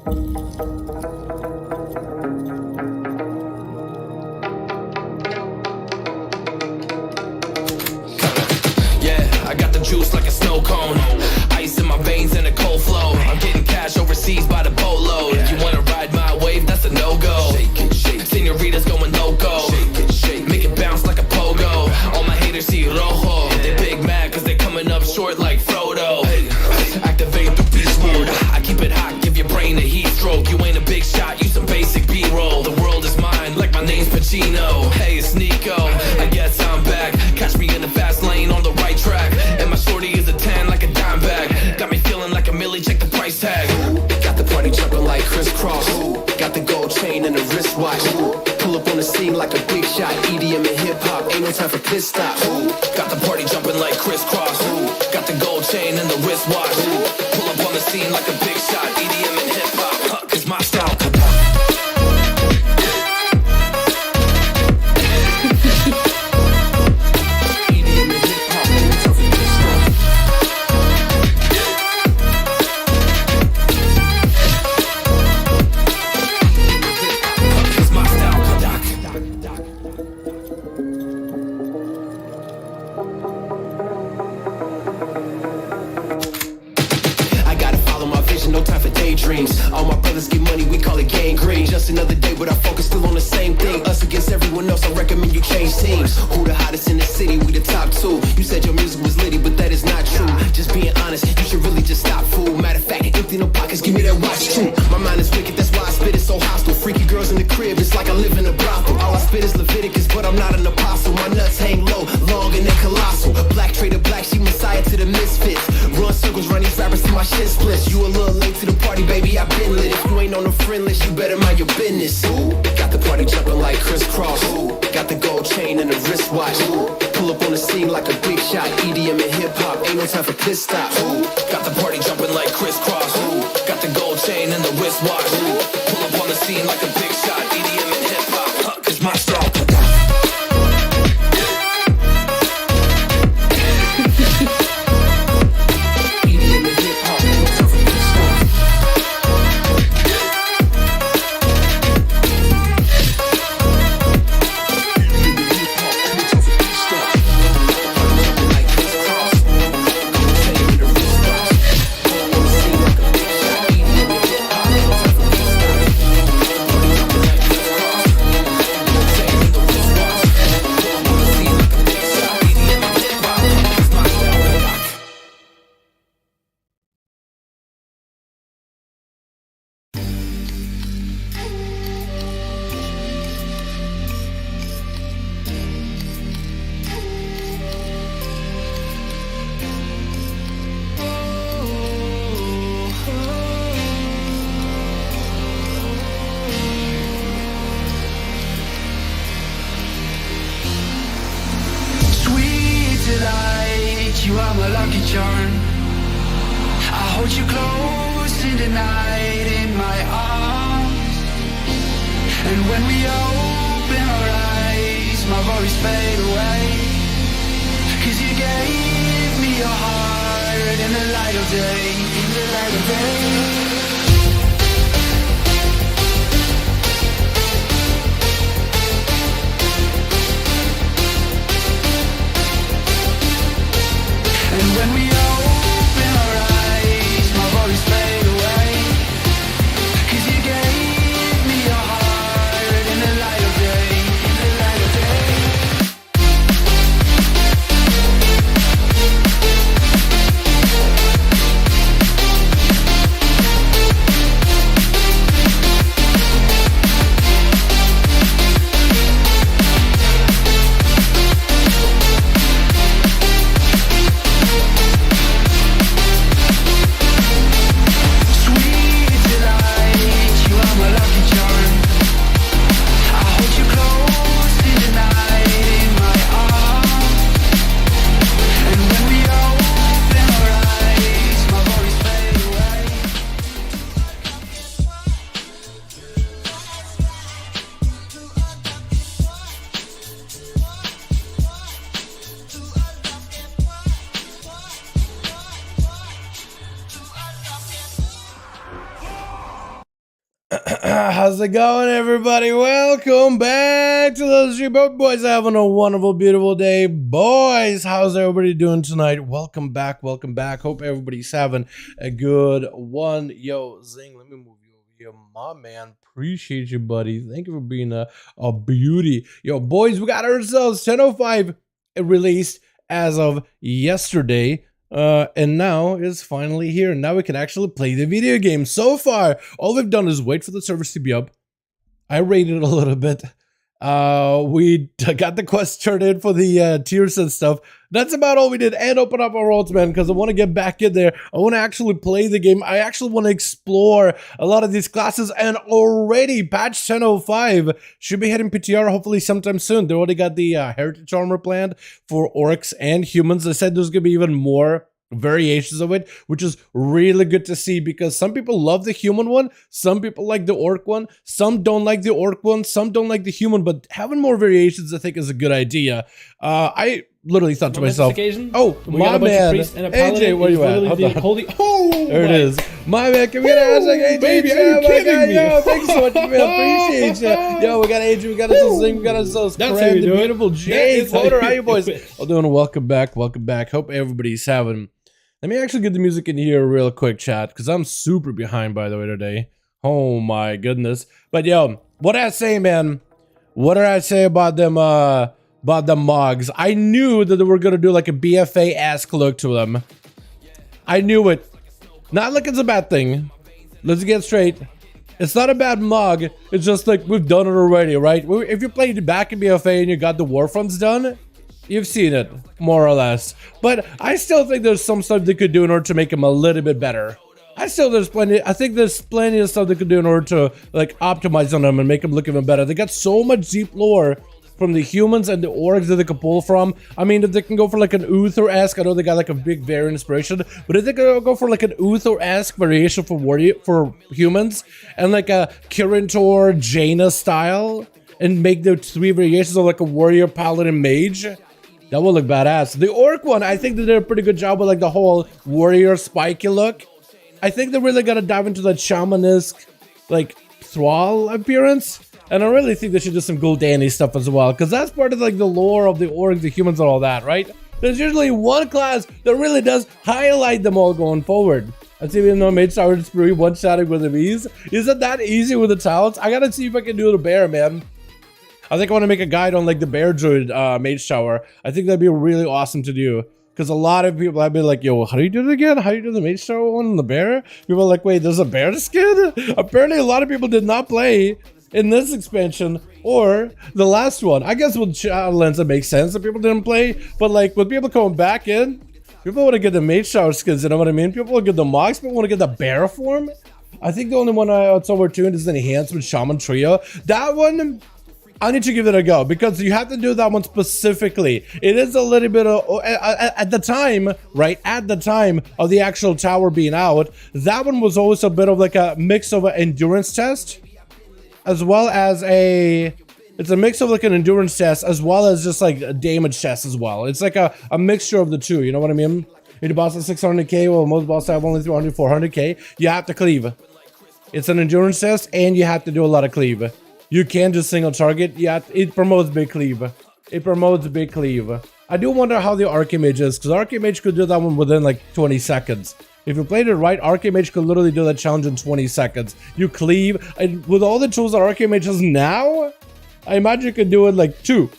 I got the juice like a snow cone. Ice in my veins and a cold flow. I'm getting cash overseas by the boatload. You wanna ride my wave? That's a no-go. Senorita's going loco. Make it bounce like a pogo. All my haters see rojo. They big mad cause they coming up short like Frodo. Activate the beast mode. I keep it hot, give your brain a heat stroke. You ain't a big shot, you some basic B-roll. The world is mine like my name's Pacino. Hey, it's Nico, I guess I'm back. Catch me in the fast lane on the right track. And my shorty is a 10 like a dime bag. Got me feeling like a milli, check the price tag. Got the party jumping like crisscross. Got the gold chain and the wristwatch. Pull up on the scene like a big shot. EDM and hip hop, ain't no time for pit stops. Got the party jumping like crisscross. Got the gold chain and the wristwatch. Pull up on the scene like a big shot. EDM and hip hop, is my style. All my brothers get money, we call it gangrene. Just another day, but our focus still on the same thing. Us against everyone else, I recommend you change teams. Who the hottest in the city? We the top two. You said your music was litty, but that is not true. Just being honest, you should really just stop, fool. Matter of fact, empty no pockets, give me that watch too. My mind is wicked, that's why I spit it so hostile. Freaky girls in the crib, it's like I live in a brothel. All I spit is Leviticus, but I'm not an apostle. My nuts hang low, long and they're colossal. Black trader black, she messiah to the misfits. Run circles, run these rappers till my shit splits. You a little late to the party, baby, I've been lit. If you ain't on the friend list, you better mind your business. Got the party jumping like crisscross. Got the gold chain and the wristwatch. Pull up on the scene like a big shot. EDM and hip hop, ain't no time for pit stops. Got the party jumping like crisscross. Got the gold chain and the wristwatch. Pull up on the scene like a big shot. EDM and hip hop, is my style. How's it going, everybody? Welcome back to the stream. Boys, having a wonderful, beautiful day. Boys, how's everybody doing tonight? Welcome back, welcome back. Hope everybody's having a good one. Yo, Zing, let me move you over here. My man, appreciate you, buddy. Thank you for being a beauty. Yo, boys, we got ourselves 10:05 released as of yesterday. And now it's finally here. Now we can actually play the video game. So far, all we've done is wait for the servers to be up. I rated a little bit. We got the quest turned in for the tiers and stuff. That's about all we did. And open up our roles, man, because I want to get back in there. I want to actually play the game. I actually want to explore a lot of these classes. And already, patch 10:05 should be hitting PTR hopefully sometime soon. They already got the heritage armor planned for orcs and humans. They said there's going to be even more variations of it, which is really good to see, because some people love the human one, some people like the orc one, some don't like the orc one, some don't like the human, but having more variations I think is a good idea. I literally thought to myself, oh, my man, AJ, where you at? There it is. My man, can we get a hashtag AJ? Baby, are you kidding me? Yo, thanks so much, man. Appreciate you. Yo, we got AJ, we got us thing, we got ourselves Cram, the beautiful James. How are you boys? All doing welcome back, welcome back. Hope everybody's having. Let me actually get the music in here real quick, chat, because I'm super behind, by the way, today. Oh my goodness. But yo, what did I say, man? What did I say about them mogs? I knew that they were gonna do like a BFA-esque look to them. I knew it. Not like it's a bad thing. Let's get straight. It's not a bad mog. It's just like we've done it already, right? If you played back in BFA and you got the Warfronts done, you've seen it, more or less. But I still think there's some stuff they could do in order to make them a little bit better. I think there's plenty of stuff they could do in order to like optimize on them and make them look even better. They got so much deep lore from the humans and the orcs that they could pull from. I mean, if they can go for like an Uther-esque, I know they got like a big variant inspiration, but if they can go for like an Uther-esque variation for humans and like a Kirintor Jaina style and make the 3 variations of like a warrior, paladin, mage, that will look badass. The orc one, I think they did a pretty good job with like the whole warrior spiky look. I think they really gotta dive into that shamanesque, like, thrall appearance. And I really think they should do some cool Danny stuff as well, because that's part of like the lore of the orcs, the humans, and all that, right? There's usually one class that really does highlight them all going forward. Let's see if even though Mage Tower spree one-shotting with the ease. Isn't that easy with the talents? I gotta see if I can do the bear, man. I think I want to make a guide on like the bear druid mage tower. I think that'd be really awesome to do, because a lot of people have been like, yo, how do you do it again? How do you do the mage tower one and the bear? People are like, wait, there's a bear skin? Apparently a lot of people did not play in this expansion or the last one. I guess with Shadowlands it makes sense that people didn't play, but like with people coming back in, people want to get the mage tower skins, you know what I mean? People want to get the mogs, people want to get the bear form. I think the only one that's overtuned is the enhancement Shaman trio. That one, I need to give it a go, because you have to do that one specifically. It is a little bit of, at the time, right, at the time of the actual tower being out, that one was always a bit of like a mix of an endurance test, as well as it's a mix of like an endurance test, as well as just like a damage test as well. It's like a mixture of the two, you know what I mean? You're the boss at 600k, well, most bosses have only 300, 400k. You have to cleave. It's an endurance test, and you have to do a lot of cleave. You can't just single target. Yeah, it promotes big cleave. It promotes big cleave. I do wonder how the Archimage is, because Archimage could do that one within like 20 seconds. If you played it right, Archimage could literally do that challenge in 20 seconds. You cleave, and with all the tools that Archimage has now, I imagine you could do it like 2.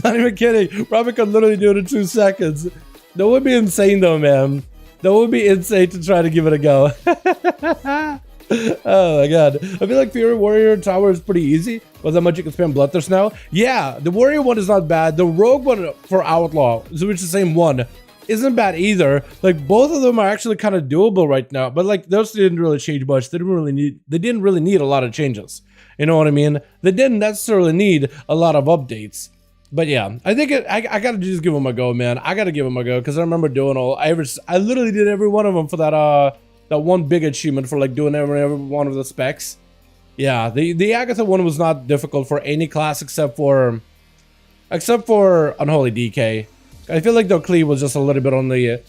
Not even kidding. Probably could literally do it in 2 seconds. That would be insane though, man. That would be insane to try to give it a go. Oh my god. I feel like Fury Warrior Tower is pretty easy. With how much you can spam Bloodthirst now. Yeah, the Warrior one is not bad. The Rogue one for Outlaw, which is the same one, isn't bad either. Like, both of them are actually kind of doable right now. But like, those didn't really change much. They didn't really need a lot of changes. You know what I mean? They didn't necessarily need a lot of updates. But yeah, I think I gotta just give them a go, man. I gotta give them a go, because I remember doing I literally did every one of them for that one big achievement for like doing every one of the specs. Yeah, the Agatha one was not difficult for any class except for Unholy DK. I feel like the cleave was just a little bit on the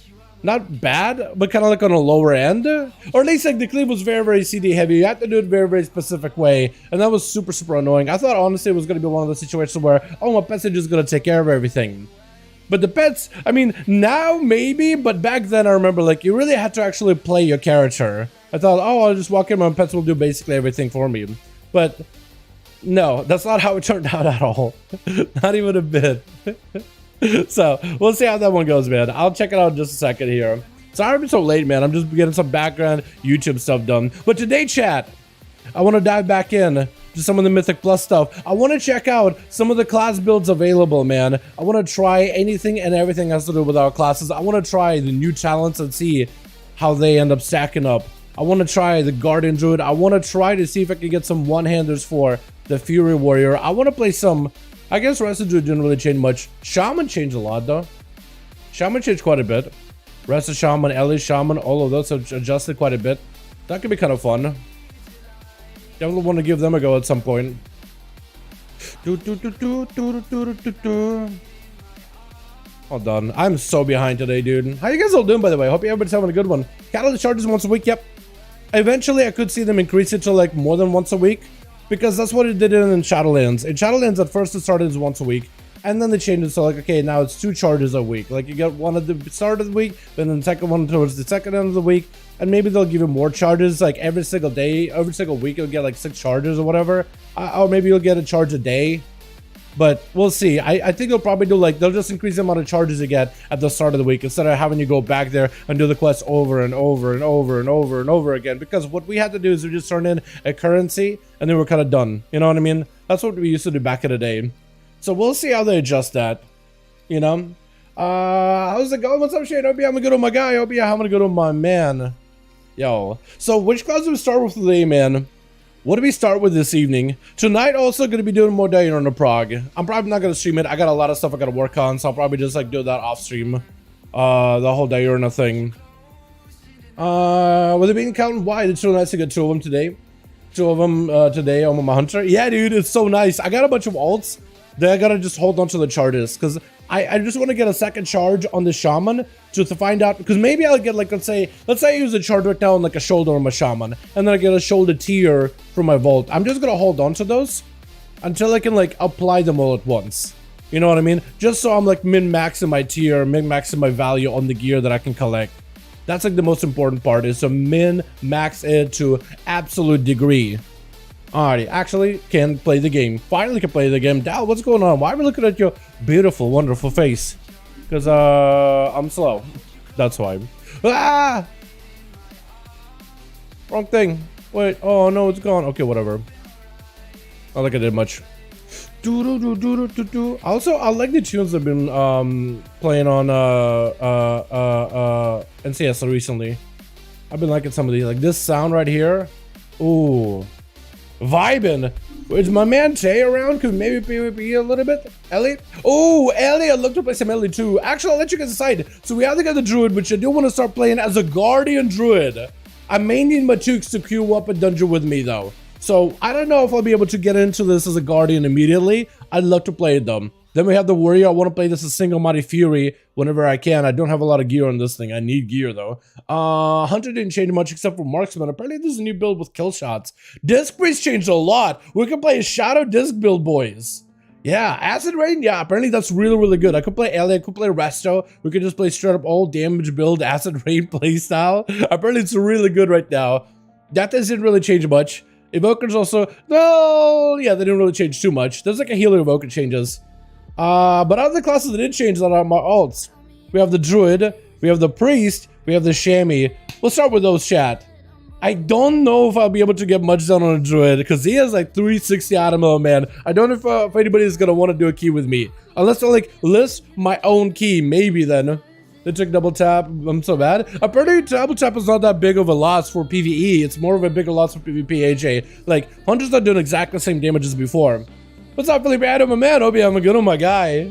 not bad, but kind of like on a lower end. Or at least like the cleave was very, very CD heavy. You have to do it very, very specific way. And that was super, super annoying. I thought honestly it was going to be one of those situations where, oh, my pets are just going to take care of everything. But the pets, I mean, now maybe, but back then I remember like you really had to actually play your character. I thought, oh, I'll just walk in, my pets will do basically everything for me. But no, that's not how it turned out at all. Not even a bit. So we'll see how that one goes, man. I'll check it out in just a second here. Sorry I've been so late, man. I'm just getting some background YouTube stuff done. But today, chat, I want to dive back in to some of the Mythic Plus stuff. I want to check out some of the class builds available, man. I want to try anything and everything has to do with our classes. I want to try the new talents and see how they end up stacking up. I want to try the Guardian Druid. I want to try to see if I can get some one-handers for the Fury Warrior. I want to play some... I guess Residue didn't really change much. Shaman changed a lot, though. Shaman changed quite a bit. Rest of Shaman, Ellie, Shaman, all of those have adjusted quite a bit. That could be kind of fun. Definitely want to give them a go at some point. Hold on. I'm so behind today, dude. How you guys all doing, by the way? Hope everybody's having a good one. Catalyst charges once a week, yep. Eventually, I could see them increase it to like more than once a week. Because that's what it did in Shadowlands. In Shadowlands, at first it started as once a week. And then they changed it so like, okay, now it's 2 charges a week. Like you get one at the start of the week, then the second one towards the second end of the week. And maybe they'll give you more charges like every single day, every single week you'll get like 6 charges or whatever. Or maybe you'll get a charge a day. But we'll see. I think they'll probably do like, they'll just increase the amount of charges you get at the start of the week instead of having you go back there and do the quest over and over and over and over and over again. Because what we had to do is we just turn in a currency and then we're kind of done. You know what I mean? That's what we used to do back in the day. So we'll see how they adjust that. You know? How's it going? What's up, Shane? Hope you're having a good on my guy. Hope you're having a good on my man. Yo. So which class do we start with today, man? What do we start with this evening? Tonight, also going to be doing more Dalaran to Prague. I'm probably not going to stream it. I got a lot of stuff I got to work on, so I'll probably just like do that off stream. The whole Dalaran thing. With it being counted wide, it's so nice to get 2 of them today. 2 of them today on my hunter. Yeah, dude, it's so nice. I got a bunch of alts that I got to just hold on to the charges because I just want to get a second charge on the Shaman just to find out, because maybe I'll get like, let's say I use a charge right now on like a shoulder on my Shaman, and then I get a shoulder tier from my vault. I'm just gonna hold on to those until I can like apply them all at once. You know what I mean? Just so I'm like min-maxing my tier, min-maxing my value on the gear that I can collect. That's like the most important part, is to min-max it to absolute degree. Alrighty, actually can play the game. Finally can play the game. Dal, what's going on? Why are we looking at your beautiful, wonderful face? Because I'm slow. That's why. Ah! Wrong thing. Wait, oh no, it's gone. Okay, whatever. Not like I did much. Also, I like the tunes I've been playing on NCS recently. I've been liking some of these. Like this sound right here. Ooh. Vibin'. Is my man Jay around? Could maybe PvP a little bit? Ellie? Oh, Ellie, I'd love to play some Ellie too. Actually, I'll let you guys decide. So we either got the Druid, which I do want to start playing as a Guardian Druid. I may need my Tukes to queue up a dungeon with me though. So I don't know if I'll be able to get into this as a Guardian immediately. I'd love to play them. Then we have the Warrior. I want to play this as Single Mighty Fury whenever I can. I don't have a lot of gear on this thing. I need gear though. Hunter didn't change much except for Marksman. Apparently there's a new build with kill shots. Disc Priest changed a lot. We can play a Shadow Disc build, boys. Yeah, Acid Rain. Yeah, apparently that's really, really good. I could play Ellie. I could play Resto. We could just play straight up all damage build Acid Rain playstyle. Apparently it's really good right now. That doesn't really change much. Evokers also, no, yeah, they didn't really change too much. There's like a healer evoker changes. But other classes that did change that are my alts. We have the Druid, we have the Priest, we have the Chamois. We'll start with those, chat. I don't know if I'll be able to get much done on a Druid because he has like 360 auto, man. I don't know if anybody is gonna want to do a key with me. Unless I like list my own key, maybe then. They took double tap. I'm so bad. Apparently, double tap is not that big of a loss for PvE. It's more of a bigger loss for PvP, AJ. Like, Hunter's not doing exactly the same damage as before. What's up, Felipe? I'm a man. Hope I'm a good on my guy.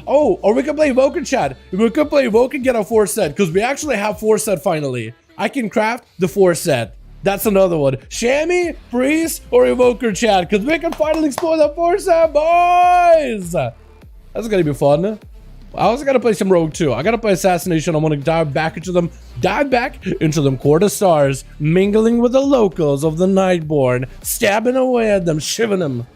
Oh, or we can play Evoker, chat. We could play Evoker and get a 4 set, because we actually have 4 set finally. I can craft the 4 set. That's another one. Chamois, Priest, or Evoker, chat, because we can finally explore the 4 set, boys. That's gonna be fun. I also gotta play some Rogue too. I gotta play Assassination. I want to dive back into them Court of Stars, mingling with the locals of the Nightborn, stabbing away at them, shivving them.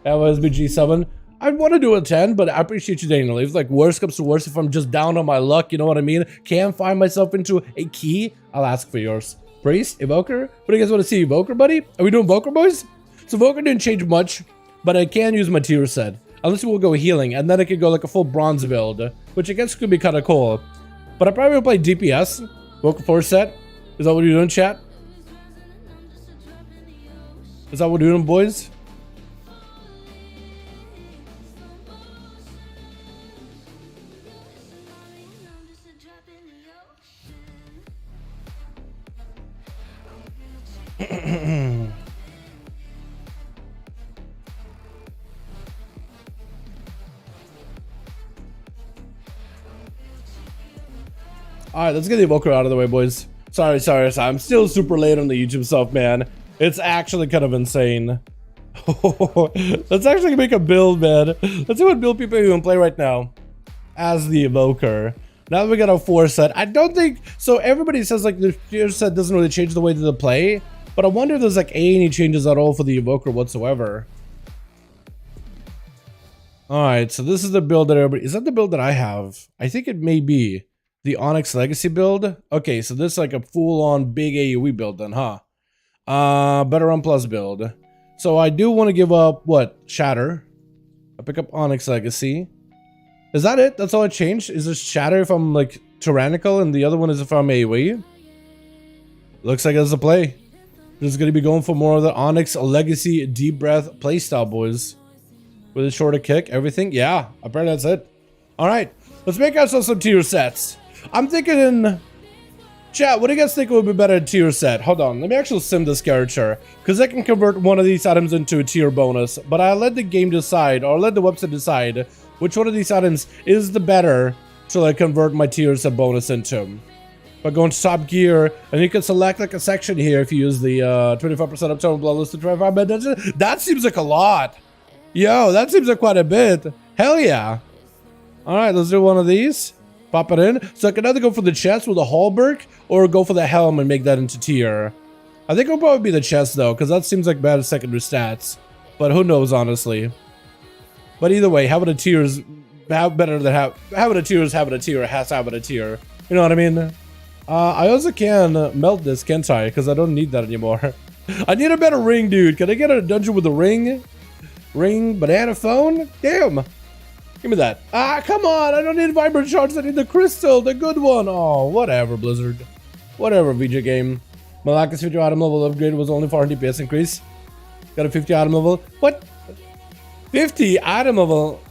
That was BG7. I want to do a 10, but I appreciate you, Daniel. If like worst comes to worst, if I'm just down on my luck, you know what I mean? Can't find myself into a key, I'll ask for yours. Priest, Evoker? What do you guys want to see? Evoker, buddy? Are we doing Evoker, boys? So Evoker didn't change much, but I can use my tier set. Unless we'll go healing, and then I could go like a full bronze build, which I guess could be kind of cool. But I probably will play DPS, Vocal Force set. Is that what you're doing, chat? Is that what we're doing, boys? Alright, let's get the Evoker out of the way, boys. Sorry. I'm still super late on the YouTube stuff, man. It's actually kind of insane. Let's actually make a build, man. Let's see what build people even play right now as the Evoker. Now that we got a 4 set, I don't think... So everybody says like the 4 set doesn't really change the way that they play. But I wonder if there's like any changes at all for the Evoker whatsoever. Alright, so this is the build that everybody... Is that the build that I have? I think it may be. The Onyx Legacy build? Okay, so this is like a full-on big AoE build then, huh? Better Run Plus build. So I do want to give up, what? Shatter. I pick up Onyx Legacy. Is that it? That's all I changed? Is this Shatter if I'm like tyrannical and the other one is if I'm AoE? Looks like it's a play. Just gonna be going for more of the Onyx Legacy Deep Breath playstyle, boys. With a shorter kick, everything. Yeah, apparently that's it. Alright, let's make ourselves some tier sets. I'm thinking, chat, what do you guys think would be better tier set? Hold on, let me actually sim this character, because I can convert one of these items into a tier bonus, but I let the game decide, or let the website decide, which one of these items is the better to like convert my tier set bonus into. By going to top gear, and you can select like a section here if you use the 25% upturn on bloodless to 25 minutes. That seems like a lot. Yo, that seems like quite a bit. Hell yeah. Alright, let's do one of these. Pop it in. So I can either go for the chest with a halberd or go for the helm and make that into tier. I think it'll probably be the chest though, because that seems like bad secondary stats. But who knows, honestly. But either way, having a tier is better than having a tier is having a tier has having a tier. You know what I mean? I also can melt this, can't I? Because I don't need that anymore. I need a better ring, dude. Can I get a dungeon with a ring? Ring, banana phone? Damn. Give me that. Ah, come on. I don't need vibrant shards. I need the crystal, the good one. Oh, whatever, Blizzard. Whatever, VJ game. Malaka's 50 item level upgrade was only 400 DPS increase. Got a 50 item level. What? 50 item level?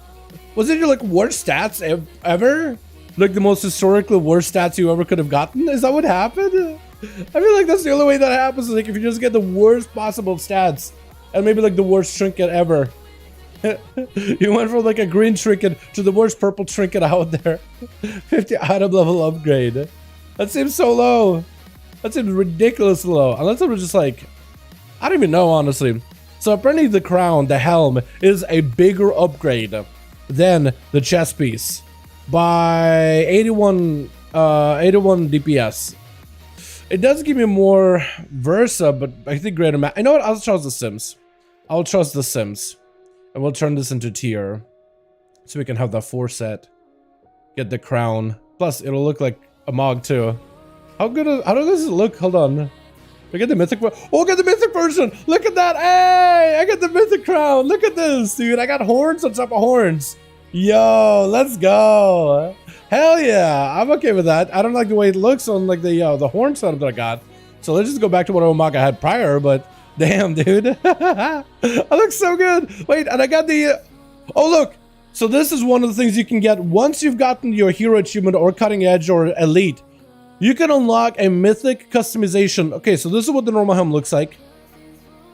Was it your like worst stats ever? Like the most historically worst stats you ever could have gotten? Is that what happened? I feel like that's the only way that happens. Like if you just get the worst possible stats. And maybe like the worst trinket ever. You went from like a green trinket to the worst purple trinket out there. 50 item level upgrade. That seems so low. That seems ridiculously low. Unless it was just like... I don't even know, honestly. So apparently the crown, the helm, is a bigger upgrade than the chest piece. By 81 DPS. It does give me more Versa, but I think greater You know what? I'll trust the Sims. I'll trust the Sims. And we'll turn this into tier. So we can have that 4 set. Get the crown. Plus, it'll look like a Mog too. How does it look? Hold on. I get the mythic. Oh, get the mythic version. Look at that. Hey, I got the mythic crown. Look at this, dude. I got horns on top of horns. Yo, let's go. Hell yeah. I'm okay with that. I don't like the way it looks on like the horn setup that I got. So let's just go back to what Omega had prior, but damn, dude. I look so good. Wait, and I got the... Oh, look. So this is one of the things you can get once you've gotten your hero achievement or cutting edge or elite. You can unlock a mythic customization. Okay, so this is what the normal helm looks like.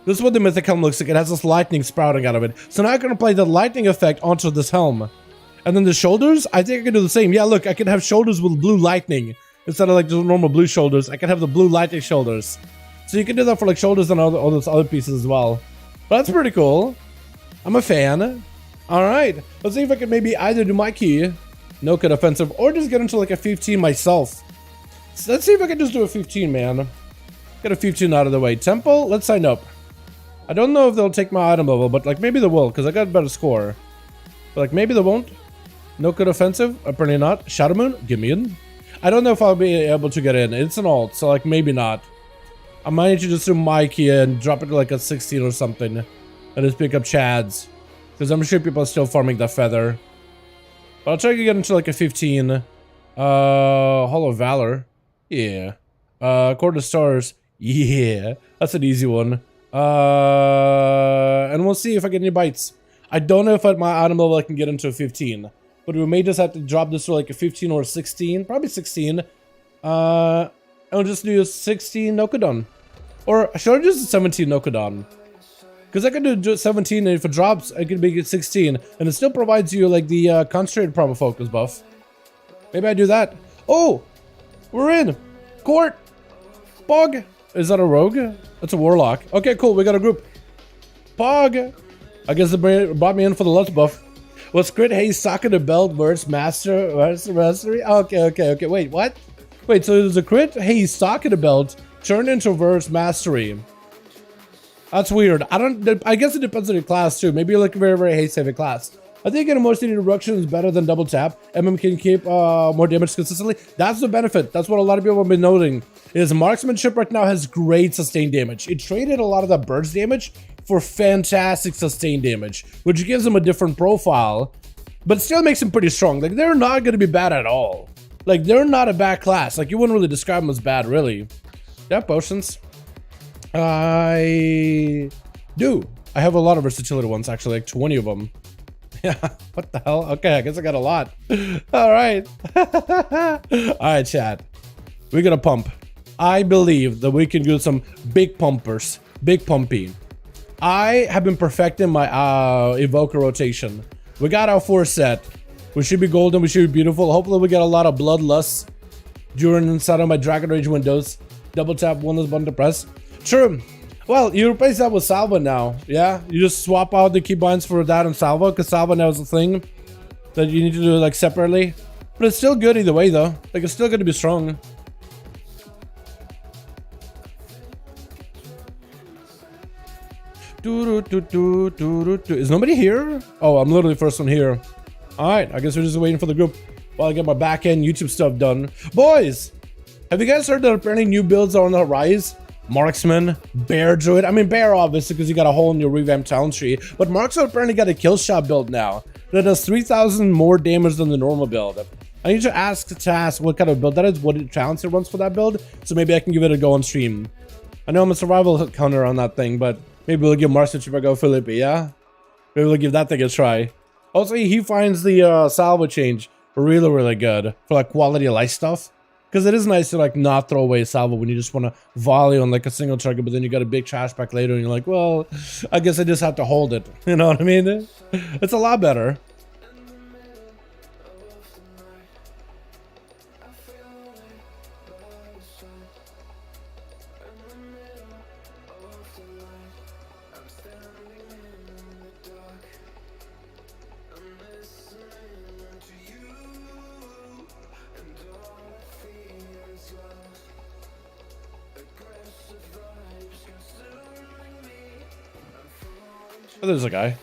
This is what the mythic helm looks like. It has this lightning sprouting out of it. So now I can apply the lightning effect onto this helm. And then the shoulders, I think I can do the same. Yeah, look, I can have shoulders with blue lightning. Instead of like the normal blue shoulders, I can have the blue lightning shoulders. So you can do that for like shoulders and all those other pieces as well. But that's pretty cool. I'm a fan. Alright, let's see if I can maybe either do my key No code offensive, or just get into like a 15 myself. So let's see if I can just do a 15, man. Get a 15 out of the way. Temple, let's sign up. I don't know if they'll take my item level, but like maybe they will, because I got a better score. But like maybe they won't. No code offensive, apparently not. Shadow Moon, give me in. I don't know if I'll be able to get in. It's an alt, so like maybe not. I might need to just do Mikey and drop it to like a 16 or something. And just pick up Chads. Because I'm sure people are still farming that feather. But I'll try to get into like a 15. Hall of Valor. Yeah. Court of Stars. Yeah. That's an easy one. And we'll see if I get any bites. I don't know if at my item level I can get into a 15. But we may just have to drop this to like a 15 or a 16. Probably 16. And we'll just do a 16 Nokudon. Or should I just do 17 Nokudon? Because I could do just 17, and if it drops, I could make it 16. And it still provides you like the concentrated promo focus buff. Maybe I do that. Oh! We're in! Court! Pog! Is that a rogue? That's a warlock. Okay, cool. We got a group. Pog! I guess they brought me in for the lust buff. Was crit haste socket a belt versus mastery? Okay. Wait, what? Wait, so there's a crit haste socket a belt turned into verse mastery. That's weird. I guess it depends on your class too. Maybe you're like a very, very haste heavy class. I think an motion reduction is better than double tap. MM can keep more damage consistently. That's the benefit. That's what a lot of people have been noting. Is marksmanship right now has great sustained damage. It traded a lot of that burst damage for fantastic sustained damage, which gives them a different profile, but still makes them pretty strong. Like, they're not going to be bad at all. Like, they're not a bad class. Like, you wouldn't really describe them as bad, really. Yeah, potions. I do. I have a lot of versatility ones, actually, like 20 of them. Yeah, what the hell? Okay, I guess I got a lot. All right. All right, chat. We're gonna pump. I believe that we can do some big pumpers. Big pumpy. I have been perfecting my evoker rotation. We got our 4 set. We should be golden, we should be beautiful. Hopefully we get a lot of bloodlust during inside of my Dragon Rage windows. Double tap one is button to press. True. Well, you replace that with Salva now. Yeah, you just swap out the keybinds for that and Salva, because Salva now is a thing that you need to do like separately. But it's still good either way though. Like, it's still going to be strong. Is nobody here? Oh, I'm literally first one here. Alright, I guess we're just waiting for the group while I get my back-end YouTube stuff done. Boys! Have you guys heard that apparently new builds are on the rise? Marksman, Bear Druid. I mean, Bear obviously because you got a hole in your revamped talent tree. But Marksman apparently got a kill shot build now that does 3,000 more damage than the normal build. I need to ask Task what kind of build that is, what talents it runs for that build, so maybe I can give it a go on stream. I know I'm a survival counter on that thing, but maybe we'll give Marksman a go, Philippi, yeah? Maybe we'll give that thing a try. Also, he finds the salvo change really, really good for like quality of life stuff. Because it is nice to like not throw away a salvo when you just want to volley on like a single target, but then you got a big trash pack later and you're like, well, I guess I just have to hold it. You know what I mean? It's a lot better. Oh, there's a guy.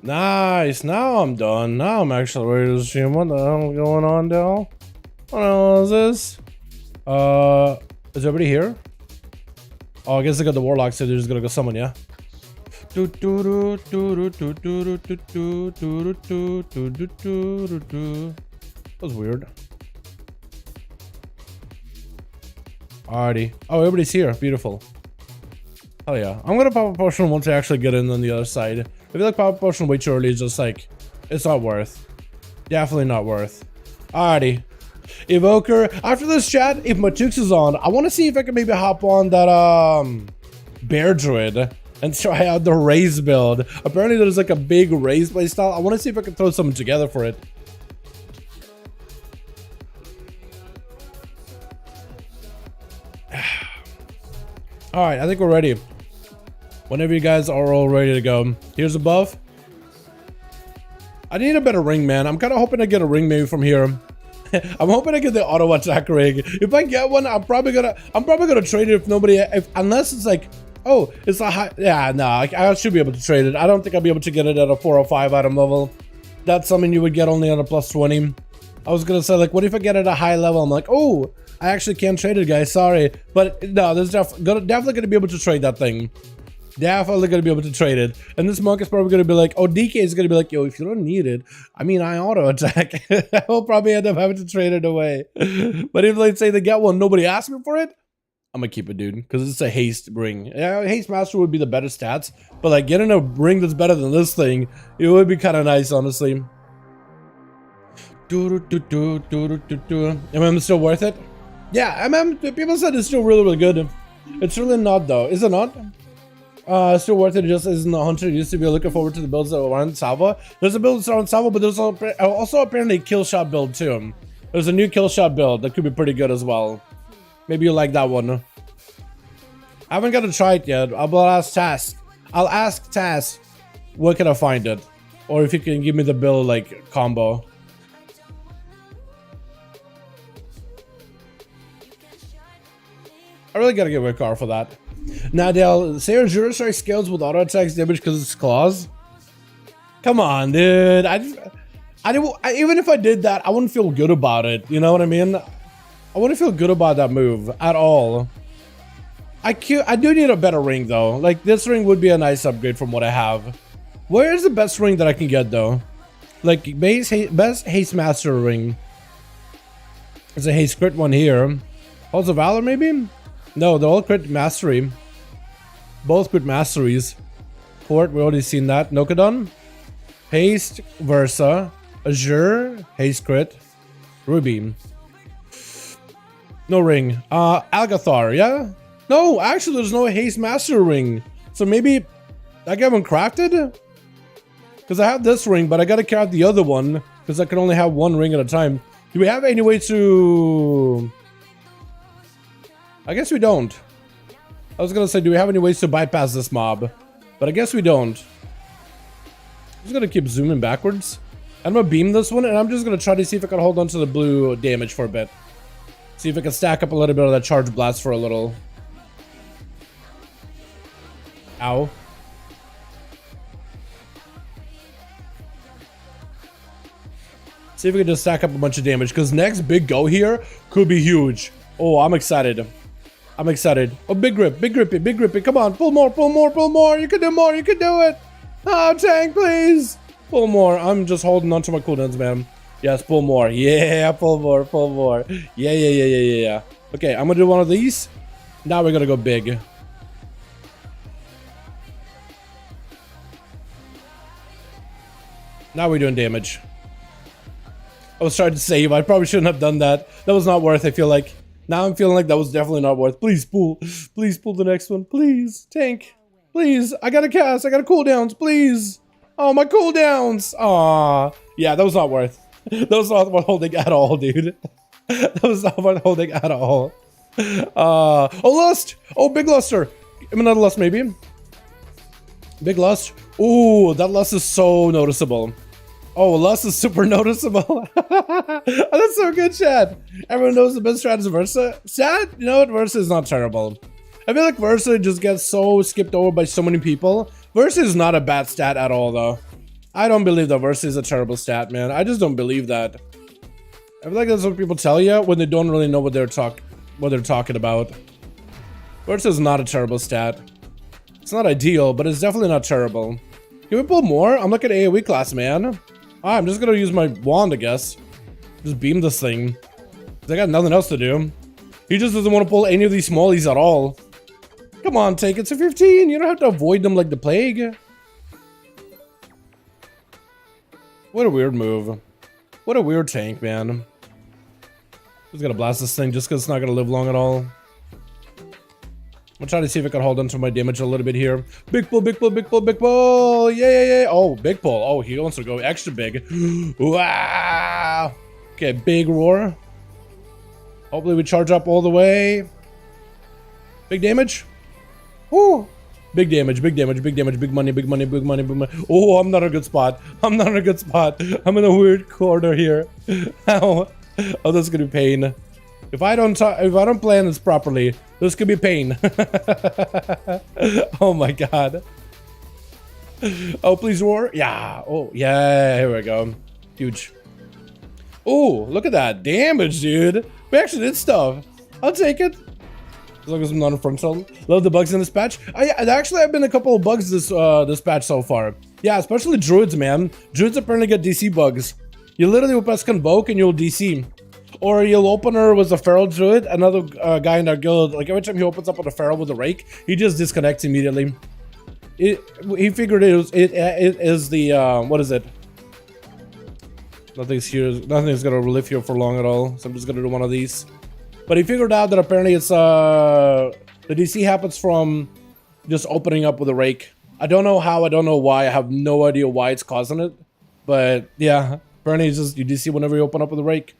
Nice. Now I'm done. Now I'm actually ready to stream. What the hell is going on, Dell? What the hell is this? Is everybody here? Oh, I guess they got the warlock, so they're just gonna go summon, yeah? That was weird. Alrighty. Oh, everybody's here. Beautiful. Oh yeah. I'm gonna pop a potion once I actually get in on the other side. I feel like pop a potion way too early is just like, it's not worth. Definitely not worth. Alrighty. Evoker. After this chat, if Matux is on, I want to see if I can maybe hop on that Bear Druid and try out the Raise build. Apparently there's like a big Raise playstyle. I want to see if I can throw something together for it. All right, I think we're ready. Whenever you guys are all ready to go. Here's a buff. I need a better ring, man. I'm kind of hoping to get a ring maybe from here. I'm hoping I get the auto attack ring. If I get one, I'm probably gonna trade it unless it's like, oh, it's a high. Yeah, no, I should be able to trade it. I don't think I'll be able to get it at a 405 item level. That's something you would get only on a plus 20. I was gonna say, like, what if I get it at a high level? I'm like, oh, I actually can't trade it, guys. Sorry, but no, there's definitely gonna be able to trade that thing. Definitely gonna be able to trade it. And this monk is probably gonna be like, oh, DK is gonna be like, yo, if you don't need it, I mean, I auto attack. I'll probably end up having to trade it away. But if, let's say, they get one, nobody asked me for it, I'm gonna keep it, dude, because it's a haste ring. Yeah, haste master would be the better stats, but like getting a ring that's better than this thing, it would be kind of nice, honestly. MM still worth it? Yeah, MM, people said it's still really, really good. It's really not, though. Is it not? Still worth it. It just isn't the hunter. It used to be looking forward to the builds that were on Salva. There's a build that's on Salva, but there's also apparently a kill shot build too. There's a new kill shot build that could be pretty good as well. Maybe you like that one. I haven't got to try it yet. I'll ask Task. I'll ask Task where can I find it, or if you can give me the build like combo. I really gotta get a car for that. Now, Dale, say your Zero Strike scales with auto attacks damage because it's claws. Come on, dude. Even if I did that, I wouldn't feel good about it. You know what I mean? I wouldn't feel good about that move at all. I do need a better ring though. Like, this ring would be a nice upgrade from what I have. Where is the best ring that I can get though? Like, best haste master ring. There's a haste crit one here. Halls of Valor maybe? No, they're all crit mastery. Both crit masteries. Port, we already seen that. Nokadon. Haste, Versa. Azure, haste crit. Ruby. No ring. Algathar, yeah? No, actually there's no haste master ring. So maybe I get one crafted? Because I have this ring, but I gotta craft the other one. Because I can only have one ring at a time. Do we have any way to... I guess we don't. I was gonna say, do we have any ways to bypass this mob? But I guess we don't. I'm just gonna keep zooming backwards. I'm gonna beam this one, and I'm just gonna try to see if I can hold on to the blue damage for a bit. See if I can stack up a little bit of that charge blast for a little. Ow. See if we can just stack up a bunch of damage, because next big go here could be huge. Oh, I'm excited. I'm excited. Oh, big grip, big grippy, big grippy. Come on, pull more, pull more, pull more. You can do more, you can do it. Oh, tank, please. Pull more. I'm just holding on to my cooldowns, man. Yes, pull more. Yeah, pull more, pull more. Yeah. Okay, I'm gonna do one of these. Now we're gonna go big. Now we're doing damage. I was trying to save. I probably shouldn't have done that. That was not worth, I feel like. Now I'm feeling like that was definitely not worth. Please pull. Please pull the next one. Please. Tank. Please. I gotta cast. I gotta cooldowns. Please. Oh, my cooldowns. Aw. Yeah, that was not worth. That was not worth holding at all, dude. That was not worth holding at all. Oh, Lust. Oh, big Luster. Another Lust, maybe. Big Lust. Ooh, that Lust is so noticeable. Oh, Lust is super noticeable. That's so good, chat. Everyone knows the best strat is Versa. Chat, you know what? Versa is not terrible. I feel like Versa just gets so skipped over by so many people. Versa is not a bad stat at all, though. I don't believe that Versa is a terrible stat, man. I just don't believe that. I feel like that's what people tell you when they don't really know what they're talking about. Versa is not a terrible stat. It's not ideal, but it's definitely not terrible. Can we pull more? I'm looking at AoE class, man. I'm just gonna use my wand, I guess. Just beam this thing. I got nothing else to do. He just doesn't want to pull any of these smallies at all. Come on, take it to 15. You don't have to avoid them like the plague. What a weird move. What a weird tank, man. Just gonna blast this thing just because it's not gonna live long at all. I'm trying to see if I can hold on to my damage a little bit here. Big pull, big pull, big pull, big pull. Yeah. Oh, big pull. Oh, he wants to go extra big. Wow. Okay, big roar. Hopefully we charge up all the way. Big damage. Woo! Big damage, big damage, big damage, big money, big money, big money, big money. Oh, I'm not in a good spot. I'm not in a good spot. I'm in a weird corner here. Ow. Oh, this is gonna be pain. If I don't plan this properly, this could be pain. Oh my god. Oh, please roar. Yeah. Oh, yeah. Here we go. Huge. Oh, look at that damage, dude. We actually did stuff. I'll take it. As long as I'm not in front zone. Love the bugs in this patch. There actually have been a couple of bugs this patch so far. Yeah, especially druids, man. Druids apparently get DC bugs. You literally will press convoke and you'll DC. Or you'll open her with a feral druid. Another guy in our guild, like every time he opens up with a feral with a rake, he just disconnects immediately. He figured it is the what is it? Nothing's here. Nothing's gonna live here for long at all. So I'm just gonna do one of these. But he figured out that apparently it's the DC happens from just opening up with a rake. I don't know how. I don't know why. I have no idea why it's causing it. But yeah, apparently it's just you DC whenever you open up with a rake.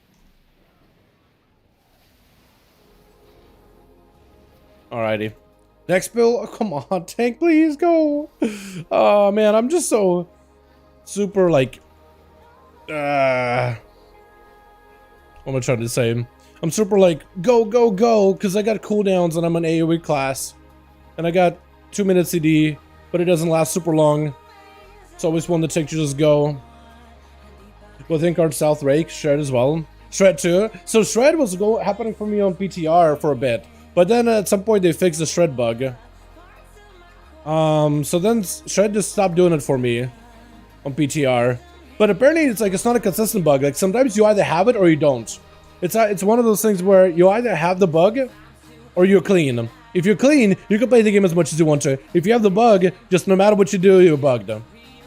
Alrighty. Next bill. Oh, come on, tank, please go. Oh man, I'm just so super like what am I trying to say? I'm super like go because I got cooldowns and I'm an AoE class. And I got 2 minutes CD, but it doesn't last super long. It's always one that takes you just go. Well, think our South Rake, Shred as well. Shred too. So Shred was happening for me on PTR for a bit. But then at some point they fixed the shred bug. So then Shred just stopped doing it for me on PTR. But apparently it's not a consistent bug. Like sometimes you either have it or you don't. It's one of those things where you either have the bug or you're clean. If you're clean, you can play the game as much as you want to. If you have the bug, just no matter what you do, you're bugged.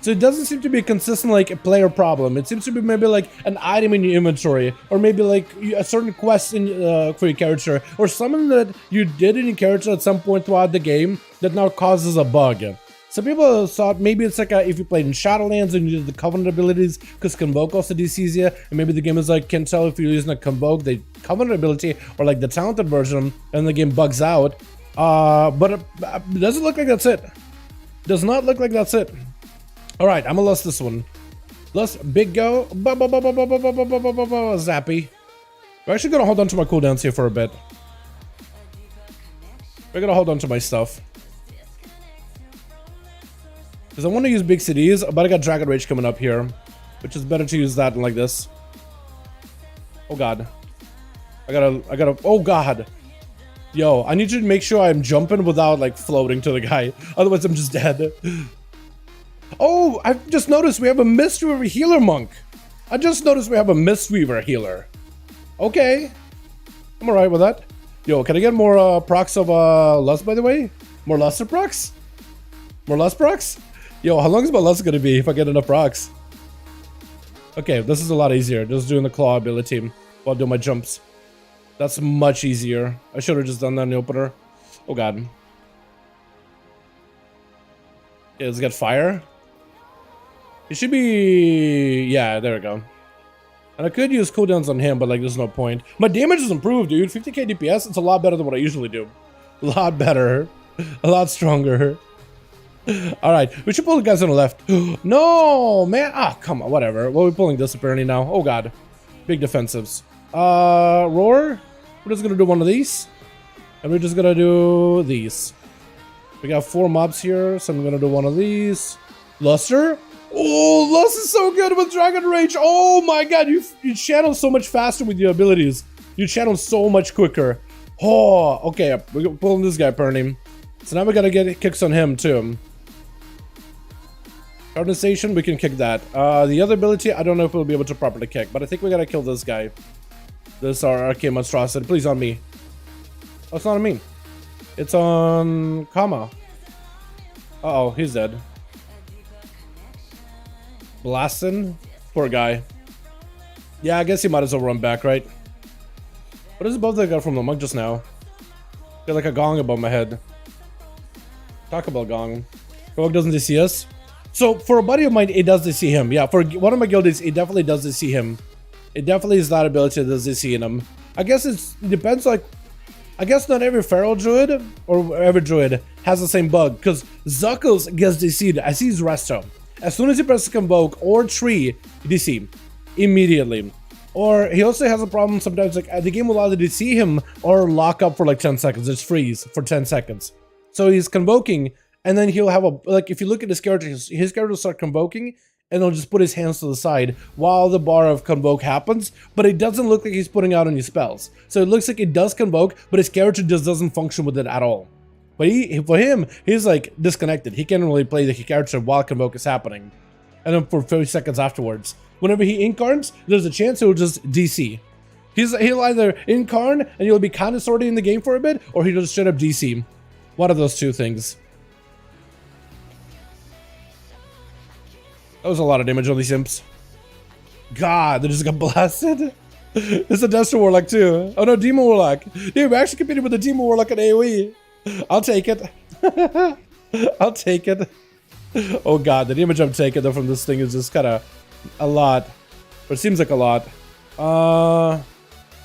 So it doesn't seem to be a consistent like a player problem. It seems to be maybe like an item in your inventory, or maybe like a certain quest in, for your character, or something that you did in your character at some point throughout the game that now causes a bug. Some people thought maybe it's like if you played in Shadowlands and you did the Covenant abilities, because Convoke also DCs you, and maybe the game is like, can't tell if you're using a Convoke, the Covenant ability, or like the talented version, and the game bugs out. But it doesn't look like that's it. Does not look like that's it. Alright, I'm gonna lust this one. Lust, big go. Zappy. We're actually gonna hold on to my cooldowns here for a bit. We're gonna hold on to my stuff. Because I want to use big cities, but I got Dragon Rage coming up here. Which is better to use that than like this. Oh god. I gotta, oh god. Yo, I need you to make sure I'm jumping without like floating to the guy. Otherwise I'm just dead. Oh, I've just noticed we have a Mistweaver healer monk. I just noticed we have a Mistweaver healer. Okay. I'm alright with that. Yo, can I get more procs of Lust, by the way? More Luster procs? More Lust procs? Yo, how long is my Lust gonna be if I get enough procs? Okay, this is a lot easier. Just doing the claw ability while doing my jumps. That's much easier. I should have just done that in the opener. Oh god. Yeah, let's get fire. It should be... yeah, there we go. And I could use cooldowns on him, but like there's no point. My damage is improved, dude. 50k DPS, it's a lot better than what I usually do. A lot better. A lot stronger. Alright, we should pull the guys on the left. No, man. Ah, come on, whatever. Well, we're pulling this apparently now. Oh god. Big defensives. Roar. We're just gonna do one of these. And we're just gonna do these. We got 4 mobs here, so I'm gonna do one of these. Luster. Oh, Lust is so good with Dragon Rage. Oh my god, you channel so much faster with your abilities. You channel so much quicker. Oh, okay, we're pulling this guy, Perny. So now we gotta get kicks on him too. Organization, we can kick that. The other ability, I don't know if we'll be able to properly kick, but I think we gotta kill this guy. This is our arcane monstrosity. Please on me. Oh, it's not on me. It's on Kama. Uh-oh, he's dead. Blastin'? Poor guy. Yeah, I guess he might as well run back, right? What is above that I got from the monk just now? Got like a gong above my head. Talk about gong. Gong doesn't DC us. So for a buddy of mine, it does DC him. Yeah, for one of my guildies, it definitely does DC him. It definitely is that ability that does DC in him. I guess it depends, like, I guess not every feral druid or every druid has the same bug, because Zuckles gets DC'd as he's resto. As soon as he presses convoke or tree, DC immediately. Or he also has a problem sometimes, like the game will either DC him or lock up for like 10 seconds. It's freeze for 10 seconds. So he's convoking, and then he'll have a, like if you look at his character will start convoking, and he'll just put his hands to the side while the bar of convoke happens, but it doesn't look like he's putting out any spells. So it looks like it does convoke, but his character just doesn't function with it at all. But for him, he's like disconnected. He can't really play the character while convoke is happening. And then for 30 seconds afterwards. Whenever he incarns, there's a chance he'll just DC. He'll either incarn and he'll be kind of sorted in the game for a bit, or he'll just straight up DC. One of those two things. That was a lot of damage on these imps. God, they just got blasted. It's a Destro Warlock too. Oh no, Demon Warlock. Dude, we're actually competing with the Demon Warlock at AoE. I'll take it. I'll take it. Oh god, the damage I'm taking though from this thing is just kind of a lot. But it seems like a lot.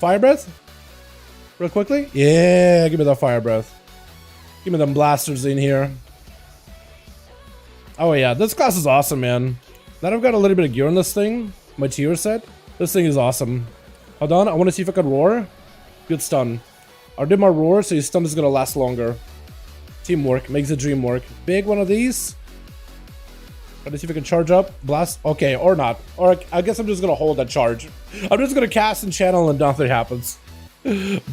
Fire Breath? Real quickly? Yeah, give me that Fire Breath. Give me them blasters in here. Oh yeah, this class is awesome, man. Now I've got a little bit of gear on this thing, my tier set. This thing is awesome. Hold on, I want to see if I can roar. Good stun. I did my roar, so your stun is gonna last longer. Teamwork makes the dream work. Big one of these. Let's see if I can charge up. Blast. Okay, or not. Or I guess I'm just gonna hold that charge. I'm just gonna cast and channel and nothing happens.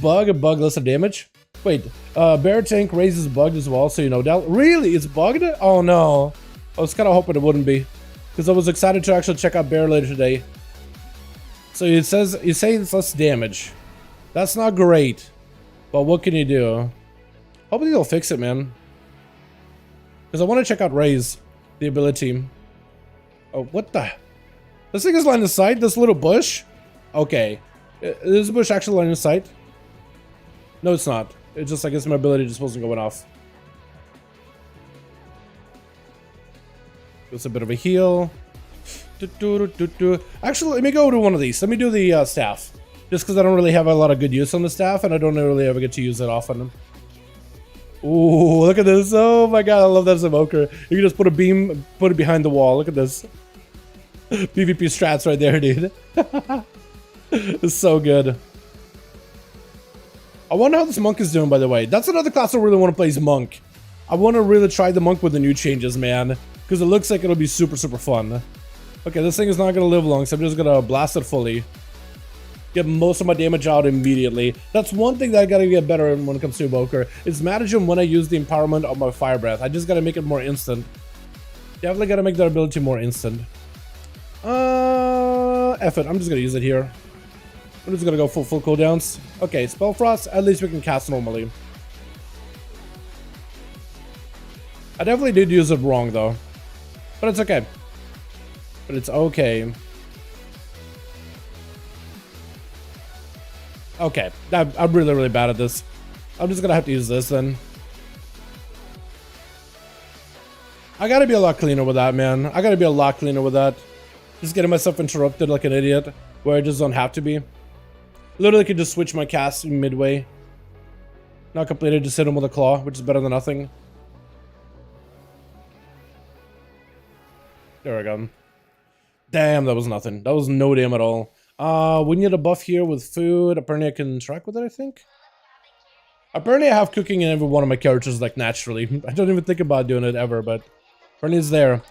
Bug and bug less of damage. Wait, bear tank raises bugged as well, so you know that. Really? It's bugged? Oh no. I was kind of hoping it wouldn't be, because I was excited to actually check out bear later today. So it says, you say it's less damage. That's not great, but what can you do? Hopefully they'll fix it, man. Because I want to check out raise, the ability. Oh, what the? This thing is line of sight. This little bush. Okay, is the bush actually line of sight? No, it's not. It's just, I guess my ability just wasn't going off. It's a bit of a heal. Actually, let me go to one of these. Let me do the staff. Just because I don't really have a lot of good use on the staff, and I don't really ever get to use it often. Ooh, look at this. Oh my god, I love that Smoker. You can just put a beam, put it behind the wall. Look at this. PvP strats right there, dude. It's so good. I wonder how this monk is doing, by the way. That's another class I really want to play is monk. I want to really try the monk with the new changes, man. Because it looks like it'll be super, super fun. Okay, this thing is not going to live long, so I'm just going to blast it fully. Get most of my damage out immediately. That's one thing that I got to get better in when it comes to Evoker. Is managing when I use the empowerment of my Fire Breath. I just got to make it more instant. Definitely got to make that ability more instant. F it. I'm just going to use it here. I'm just going to go full cooldowns. Okay, Spell Frost. At least we can cast normally. I definitely did use it wrong, though. But it's okay. But it's okay. Okay. I'm really, really bad at this. I'm just gonna have to use this then. I gotta be a lot cleaner with that, man. I gotta be a lot cleaner with that. Just getting myself interrupted like an idiot, where I just don't have to be. Literally could just switch my cast midway. Not completed, just hit him with a claw, which is better than nothing. There we go. Damn, that was nothing. That was no damn at all. We need a buff here with food. Apparently I can interact with it, I think. Apparently I have cooking in every one of my characters, like, naturally. I don't even think about doing it ever, but apparently it's there.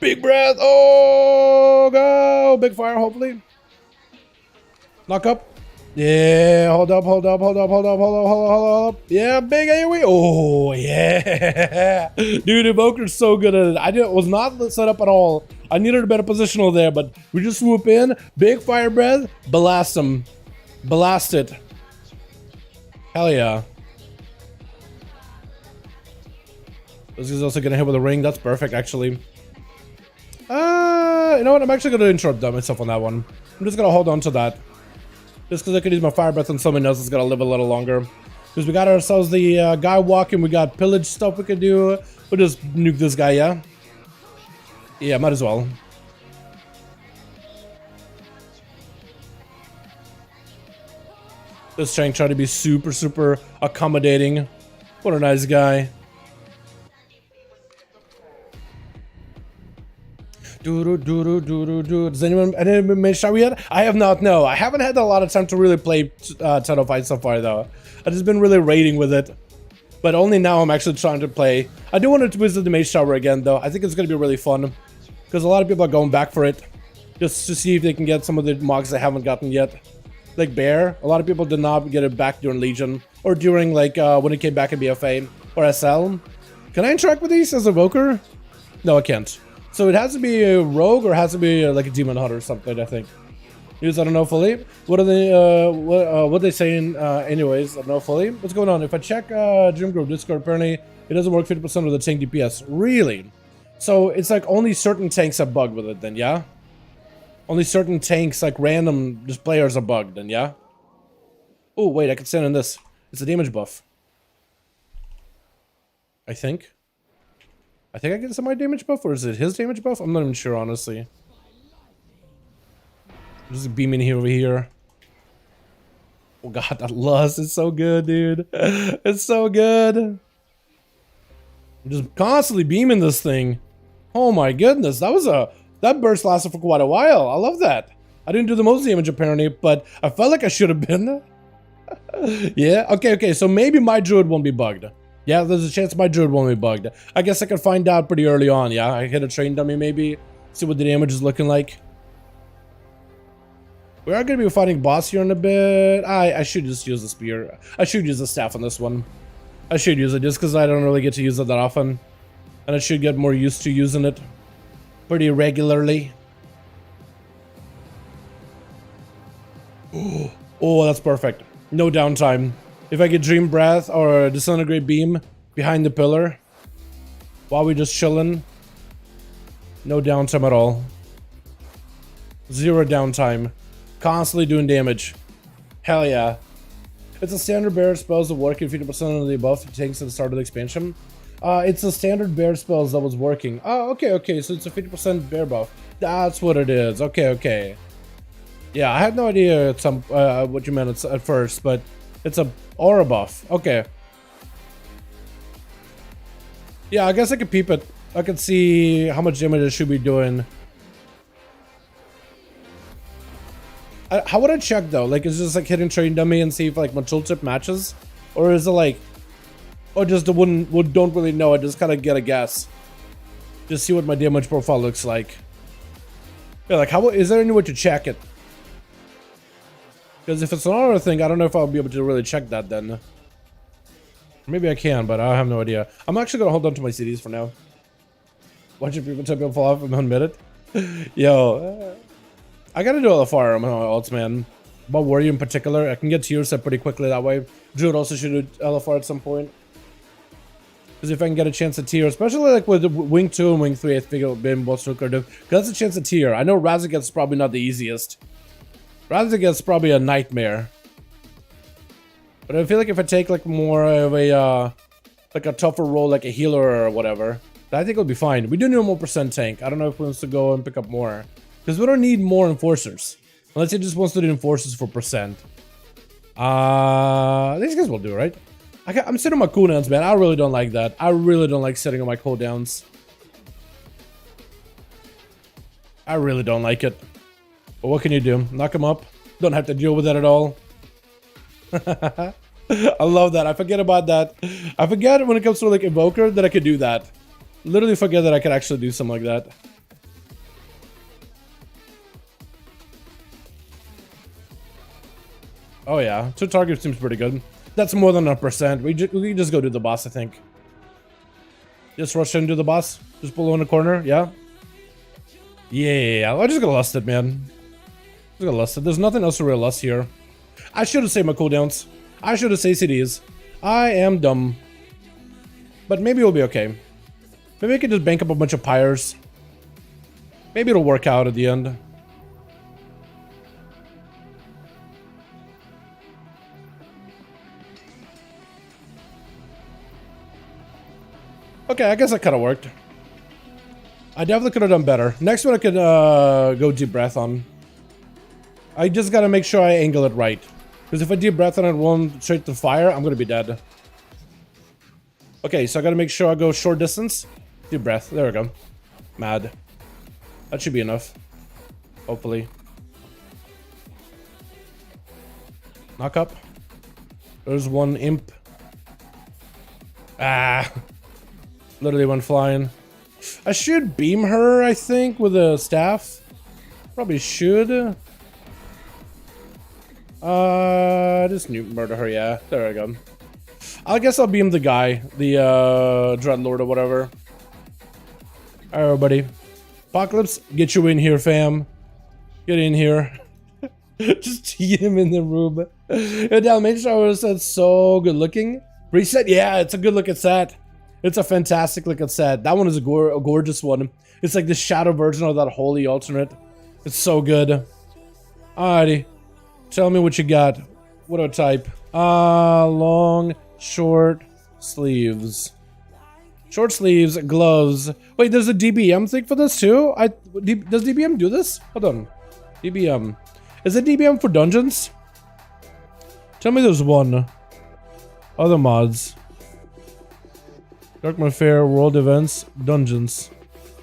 Big breath! Oh, go! Big fire, hopefully. Knock up. Yeah, hold up. Yeah, big AoE. Oh, yeah. Dude, Evoker's so good at it. I was not set up at all. I needed a better positional there, but we just swoop in. Big fire breath. Blast him. Blast it. Hell yeah. This is also gonna hit with a ring. That's perfect, actually. You know what? I'm actually gonna interrupt myself on that one. I'm just gonna hold on to that. Just because I could use my fire breath on someone else is gonna live a little longer. Because we got ourselves the guy walking, we got pillage stuff we could do. We'll just nuke this guy, yeah? Yeah, might as well. This tank trying to be super accommodating. What a nice guy. Does anyone made shower yet? I have not, no. I haven't had a lot of time to really play Title Fight so far though. I've just been really raiding with it. But only now I'm actually trying to play. I do want to visit the Mage Tower again though. I think it's going to be really fun. Because a lot of people are going back for it. Just to see if they can get some of the mods they haven't gotten yet. Like Bear. A lot of people did not get it back during Legion. Or during like when it came back in BFA. Or SL. Can I interact with these as a Evoker? No, I can't. So it has to be a rogue or it has to be like a demon hunter or something, I think. Use, I don't know fully. What are they, what they saying anyways, I don't know fully. What's going on? If I check Dream Group Discord, apparently it doesn't work 50% of the tank DPS. Really? So it's like only certain tanks are bugged with it then, yeah? Only certain tanks, like random just players are bugged then, yeah? Oh, wait, I can stand on this. It's a damage buff. I think I get some of my damage buff, or is it his damage buff? I'm not even sure, honestly. Just beaming here over here. Oh god, that lust is so good, dude. It's so good. I'm just constantly beaming this thing. Oh my goodness, that burst lasted for quite a while. I love that. I didn't do the most damage apparently, but I felt like I should have been. Yeah, okay, so maybe my druid won't be bugged. Yeah, there's a chance my druid won't be bugged. I guess I could find out pretty early on, yeah? I hit a train dummy maybe, see what the damage is looking like. We are going to be fighting boss here in a bit. I should just use the spear. I should use the staff on this one. I should use it just because I don't really get to use it that often. And I should get more used to using it pretty regularly. Oh, that's perfect. No downtime. If I get Dream Breath or Disintegrate Beam behind the pillar while we're just chilling, no downtime at all. Zero downtime. Constantly doing damage. Hell yeah. It's a standard bear spells that work if 50% of the buff tanks at the start of the expansion. It's a standard bear spells that was working. Oh, okay, so it's a 50% bear buff. That's what it is. Okay. Yeah, I had no idea what you meant at first, but it's a aura buff. Okay. Yeah, I guess I could peep it. I could see how much damage it should be doing. How would I check though? Like, is it just like hitting train dummy and see if like my tooltip matches, or is it like, or just the one don't really know? I just kind of get a guess. Just see what my damage profile looks like. Yeah, like how is there any way to check it? Because if it's an aura thing, I don't know if I'll be able to really check that then. Maybe I can, but I have no idea. I'm actually gonna hold on to my CDs for now. Watching people tip and fall off in 1 minute. Yo. I gotta do LFR on my ults, man. About Warrior in particular, I can get tier set pretty quickly that way. Druid also should do LFR at some point. Because if I can get a chance at tier, especially like with Wing 2 and Wing 3, I think it'll be most lucrative. Because that's a chance at tier. I know Razageth's probably not the easiest. Razageth's probably a nightmare. But I feel like if I take like more of a, like a tougher role, like a healer or whatever, I think it'll be fine. We do need a more percent tank. I don't know if he wants to go and pick up more. Because we don't need more enforcers. Unless he just wants to do enforcers for percent. These guys will do, right? I'm sitting on my cooldowns, man. I really don't like that. I really don't like sitting on my cooldowns. I really don't like it. But what can you do? Knock him up? Don't have to deal with that at all. I love that. I forget about that. I forget when it comes to like Evoker that I could do that. Literally forget that I could actually do something like that. Oh yeah, 2 targets seems pretty good. That's more than a percent. We can just go do the boss, I think. Just rush into the boss. Just below in the corner, yeah? Yeah, I'm just gonna lust it, man. Just gonna lust it. There's nothing else to really lust here. I should have saved my cooldowns. I should have saved CDs. I am dumb. But maybe it'll be okay. Maybe I can just bank up a bunch of pyres. Maybe it'll work out at the end. Okay, I guess that kind of worked. I definitely could have done better. Next one I could go deep breath on. I just gotta make sure I angle it right. Because if I deep breath and I run straight to fire, I'm gonna be dead. Okay, so I gotta make sure I go short distance. Deep breath. There we go. Mad. That should be enough. Hopefully. Knock up. There's one imp. Ah. Literally went flying. I should beam her, I think, with a staff. Probably should. Just murder her, yeah. There we go. I guess I'll beam the guy. The, Dreadlord or whatever. Alright, everybody. Apocalypse, get you in here, fam. Get in here. Just teed him in the room. Yeah, Dalmatian was said so good looking. Reset, yeah, it's a good looking set. It's a fantastic looking set. That one is a gorgeous one. It's like the shadow version of that holy alternate. It's so good. Alrighty. Tell me what you got. What do I type? Long, short sleeves. Short sleeves, gloves. Wait, there's a DBM thing for this too? Does DBM do this? Hold on. DBM. Is it DBM for dungeons? Tell me there's one. Other mods. Darkman Fair, World Events, Dungeons.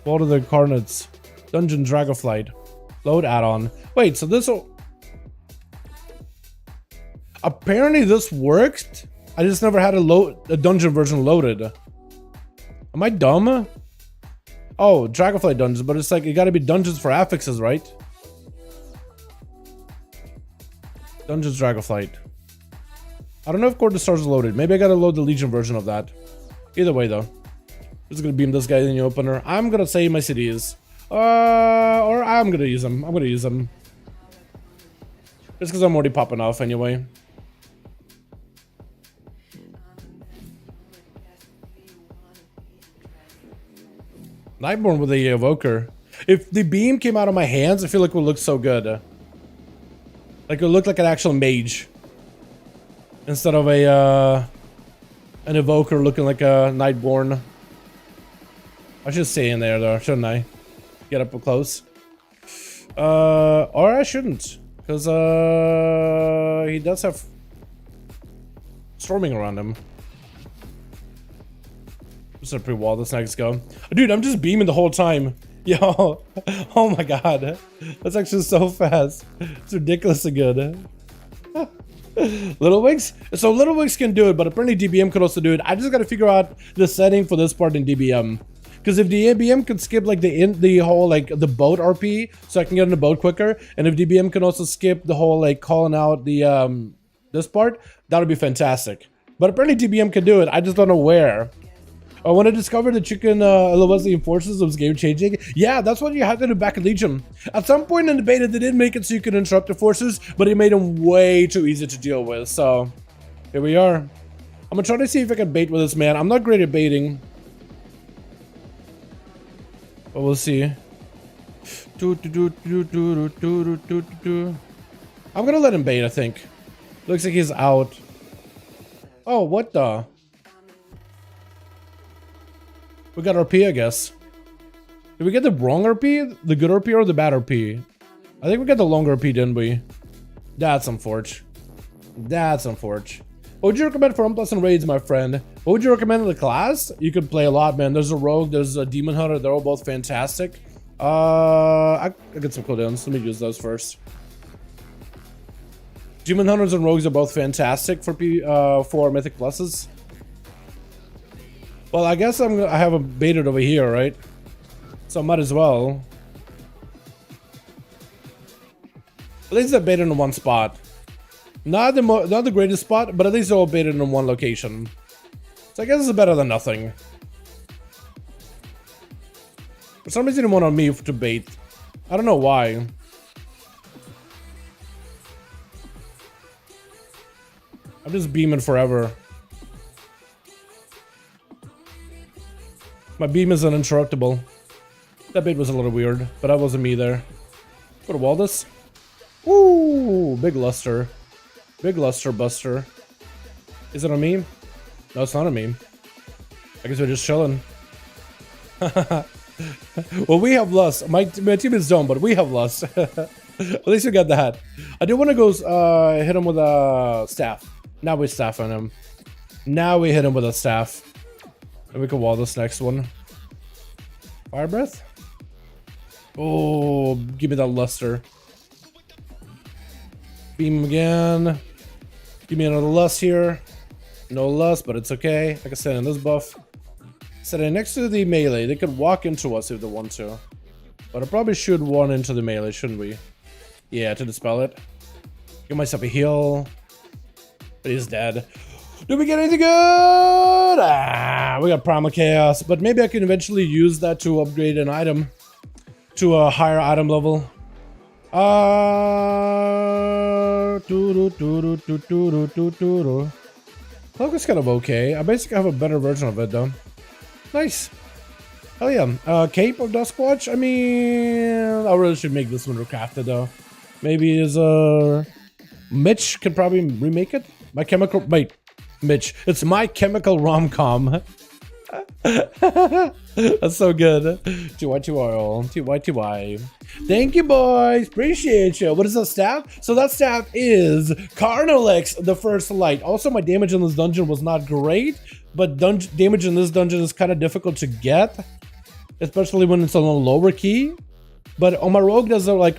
Vault of the Incarnates. Dungeon Dragonflight. Load add-on. Wait, so this will... Apparently this worked. I just never had a dungeon version loaded. Am I dumb? Oh, Dragonflight dungeons, but it's like it gotta be dungeons for affixes, right? Dungeons Dragonflight. I don't know if Court of Stars is loaded. Maybe I gotta load the Legion version of that. Either way though. Just gonna beam this guy in the opener. I'm gonna save my cities. Or I'm gonna use them. I'm gonna use them. Just because I'm already popping off anyway. Nightborn with the evoker. If the beam came out of my hands, I feel like it would look so good. Like it would look like an actual mage. Instead of a an evoker looking like a Nightborn. I should stay in there though, shouldn't I? Get up close. Or I shouldn't. Because he does have storming around him. Just a pre-wall this next go. Dude, I'm just beaming the whole time. Yo. Oh my god. That's actually so fast. It's ridiculously good. Little Wigs? So Little Wigs can do it, but apparently DBM could also do it. I just gotta figure out the setting for this part in DBM. Because if the DBM could skip like the whole like the boat RP, so I can get on the boat quicker, and if DBM can also skip the whole like calling out the this part, that would be fantastic. But apparently DBM can do it. I just don't know where. When I discovered that you can elevate the enforcers, it was game changing. Yeah, that's what you had to do back in Legion. At some point in the beta, they did make it so you could interrupt the forces, but it made them way too easy to deal with. So here we are. I'm gonna try to see if I can bait with this man. I'm not great at baiting, but we'll see. I'm gonna let him bait, I think. Looks like he's out. Oh, what the? We got RP, I guess. Did we get the wrong RP? The good RP or the bad RP? I think we got the long RP, didn't we? That's unfortunate. That's unfortunate. What would you recommend for unpleasant raids, my friend? What would you recommend in the class? You could play a lot, man. There's a rogue, there's a demon hunter. They're all both fantastic. I get some cooldowns. Let me use those first. Demon hunters and rogues are both fantastic for mythic pluses. Well, I guess I have a baited over here, right? So I might as well. At least they're baited in one spot. Not the greatest spot, but at least they're all baited in one location. So I guess it's better than nothing. For some reason, they want on me to bait. I don't know why. I'm just beaming forever. My beam is uninterruptible. That bait was a little weird, but that wasn't me there. Go to wall this. Ooh, big luster. Big luster buster. Is it a meme? No, it's not a meme. I guess we're just chilling. Well, we have lust. My team is dumb, but we have lust. At least we got that. I do want to go hit him with a staff. Now we staff on him. Now we hit him with a staff. And we can wall this next one. Fire breath. Oh, give me that luster. Beam again. Give me another lust here. No lust, but it's okay. I can stand in this buff. Standing next to the melee. They could walk into us if they want to. But I probably should one into the melee, shouldn't we? Yeah, to dispel it. Give myself a heal. But he's dead. Did we get anything good? Ah, we got Primal Chaos. But maybe I can eventually use that to upgrade an item to a higher item level. Cloak is kind of okay. I basically have a better version of it though. Nice. Hell yeah. Cape of Duskwatch? I mean, I really should make this one recrafted though. Maybe is Mitch could probably remake it. My chemical wait, Mitch. It's My Chemical Rom-Com. That's so good. TY. Thank you, boys. Appreciate you. What is that staff? So that staff is Carnalix, the First Light. Also, my damage in this dungeon was not great, but damage in this dungeon is kind of difficult to get, especially when it's on a lower key. But on my rogue does like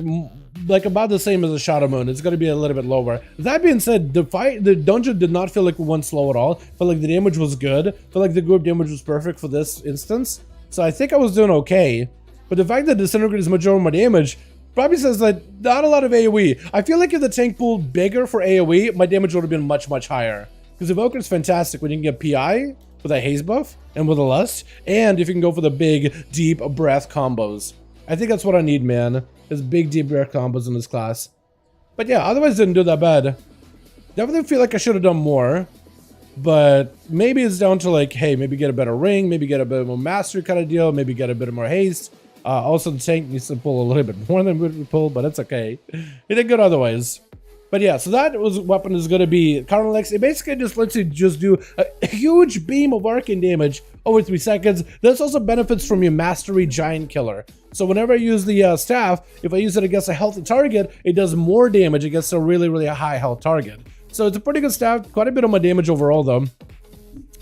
about the same as a Shadow Moon. It's going to be a little bit lower. That being said, the dungeon did not feel like it went slow at all. Felt like the damage was good. Felt like the group damage was perfect for this instance. So I think I was doing okay. But the fact that Disintegrate is much over my damage probably says that not a lot of AoE. I feel like if the tank pooled bigger for AoE, my damage would have been much, much higher. Because Evoker is fantastic when you can get PI with a haze buff and with a lust. And if you can go for the big, deep breath combos. I think that's what I need, man. Is big, deep breath combos in this class. But yeah, otherwise didn't do that bad. Definitely feel like I should have done more. But maybe it's down to like, hey, maybe get a better ring, maybe get a bit more mastery kind of deal, maybe get a bit more haste. Also, the tank needs to pull a little bit more than we pulled, but it's okay. It did good otherwise. But yeah, so that weapon is going to be Carnalix. It basically just lets you just do a huge beam of arcane damage over 3 seconds. This also benefits from your Mastery Giant Killer. So whenever I use the staff, if I use it against a healthy target, it does more damage against a really, really high health target. So it's a pretty good staff. Quite a bit of my damage overall, though.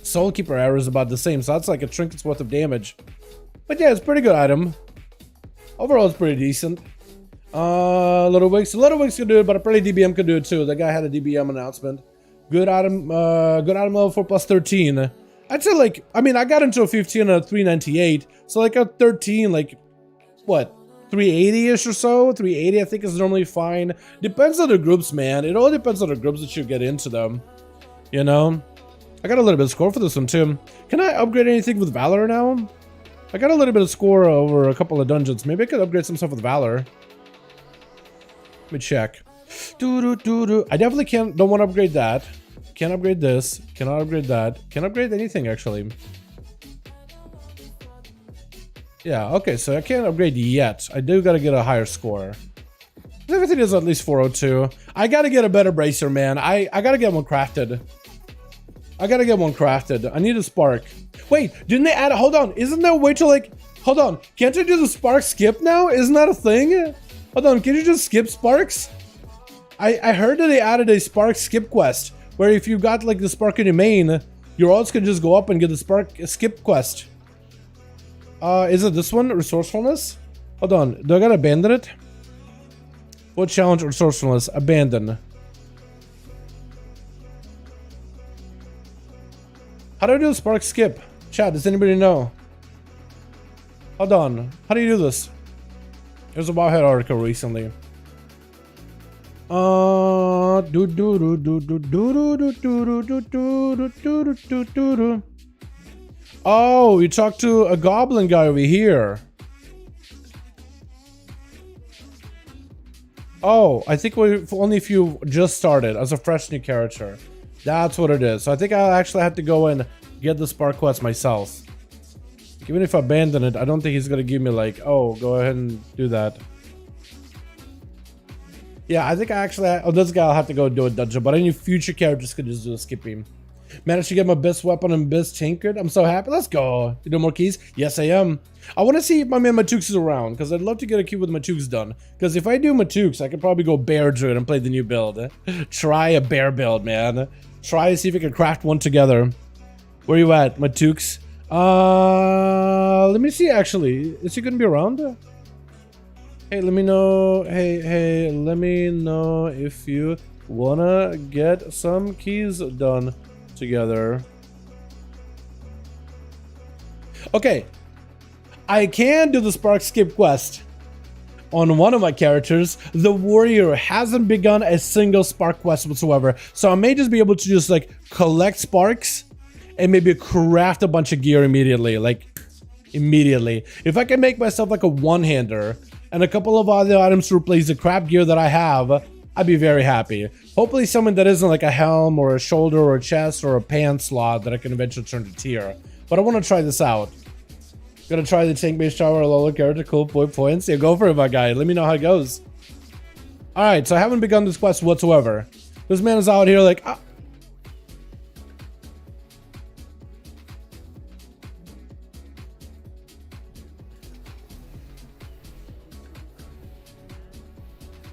Soul Keeper Arrow is about the same, so that's like a trinket's worth of damage. But yeah, it's a pretty good item. Overall, it's pretty decent. Little Wigs can do it, but apparently DBM can do it too. The guy had a DBM announcement. Good item level 4 plus 13. I'd say like, I mean, I got into a 15 and a 398, so like a 13, like what, 380-ish or so? 380 I think is normally fine. Depends on the groups, man. It all depends on the groups that you get into them. You know? I got a little bit of score for this one too. Can I upgrade anything with Valor now? I got a little bit of score over a couple of dungeons. Maybe I could upgrade some stuff with Valor. Let me check. I definitely don't want to upgrade that. Can't upgrade this. Cannot upgrade that. Can't upgrade anything actually. Yeah, okay, so I can't upgrade yet. I do gotta get a higher score. Everything is at least 402. I gotta get a better bracer, man. I gotta get one crafted. I need a spark. Wait, didn't they add? Hold on, isn't there a way to like? Hold on, can't you do the spark skip now? Isn't that a thing? Hold on, can you just skip sparks? I heard that they added a spark skip quest where if you got like the spark in your main, your alts can just go up and get the spark skip quest. Is it this one? Resourcefulness? Hold on, do I gotta abandon it? What challenge? Resourcefulness? Abandon. How do I do the spark skip? Chat, does anybody know? Hold on, how do you do this? There's a Wowhead article recently. Oh, you talked to a goblin guy over here. Oh, I think only if you just started as a fresh new character. That's what it is. So I think I'll actually have to go and get the spark quest myself. Even if I abandon it, I don't think he's gonna give me like, oh, go ahead and do that. Yeah, I think I actually, this guy I'll have to go do a dungeon, but any future characters could just do a skip beam. Managed to get my best weapon and best tinkered. I'm so happy. Let's go. You do more keys? Yes, I am. I want to see if my man Matux is around, because I'd love to get a key with Matux done. Because if I do Matux, I could probably go bear druid and play the new build. Try a bear build, man. Try to see if we can craft one together. Where you at, Matux? Let me see, actually. Is he going to be around? Hey, let me know. Hey, let me know if you wanna get some keys done together. Okay, I can do the spark skip quest on one of my characters. The warrior hasn't begun a single spark quest whatsoever, so I may just be able to just like collect sparks and maybe craft a bunch of gear immediately. If I can make myself like a one-hander and a couple of other items to replace the crap gear that I have, I'd be very happy. Hopefully something that isn't like a helm or a shoulder or a chest or a pants slot that I can eventually turn to tier. But I want to try this out. Gonna try the tank base shower Lola character. Cool points. Yeah, go for it, my guy. Let me know how it goes. Alright, so I haven't begun this quest whatsoever. This man is out here like...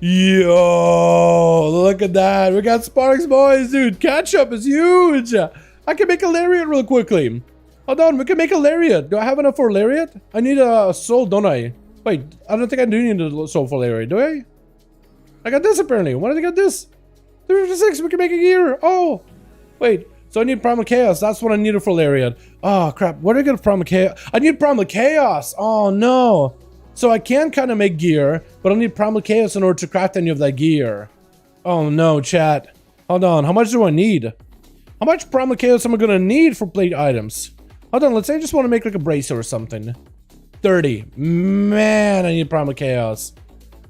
Yo, look at that. We got sparks, boys, dude. Catch-up is huge. I can make a lariat real quickly. Hold on, we can make a lariat. Do I have enough for a lariat? I need a soul, don't I? Wait, I don't think I do need a soul for lariat, do I? I got this apparently. Why did I get this? 356, we can make a gear. Oh, wait. So I need Primal Chaos. That's what I needed for lariat. Oh, crap. Where did I get Primal Chaos? I need Primal Chaos. Oh, no. So I can kind of make gear, but I need Primal Chaos in order to craft any of that gear. Oh no, chat. Hold on, how much do I need? How much Primal Chaos am I gonna need for plate items? Hold on, let's say I just want to make like a bracer or something. 30. Man, I need Primal Chaos.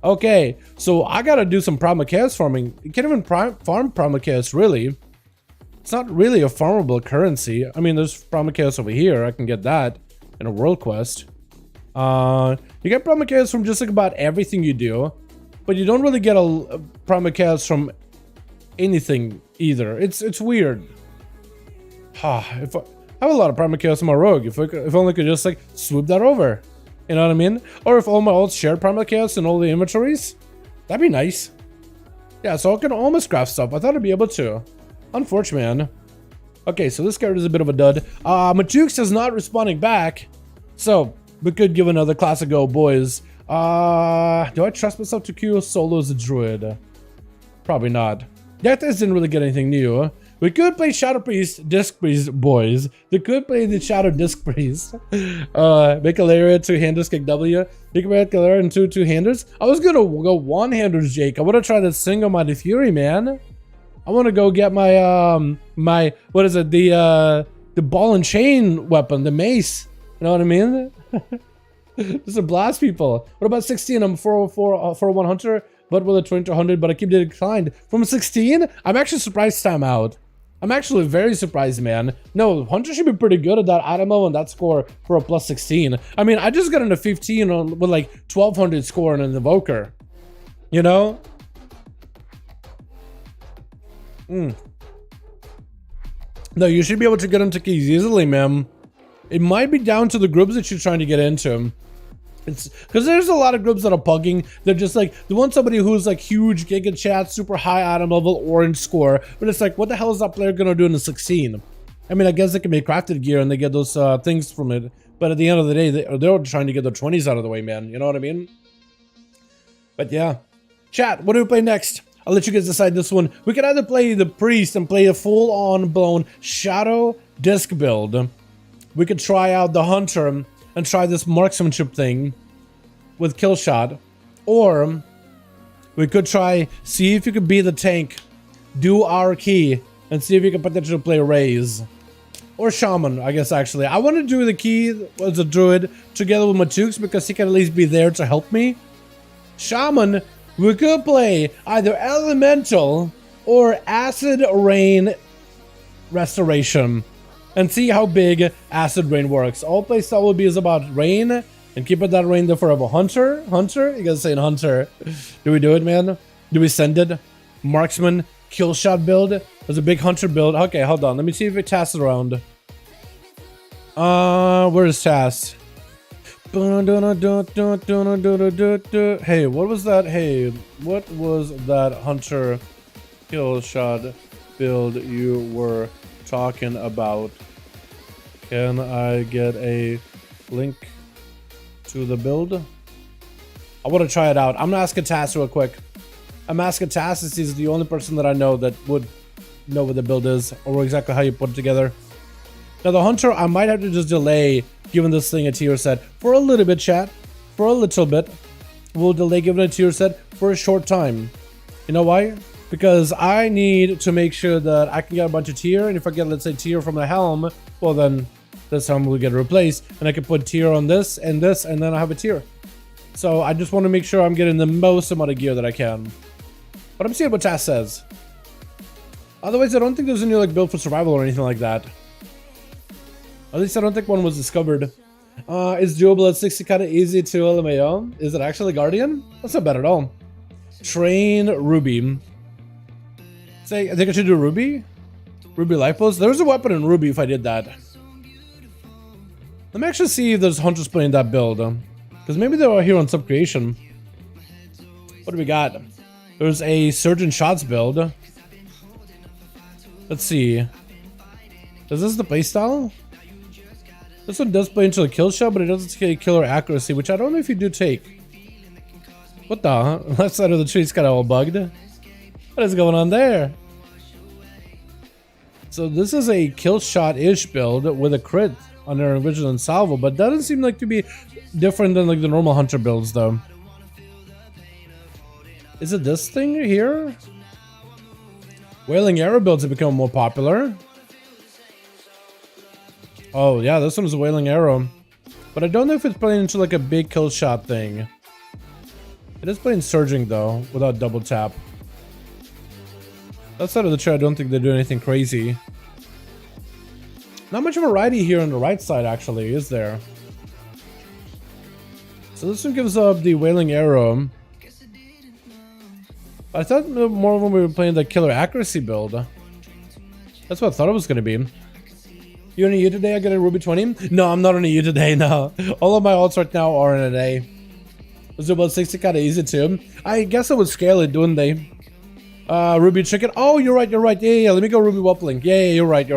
Okay, so I gotta do some Primal Chaos farming. You can't even farm Primal Chaos, really. It's not really a farmable currency. I mean, there's Primal Chaos over here. I can get that in a world quest. You get Primal Chaos from just like about everything you do, but you don't really get a Primal Chaos from anything either. It's weird. If I have a lot of Primal Chaos in my rogue, if only I could just like swoop that over, you know what I mean? Or if all my ults shared Primal Chaos in all the inventories, that'd be nice. Yeah, so I can almost craft stuff. I thought I'd be able to. Unfortunate, man. Okay, so this character is a bit of a dud. Majux is not responding back, so we could give another class a go, boys. Do I trust myself to queue solo as a druid? Probably not. That didn't really get anything new. We could play Shadow Priest, Disc Priest, boys. We could play the Shadow Disc Priest. Make a lariat, two-handers, kick W. You can make a lariat and two-handers. I was gonna go one-handers, Jake. I wanna try the single minded Fury, man. I wanna go get my my what is it? The ball and chain weapon, the mace. You know what I mean? Just to blast people. What about 16? I'm 404 401 hunter, but with a 20-100, but I keep getting declined. From 16? I'm actually surprised time out. I'm actually very surprised, man. No, hunter should be pretty good at that Adamo and that score for a plus 16. I mean, I just got into 15 on, with like 1200 score and an evoker. You know? No, you should be able to get into keys easily, man. It might be down to the groups that you're trying to get into. It's because there's a lot of groups that are pugging. They're just like, they want somebody who's like huge giga chat, super high item level, orange score. But it's like, what the hell is that player gonna do in the 16? I mean, I guess they can make crafted gear and they get those things from it. But at the end of the day, they're trying to get their 20s out of the way, man. You know what I mean? But yeah. Chat, what do we play next? I'll let you guys decide this one. We could either play the priest and play a full-on blown shadow disc build. We could try out the hunter and try this marksmanship thing with kill shot, or we could try see if you could be the tank, do our key, and see if you can potentially play raise or shaman. I guess actually I want to do the key as a druid together with Matux because he can at least be there to help me. Shaman, we could play either elemental or acid rain restoration and see how big acid rain works. All playstyle will be is about rain and keep it that rain there forever. Hunter? You guys saying hunter. Do we do it, man? Do we send it? Marksman, kill shot build. There's a big hunter build. Okay, hold on. Let me see if it tasks around. Where is Task? Hey, what was that? Hey, what was that hunter kill shot build you were talking about? Can I get a link to the build? I want to try it out. I'm gonna ask a task real quick. I'm asking Task since he's the only person that I know that would know what the build is or exactly how you put it together. Now the hunter, I might have to just delay giving this thing a tier set for a little bit, chat. For a little bit. We'll delay giving a tier set for a short time. You know why? Because I need to make sure that I can get a bunch of tier, and if I get, let's say, tier from the helm, well then this helm will get replaced, and I can put tier on this, and then I have a tier. So I just want to make sure I'm getting the most amount of gear that I can. But I'm seeing what Task says. Otherwise, I don't think there's any like build for survival or anything like that. At least I don't think one was discovered. Is doable at 60 kind of easy to LMAO? Is it actually Guardian? That's not bad at all. Train Ruby. Say, I think I should do Ruby? Ruby Lifos? There's a weapon in Ruby if I did that. Let me actually see if there's hunters playing that build. Because maybe they are here on Subcreation. What do we got? There's a Surgeon Shots build. Let's see. Is this the playstyle? This one does play into a kill shot, but it doesn't take killer accuracy, which I don't know if you do take. What the? Left side of the tree is kind of all bugged. What is going on there? So this is a kill shot-ish build with a crit on their Vigilant Salvo, but that doesn't seem like to be different than like the normal hunter builds, though. Is it this thing here? Wailing Arrow builds have become more popular. Oh yeah, this one's a Wailing Arrow. But I don't know if it's playing into like a big kill shot thing. It is playing Surging though, without double tap. That side of the chair, I don't think they do anything crazy. Not much of a variety here on the right side actually, is there? So this one gives up the Wailing Arrow. I thought more of when we were playing the killer accuracy build. That's what I thought it was going to be. You on a U today? I got a Ruby 20? No, I'm not on a U today, no. All of my alts right now are in an A. Was it about 60 kind of easy too? I guess I would scale it, don't they? Ruby Chicken. Oh, you're right. Yeah, let me go Ruby Wappling. Yeah, you're right.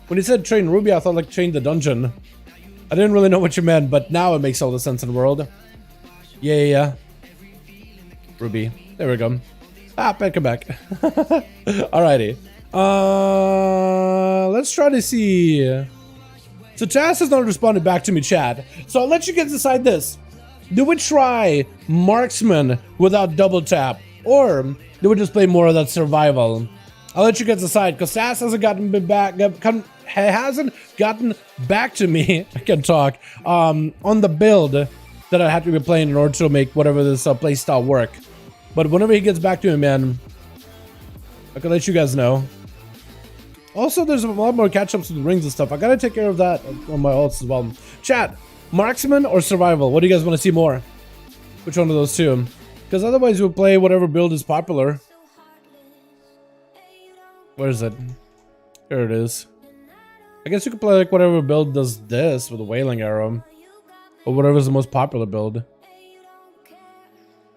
When you said train Ruby, I thought like train the dungeon. I didn't really know what you meant, but now it makes all the sense in the world. Yeah. Ruby. There we go. Come back. Alrighty. Let's try to see. So Task has not responded back to me, chat. So I'll let you guys decide this. Do we try Marksman without double tap? Or do we just play more of that survival? I'll let you guys decide, because Task hasn't gotten back to me. I can talk. On the build that I have to be playing in order to make whatever this playstyle work. But whenever he gets back to me, man, I can let you guys know. Also, there's a lot more catch-ups with rings and stuff. I gotta take care of that on my alts as well. Chat, Marksman or Survival? What do you guys want to see more? Which one of those two? Because otherwise we'll play whatever build is popular. Where is it? Here it is. I guess you could play like whatever build does this with a Wailing Arrow. Or whatever's the most popular build.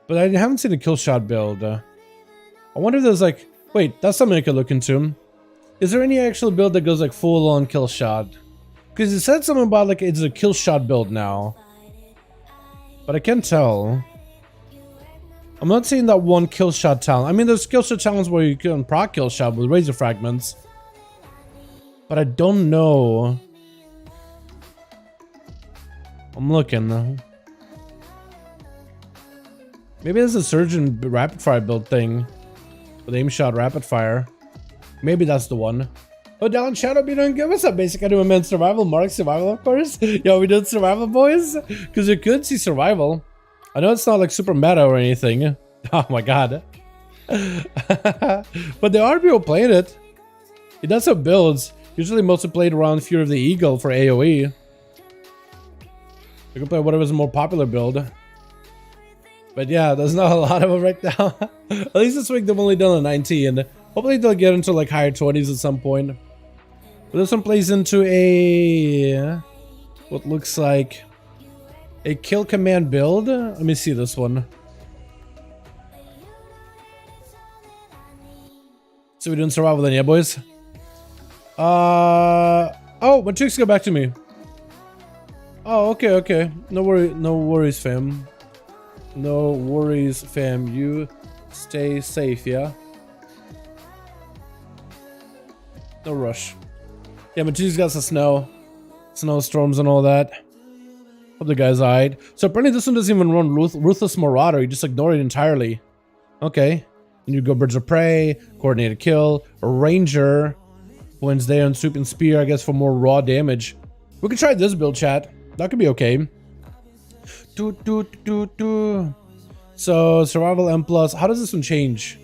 But I haven't seen a kill shot build. I wonder if there's like... Wait, that's something I could look into. Is there any actual build that goes like full on kill shot? Because it said something about like it's a kill shot build now. But I can't tell. I'm not seeing that one kill shot talent. I mean, there's kill shot talents where you can proc kill shot with razor fragments. But I don't know. I'm looking. Maybe there's a Surgeon rapid fire build thing. With aim shot rapid fire. Maybe that's the one. Oh, Dalaran, shout out, be doing good. What's up, basic? I do immense survival. Mark survival, of course. Yo, we did survival, boys? Because you could see survival. I know it's not like super meta or anything. Oh my god. But there are people playing it. It does have builds. Usually mostly played around Fury of the Eagle for AoE. You can play whatever's the more popular build. But yeah, there's not a lot of them right now. At least this week they've only done a 19. Hopefully they'll get into like higher 20s at some point. But this one plays into a what looks like a kill command build. Let me see this one. So we're doing survival then, yeah, boys? Oh, my chicks got back to me. Oh, okay. No worries, fam. No worries, fam. You stay safe, yeah? No rush. Yeah, my chicks got some snowstorms and all that. Hope the guy's alright. So apparently this one doesn't even run Ruthless Marauder. You just ignore it entirely. Okay. And you go Birds of Prey, Coordinated Kill, a Ranger. Wednesday on Swoop and Spear, I guess, for more raw damage. We could try this build, chat. That could be okay. So survival M+. How does this one change?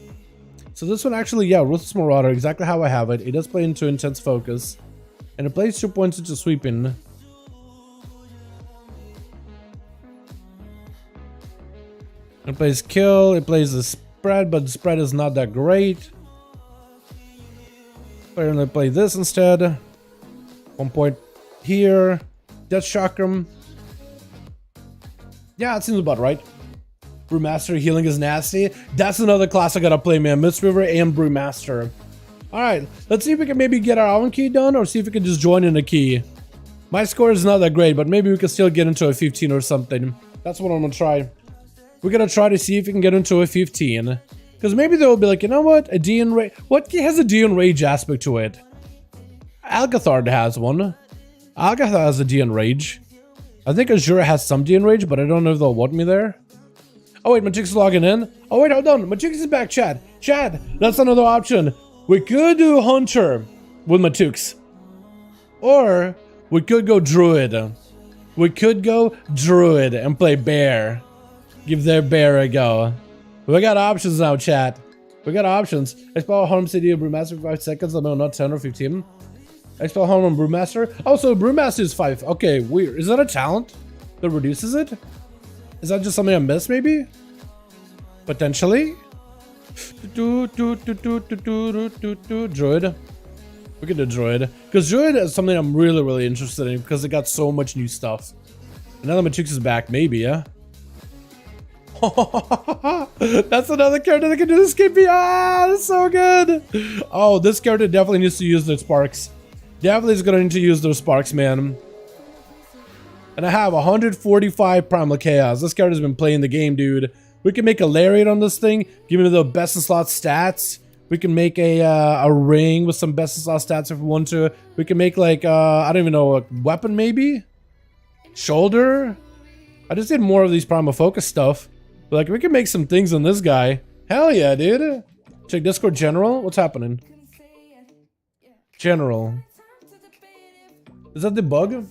So this one actually, yeah, Ruthless Marauder, exactly how I have it. It does play into Intense Focus. And it plays 2 points into Sweeping. It plays Kill, it plays the Spread, but the Spread is not that great. We're gonna play this instead. 1 point here. Death Chakram. Yeah, it seems about right. Brewmaster healing is nasty. That's another class I gotta play, man. Mistriver and Brewmaster. Alright, let's see if we can maybe get our own key done or see if we can just join in a key. My score is not that great, but maybe we can still get into a 15 or something. That's what I'm gonna try. We're gonna try to see if we can get into a 15. Because maybe they'll be like, you know what? A DN Rage. What has a DN Rage aspect to it? Algathard has one. Algathard has a DN Rage. I think Azura has some DN Rage, but I don't know if they'll want me there. Oh wait, Magic's logging in. Oh wait, hold on. Magic's is back, Chad. Chad, that's another option. We could do Hunter with Matux. Or we could go Druid. We could go Druid and play Bear. Give their Bear a go. We got options now, chat. We got options. Expel Harm City of Brewmaster for 5 seconds. No, not 10 or 15. Expel Harm on Brewmaster. Also, Brewmaster is 5. Okay, weird. Is that a talent that reduces it? Is that just something I missed, maybe? Potentially? Druid. We can do Druid. Because Druid is something I'm really interested in because it got so much new stuff. And now that Matrix is back, maybe, yeah? That's another character that can do this KP. Ah, that's so good. Oh, this character definitely needs to use their sparks. Definitely is gonna need to use those sparks, man. And I have 145 Primal Chaos. This character's been playing the game, dude. We can make a Lariat on this thing, give me the best in slot stats. We can make a ring with some best in slot stats if we want to. We can make like I don't even know, a weapon maybe? Shoulder? I just did more of these Primal Focus stuff. But like we can make some things on this guy. Hell yeah, dude. Check Discord General. What's happening? General. Is that the bug?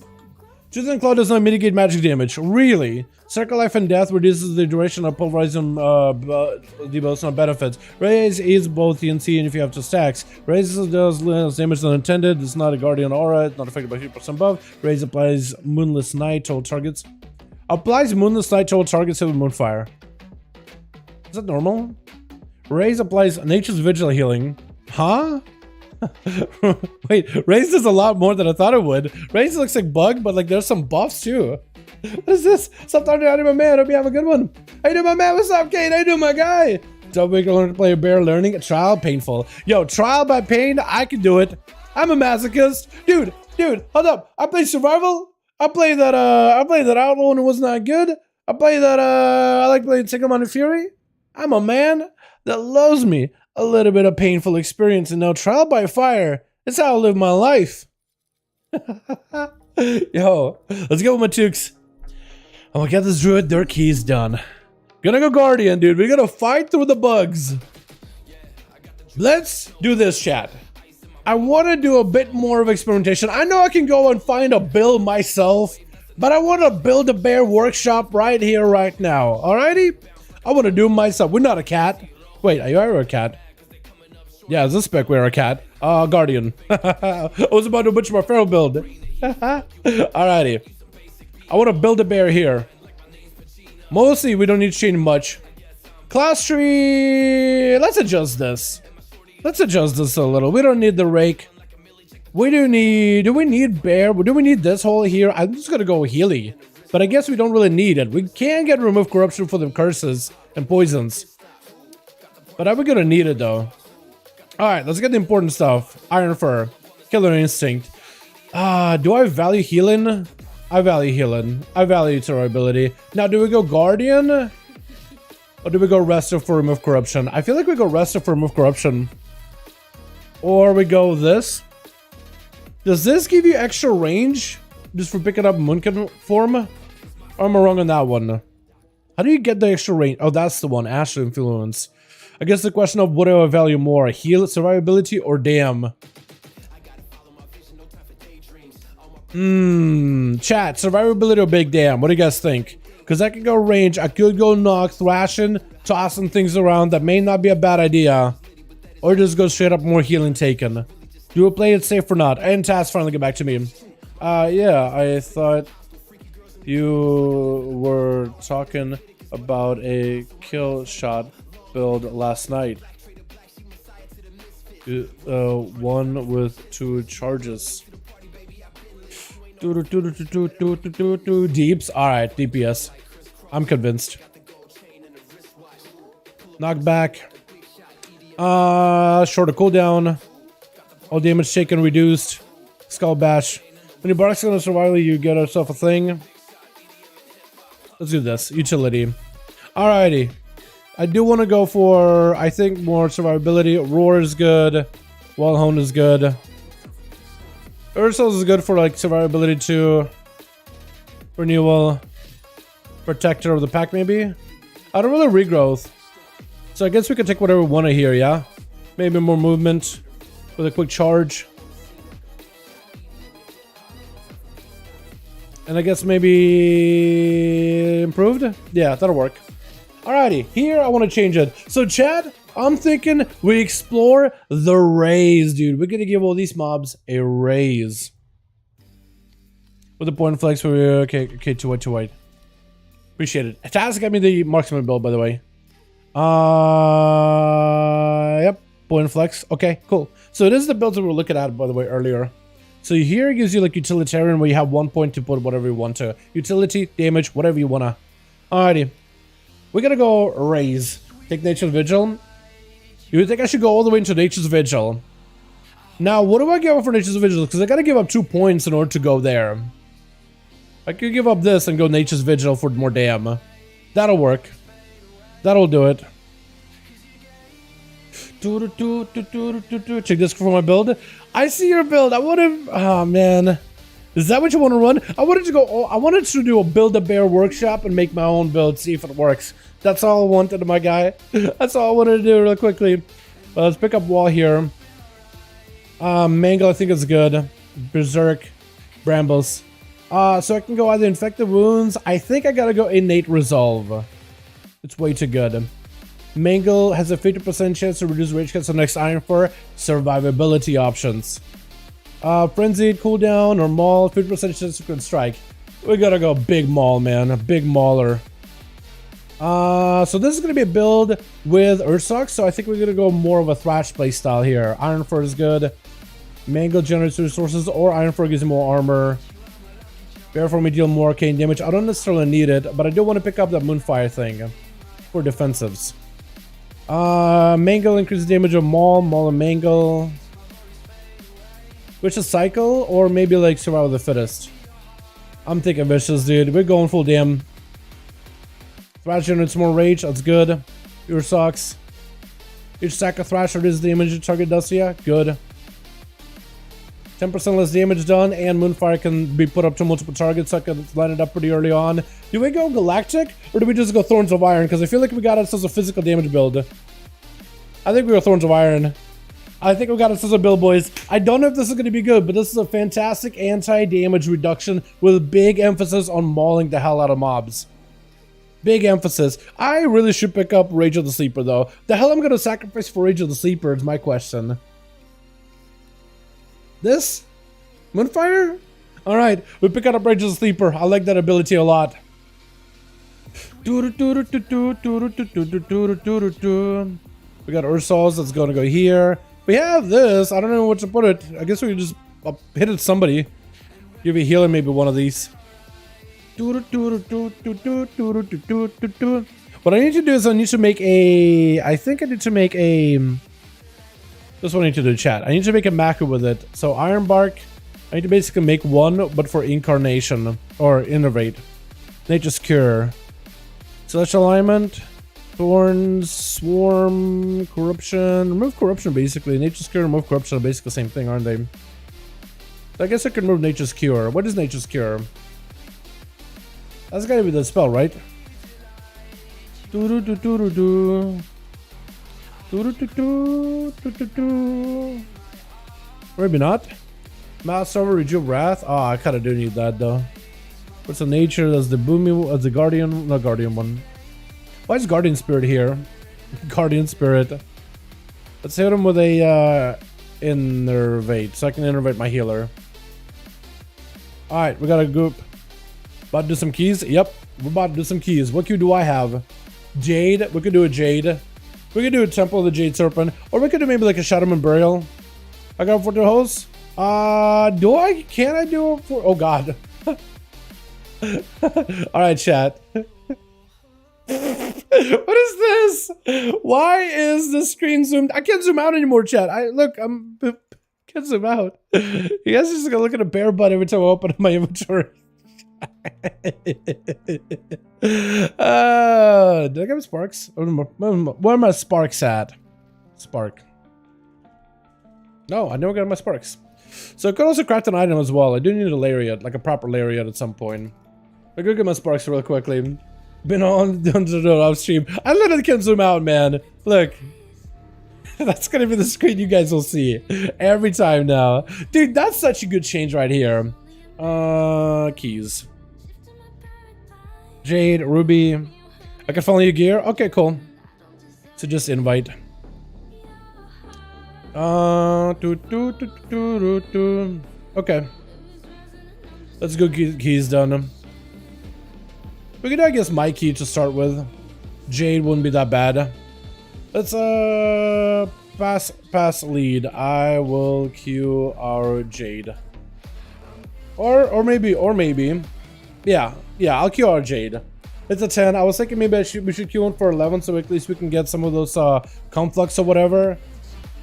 Choosing Claw does not mitigate magic damage. Really? Circle Life and Death reduces the duration of pulverizing debuffs on benefits. Raise is both TNC and if you have 2 stacks. Raise does less damage than intended. It's not a Guardian Aura. It's not affected by 50% buff. Raise applies Moonless Night to all targets. Applies Moonless Night to all targets with Moonfire. Is that normal? Raise applies Nature's Vigil Healing. Huh? Wait, Raise does a lot more than I thought it would. Raise looks like bug, but like there's some buffs too. What is this? Stop talking to my man. Hope you have a good one. How you doing, my man? What's up, Kate? How you doing, my guy? So we can learn to play a bear learning. Trial painful. Yo, trial by pain. I can do it. I'm a masochist. Dude, hold up. I play survival. I played that outlaw and it was not good. I play that I like playing Sacred Mind of Fury. I'm a man that loves me a little bit of painful experience, and now trial by fire. It's how I live my life. Yo, let's go with my tukes. I'm gonna get this druid their keys done. Gonna go guardian, dude. We're gonna fight through the bugs. Let's do this, chat. I want to do a bit more of experimentation. I know I can go and find a build myself, but I want to build a bear workshop right here, right now. Alrighty? I want to do it myself. We're not a cat. Wait, are you ever a cat? Yeah, as a spec, we're a cat. Guardian. I was about to butcher my feral build. Alrighty. I want to build a bear here. Mostly, we don't need to change much. Class tree. Let's adjust this. Let's adjust this a little. We don't need the rake. Do we need bear? Do we need this hole here? I'm just gonna go Healy. But I guess we don't really need it. We can get remove corruption for them curses and poisons. But are we gonna need it though? Alright, let's get the important stuff. Iron Fur. Killer Instinct. Do I value healing? I value healing. I value survivability. Now, do we go Guardian? Or do we go Restive for remove corruption? I feel like we go Restive for remove corruption. Or we go this. Does this give you extra range? Just for picking up Munkin form? Or am I wrong on that one? How do you get the extra range? Oh, that's the one. Astral Influence. I guess the question of what do I value more? Heal, survivability, or damn? Chat, survivability or big damn? What do you guys think? Because I could go range, I could go knock, thrashing, tossing things around. That may not be a bad idea. Or just go straight up more healing taken. Do we play it safe or not? And Taz finally get back to me. Yeah, I thought you were talking about a kill shot build last night. One with 2 charges. Deeps. Alright, DPS. I'm convinced. Knockback. Shorter cooldown. All damage taken reduced. Skull bash. When your bark's gonna survival, you get yourself a thing. Let's do this. Utility. Alrighty. I do want to go for, I think, more survivability. Roar is good. Wallhone is good. Ursos is good for like survivability too. Renewal. Protector of the pack maybe. I don't really regrowth. So I guess we can take whatever we want to here, yeah? Maybe more movement with a quick charge. And I guess maybe improved? Yeah, that'll work. Alrighty, here I want to change it. So Chad, I'm thinking we explore the raise, dude. We're gonna give all these mobs a raise. With the point flex, okay, too white. Appreciate it. Taz got me the marksman build, by the way. Yep, point flex. Okay, cool. So this is the build that we were looking at, by the way, earlier. So here it gives you like utilitarian, where you have 1 point to put whatever you want to. Utility, damage, whatever you wanna. Alrighty. We're gonna go raise. Take Nature's Vigil. You think I should go all the way into Nature's Vigil? Now, what do I give up for Nature's Vigil? Because I gotta give up 2 points in order to go there. I could give up this and go Nature's Vigil for more damn. That'll work. That'll do it. Check this for my build. I see your build. I want to. Oh man, is that what you want to run? I wanted to go. I wanted to do a build a bear workshop and make my own build, see if it works. That's all I wanted, my guy. That's all I wanted to do real quickly. Let's pick up wall here. Mangle, I think is good. Berserk, Brambles. So I can go either infected wounds. I think I gotta go innate resolve. It's way too good. Mangle has a 50% chance to reduce rage cuts on next Iron for survivability options. Frenzied, cooldown, or Maul, 50% chance to crit strike. We gotta go big Maul, man. A big Mauler. So this is gonna be a build with Ursox, so I think we're gonna go more of a Thrash playstyle here. Iron Fur is good. Mangle generates resources, or Iron Fur gives you more armor. Bear for me deal more arcane damage. I don't necessarily need it, but I do want to pick up that Moonfire thing for defensives. Mangle increases damage of Maul and Mangle. Which is Cycle, or maybe like Survival of the Fittest. I'm thinking Vicious, dude. We're going full damn. Thrash generates more rage, that's good. Ursox. Each stack of Thrash reduces the damage the target does to you. Good. 10% less damage done, and Moonfire can be put up to multiple targets, so I can line it up pretty early on. Do we go Galactic, or do we just go Thorns of Iron? Because I feel like we got us as a physical damage build. I think we go Thorns of Iron. I think we got us as a build, boys. I don't know if this is going to be good, but this is a fantastic anti-damage reduction with big emphasis on mauling the hell out of mobs. Big emphasis. I really should pick up Rage of the Sleeper, though. The hell I'm going to sacrifice for Rage of the Sleeper is my question. This? Moonfire? Alright, we pick up Rage of the Sleeper. I like that ability a lot. We got Ursols that's going to go here. We have this. I don't know what to put it. I guess we can just hit it somebody. Give a healer maybe one of these. What I need to do is I need to make a... I think I need to make a... This is what I need to do, chat. I need to make a macro with it. So Iron Bark, I need to basically make one, but for Incarnation. Or Innovate. Nature's Cure. Celestial Alignment. Thorns, Swarm, Corruption. Remove Corruption, basically. Nature's Cure, remove Corruption are basically the same thing, aren't they? So I guess I can remove Nature's Cure. What is Nature's Cure? That's gotta be the spell, right? Maybe not. Mass over Rejuve Wrath. Oh, I kinda do need that though. What's the nature? That's the Boomy, that's the Guardian, not Guardian one. Why is Guardian Spirit here? Guardian Spirit. Let's hit him with a Innervate, so I can innervate my healer. Alright, we got a group. About to do some keys? Yep, we're about to do some keys. What queue do I have? Jade. We could do a Jade. We could do a Temple of the Jade Serpent. Or we could do maybe like a Shaman Burial. I got 4 hosts. Do I? Can I do it for... Oh god. Alright, chat. What is this? Why is the screen zoomed? I can't zoom out anymore, chat. Can't zoom out. You guys are just gonna look at a bare butt every time I open up my inventory. Did I get my sparks? Where are my sparks at? Spark. No, I never got my sparks. So I could also craft an item as well. I do need a lariat, like a proper lariat at some point. I'll go get my sparks real quickly. Been on the off stream. I literally can't zoom out, man. Look. That's gonna be the screen you guys will see every time now. Dude, that's such a good change right here. Keys. Jade, Ruby. I can follow your gear? Okay, cool. So just invite. Okay. Let's go get keys done. We could, I guess, my key to start with. Jade wouldn't be that bad. Let's pass lead. I will queue our Jade. Or maybe. Yeah, I'll queue our Jade. It's a 10. I was thinking maybe we should queue one for 11 so at least we can get some of those conflux or whatever.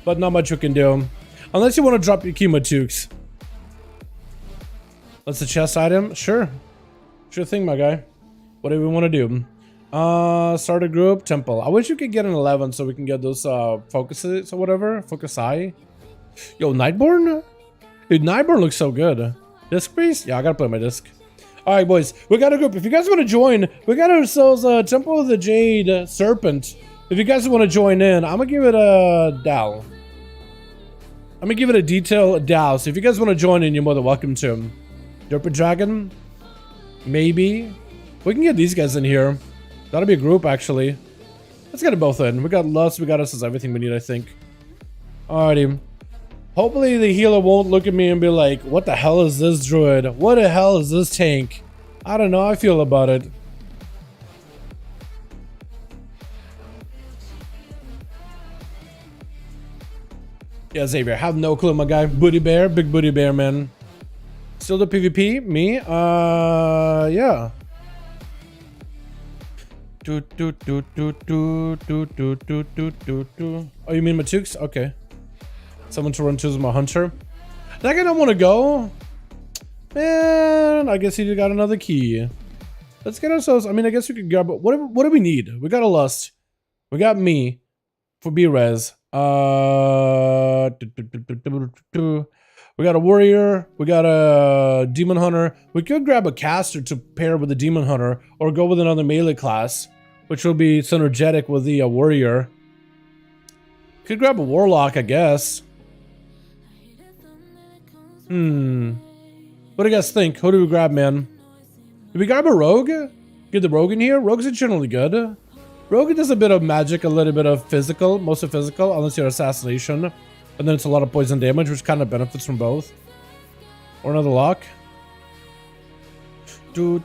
But not much we can do. Unless you want to drop your Kima Tukes. That's a chest item? Sure. Sure thing, my guy. Whatever we want to do. Start a group, Temple. I wish you could get an 11 so we can get those focuses or whatever. Focus eye. Yo, Nightborn? Dude, Nightborn looks so good. Disc Priest? Yeah, I gotta play my disc. Alright, boys. We got a group. If you guys want to join, we got ourselves a Temple of the Jade Serpent. If you guys want to join in, I'm gonna give it a Dal. I'm gonna give it a detail Dal. So if you guys want to join in, you're more than welcome to. Derpy Dragon? Maybe. We can get these guys in here. That'll be a group, actually. Let's get them both in. We got Lust, we got us as everything we need, I think. Alrighty. Hopefully the healer won't look at me and be like, what the hell is this druid? What the hell is this tank? I don't know how I feel about it. Yeah, Xavier, have no clue, my guy. Booty bear, big booty bear, man. Still the PvP? Me? Yeah. Oh, you mean Matukes? Okay. Someone to run to is my hunter. That guy don't want to go. Man, I guess he got another key. Let's get ourselves. I mean, I guess we could grab. What do we need? We got a Lust. We got me for B-Res. We got a warrior. We got a demon hunter. We could grab a caster to pair with the demon hunter, or go with another melee class, which will be synergetic with the warrior. Could grab a warlock, I guess. What do you guys think? Who do we grab, man? Do we grab a rogue? Get the rogue in here? Rogues are generally good. Rogue does a bit of magic, a little bit of physical, mostly physical, unless you're assassination. And then it's a lot of poison damage, which kind of benefits from both. Or another lock. I'm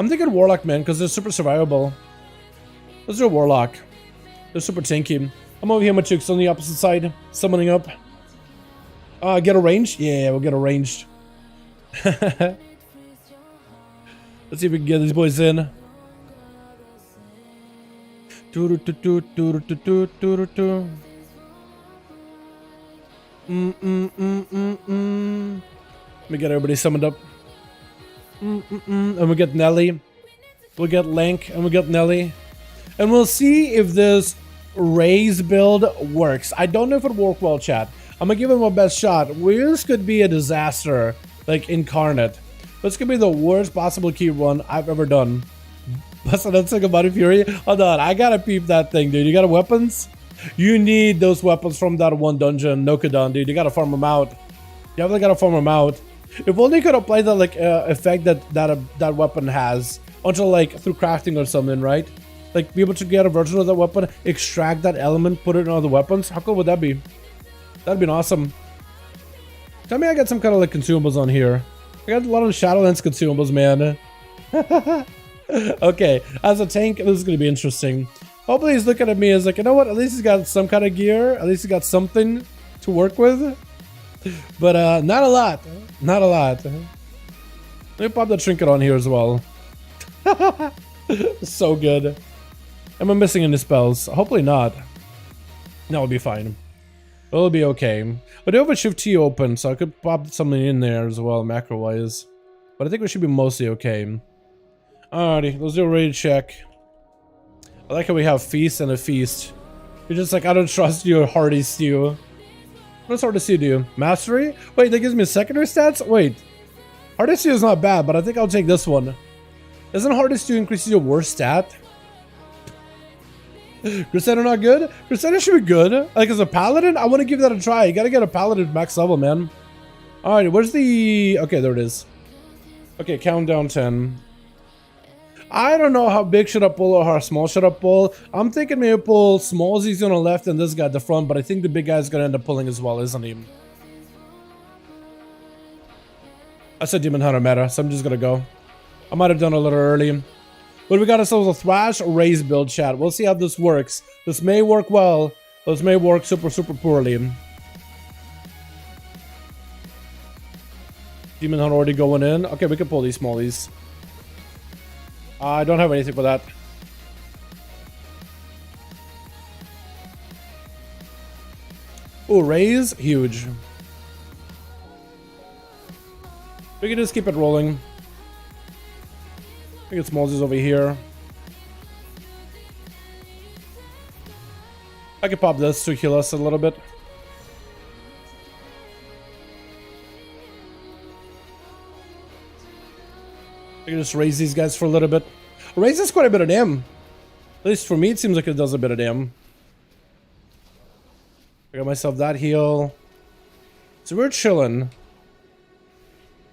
thinking Warlock, man, because they're super survivable. Let's do a Warlock. They're super tanky. I'm over here, my chicks on the opposite side, summoning up. Get a ranged? Yeah, we'll get a ranged. Let's see if we can get these boys in. Let me get everybody summoned up. And we get Nelly. We'll get Link, and we'll get Nelly. And we'll see if this Raze build works. I don't know if it worked well, chat. I'm gonna give it my best shot. This could be a disaster, like incarnate. This could be the worst possible key run I've ever done. But let's think about it, Fury. Hold on, I gotta peep that thing, dude. You got weapons? You need those weapons from that one dungeon, Nokodon, dude. You gotta farm them out. You definitely gotta farm them out. If only you could apply the like effect that weapon has, until like through crafting or something, right? Like be able to get a version of that weapon, extract that element, put it in other weapons. How cool would that be? That'd be awesome. Tell me I got some kind of like consumables on here. I got a lot of Shadowlands consumables, man. Okay, as a tank, this is gonna be interesting. Hopefully he's looking at me as like, you know what? At least he's got some kind of gear. At least he's got something to work with. But not a lot. Not a lot. Let me pop the trinket on here as well. So good. Am I missing any spells? Hopefully not. No, it'll be fine. It'll be okay. I do have a Shift T open, so I could pop something in there as well, macro-wise. But I think we should be mostly okay. Alrighty, let's do a raid check. I like how we have Feast and a Feast. You're just like, I don't trust you, Hardy Stew. What does Hardy Stew do? Mastery? Wait, that gives me secondary stats? Wait. Hardy Stew is not bad, but I think I'll take this one. Doesn't Hardy Stew increase your worst stat? Crusader not good? Crusader should be good. Like as a paladin, I want to give that a try. You gotta get a paladin max level, man. Alright, where's the... Okay, there it is. Okay, countdown 10. I don't know how big should I pull or how small should I pull. I'm thinking maybe pull small Z's on the left and this guy at the front, but I think the big guy's gonna end up pulling as well, isn't he? I said Demon Hunter meta, so I'm just gonna go. I might have done a little early. But we got ourselves a Thrash Raze build, chat. We'll see how this works. This may work well. This may work super poorly. Demon Hunter already going in. Okay, we can pull these smallies. I don't have anything for that. Oh, Raze, huge. We can just keep it rolling. I think it's Moses over here. I could pop this to heal us a little bit. I can just raise these guys for a little bit. Raises quite a bit of damage. At least for me, it seems like it does a bit of damage. I got myself that heal. So we're chilling.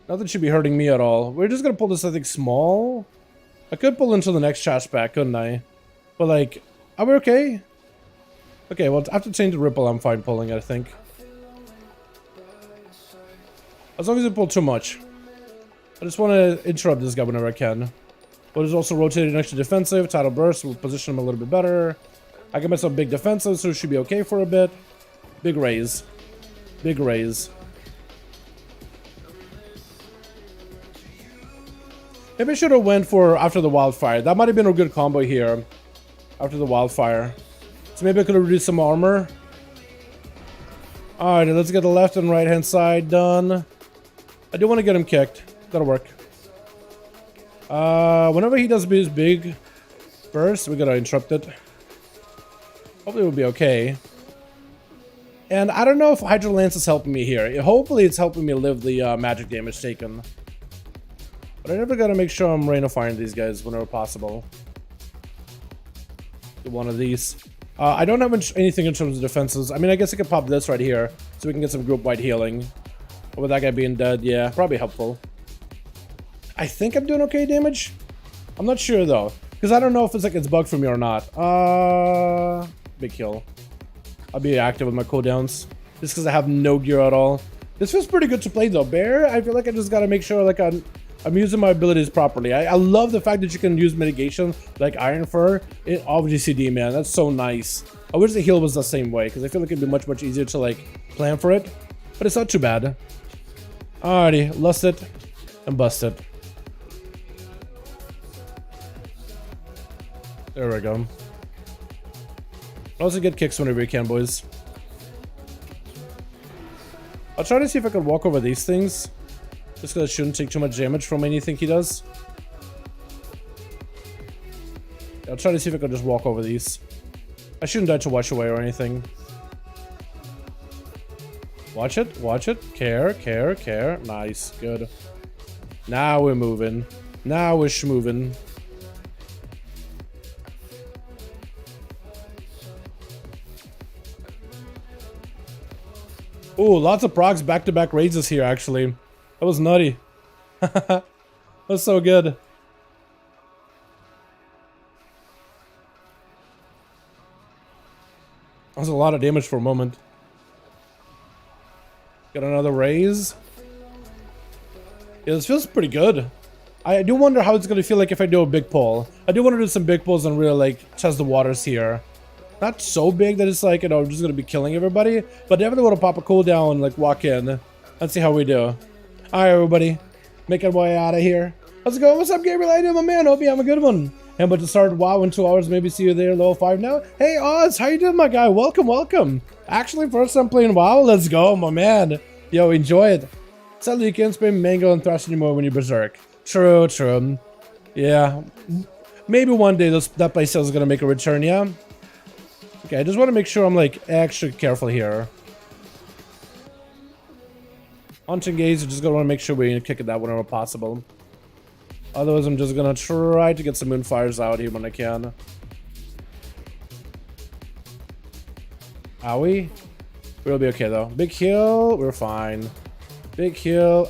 Nothing should be hurting me at all. We're just gonna pull this, I think, small. I could pull into the next trash pack, couldn't I? But like, are we okay? Okay, well, after change the ripple, I'm fine pulling it, I think. As long as I pull too much. I just want to interrupt this guy whenever I can. But it's also rotated next to defensive. Tidal Burst will position him a little bit better. I got myself big defensive, so it should be okay for a bit. Big raise. Big raise. Maybe I should have went for after the wildfire. That might have been a good combo here. After the wildfire. So maybe I could have reduced some armor. Alright, let's get the left and right hand side done. I do want to get him kicked. That'll work. Whenever he does his big burst, we gotta interrupt it. Hopefully we'll be okay. And I don't know if Hydro Lance is helping me here. Hopefully it's helping me live the magic damage taken. But I never gotta make sure I'm rain of firing these guys whenever possible. Get one of these. I don't have anything in terms of defenses. I mean, I guess I could pop this right here so we can get some group-wide healing. But with that guy being dead, yeah, probably helpful. I think I'm doing okay damage. I'm not sure though, because I don't know if it's like it's bugged for me or not. Big kill. I'll be active with my cooldowns just because I have no gear at all. This feels pretty good to play though. Bear, I feel like I just gotta make sure like I'm using my abilities properly. I love the fact that you can use mitigation like Iron Fur in GCD, man. That's so nice. I wish the heal was the same way, because I feel like it'd be much, much easier to, like, plan for it. But it's not too bad. Alrighty, lust it and bust it. There we go. Also get kicks whenever you can, boys. I'll try to see if I can walk over these things. Just because it shouldn't take too much damage from anything he does. I'll try to see if I can just walk over these. I shouldn't die to watch away or anything. Watch it, watch it. Care, care, care. Nice, good. Now we're moving. Now we're schmoving. Ooh, lots of procs back-to-back raises here, actually. That was nutty. That was so good. That was a lot of damage for a moment. Got another raise. Yeah, this feels pretty good. I do wonder how it's going to feel like if I do a big pull. I do want to do some big pulls and really, like, test the waters here. Not so big that it's like, you know, just gonna be killing everybody, but definitely want to pop a cooldown and like walk in. Let's see how we do. Alright, everybody. Make our way out of here. How's it going? What's up, Gabriel? How you doing, my man? Hope you have a good one. And but to start WoW in 2 hours, maybe see you there, level 5 now. Hey, Oz, how you doing, my guy? Welcome, welcome. Actually, first time playing WoW. Let's go, my man. Yo, enjoy it. Sadly, you can't spam Mango and Thrash anymore when you berserk. True, true. Yeah. Maybe one day that place is gonna make a return, yeah? Okay, I just want to make sure I'm like extra careful here. Hunting gaze, just gonna want to make sure we kick it that whenever possible. Otherwise, I'm just gonna try to get some moonfires out here when I can. Owie. We'll be okay though. Big heal, we're fine. Big heal.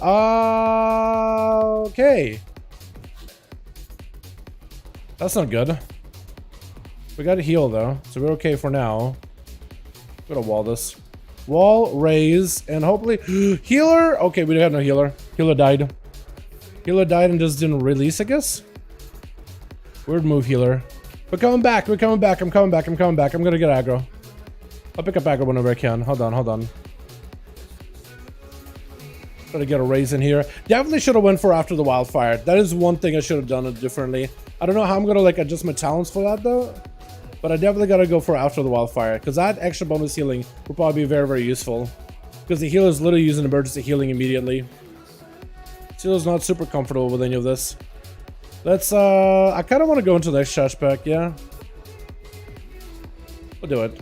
Okay. That's not good. We got a heal though, so we're okay for now. I'm gonna wall this. Wall, raise, and hopefully... Healer! Okay, we have no healer. Healer died. Healer died and just didn't release, I guess? Weird move, healer. We're coming back, we're coming back, I'm coming back, I'm coming back. I'm gonna get aggro. I'll pick up aggro whenever I can. Hold on, hold on. Gotta get a raise in here. Definitely should have went for after the wildfire. That is one thing I should have done it differently. I don't know how I'm gonna like adjust my talents for that though. But I definitely gotta go for after the wildfire, because that extra bonus healing will probably be very, very useful. Because the healer is literally using emergency healing immediately. Healer's not super comfortable with any of this. Let's, I kind of want to go into the next trash pack, yeah? We'll do it.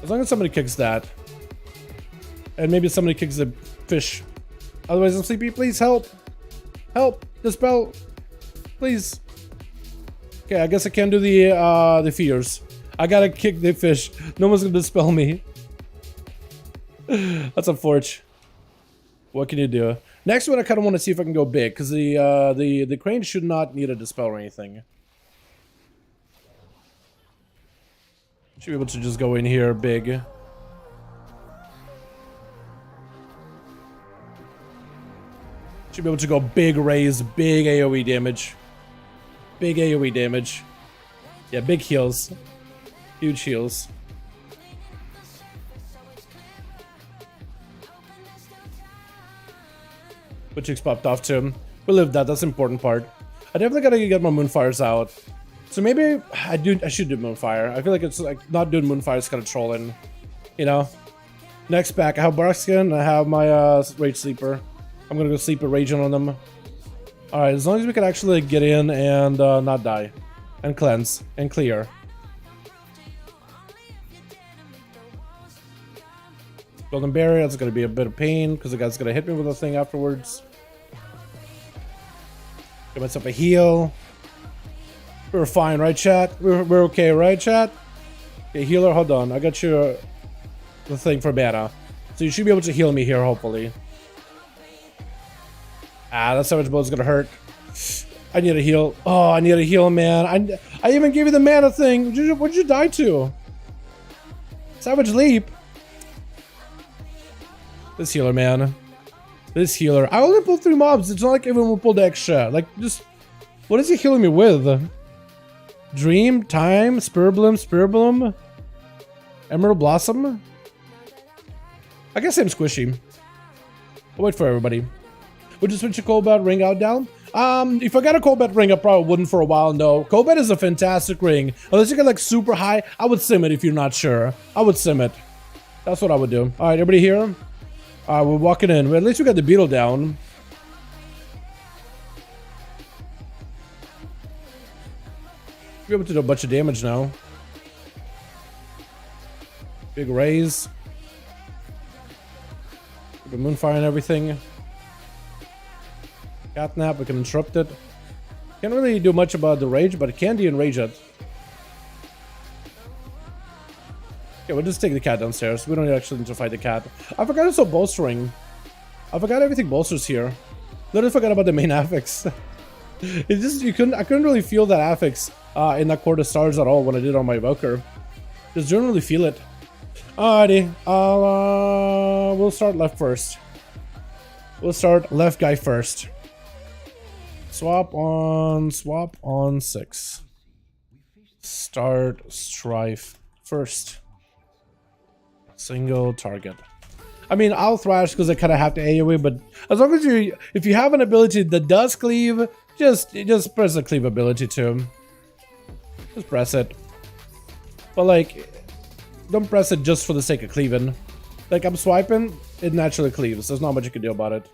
As long as somebody kicks that. And maybe somebody kicks the fish. Otherwise I'm sleepy, please help! Help! Dispel! Please. Okay, I guess I can't do the fears. I gotta kick the fish. No one's gonna dispel me. That's unfortunate. What can you do? Next one, I kind of want to see if I can go big, because the crane should not need a dispel or anything. Should be able to just go in here big. Should be able to go big raise, big AoE damage. Big AoE damage. Yeah, big heals. Huge heals. But chicks popped off too. We lived that, that's the important part. I definitely gotta get my moonfires out. So maybe I should do moonfire. I feel like it's like not doing moonfire is kind of trolling. You know? Next pack, I have Barkskin, I have my Rage Sleeper. I'm gonna go sleep a Raging on them. Alright, as long as we can actually get in and not die. And cleanse. And clear. Golden Barrier, that's gonna be a bit of pain, because the guy's gonna hit me with a thing afterwards. Get myself a heal. We're fine, right, chat? We're okay, right, chat? Okay, healer, hold on. I got you the thing for mana. So you should be able to heal me here, hopefully. Ah, that Savage Blow is gonna hurt. I need a heal. Oh, I need a heal, man. I even gave you the mana thing. What'd you die to? Savage Leap. This healer, man. This healer. I only pulled 3 mobs. It's not like everyone will pull the extra. Like, just... What is he healing me with? Dream, Time, Spirbloom, Emerald Blossom. I guess I'm squishy. I'll wait for everybody. Would you switch a Cobalt ring out down? If I got a Cobalt ring, I probably wouldn't for a while, no. Cobalt is a fantastic ring. Unless you get like super high, I would sim it if you're not sure. I would sim it. That's what I would do. Alright, everybody here? We're walking in. Well, at least we got the beetle down. We're able to do a bunch of damage now. Big raise. The moonfire and everything. Catnap, we can interrupt it. Can't really do much about the rage, but it can de-enrage it. Okay, we'll just take the cat downstairs. We don't actually need to fight the cat. I forgot it's so bolstering. I forgot everything bolsters here. Literally forgot about the main affix. It just I couldn't really feel that affix in that Court of Stars at all when I did it on my evoker. Just didn't really feel it. Alrighty, we'll start left first. We'll start left guy first. Swap on 6. Start Strife first. Single target. I mean, I'll thrash because I kind of have to AoE, but as long as if you have an ability that does cleave, just press the cleave ability too. Just press it. But like, don't press it just for the sake of cleaving. Like, I'm swiping, it naturally cleaves. There's not much you can do about it.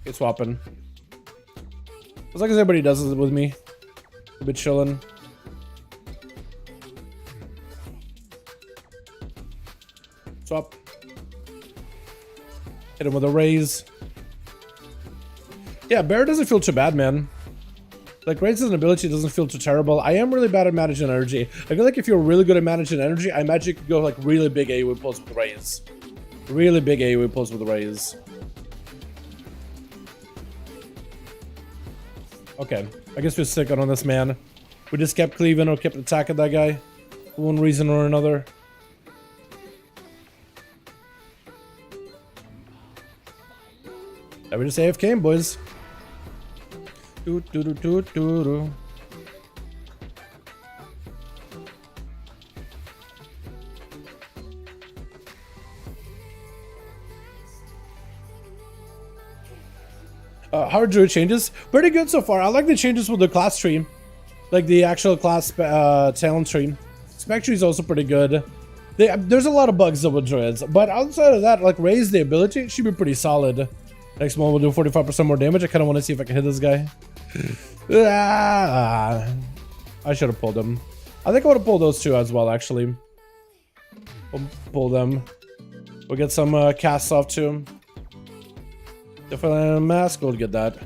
Okay, swapping. As long as everybody does it with me. A bit chilling. Swap. Hit him with a raise. Yeah, Bear doesn't feel too bad, man. Like, raise as an ability doesn't feel too terrible. I am really bad at managing energy. I feel like if you're really good at managing energy, I imagine you could go like really big AoE pulls with raise. Really big AoE pulls with raise. Okay, I guess we're sick on this man. We just kept cleaving or kept attacking that guy for one reason or another. And we just AFK, boys. Do do do do do do. How are druid changes? Pretty good so far. I like the changes with the class tree, like the actual class talent tree. Spec tree is also pretty good. There's a lot of bugs with druids, but outside of that, like raise the ability, it should be pretty solid. Next one will do 45% more damage. I kind of want to see if I can hit this guy. I should have pulled him. I think I would have pulled those two as well, actually. We'll pull them. We'll get some casts off too. Definitely a mask, we'll get that. See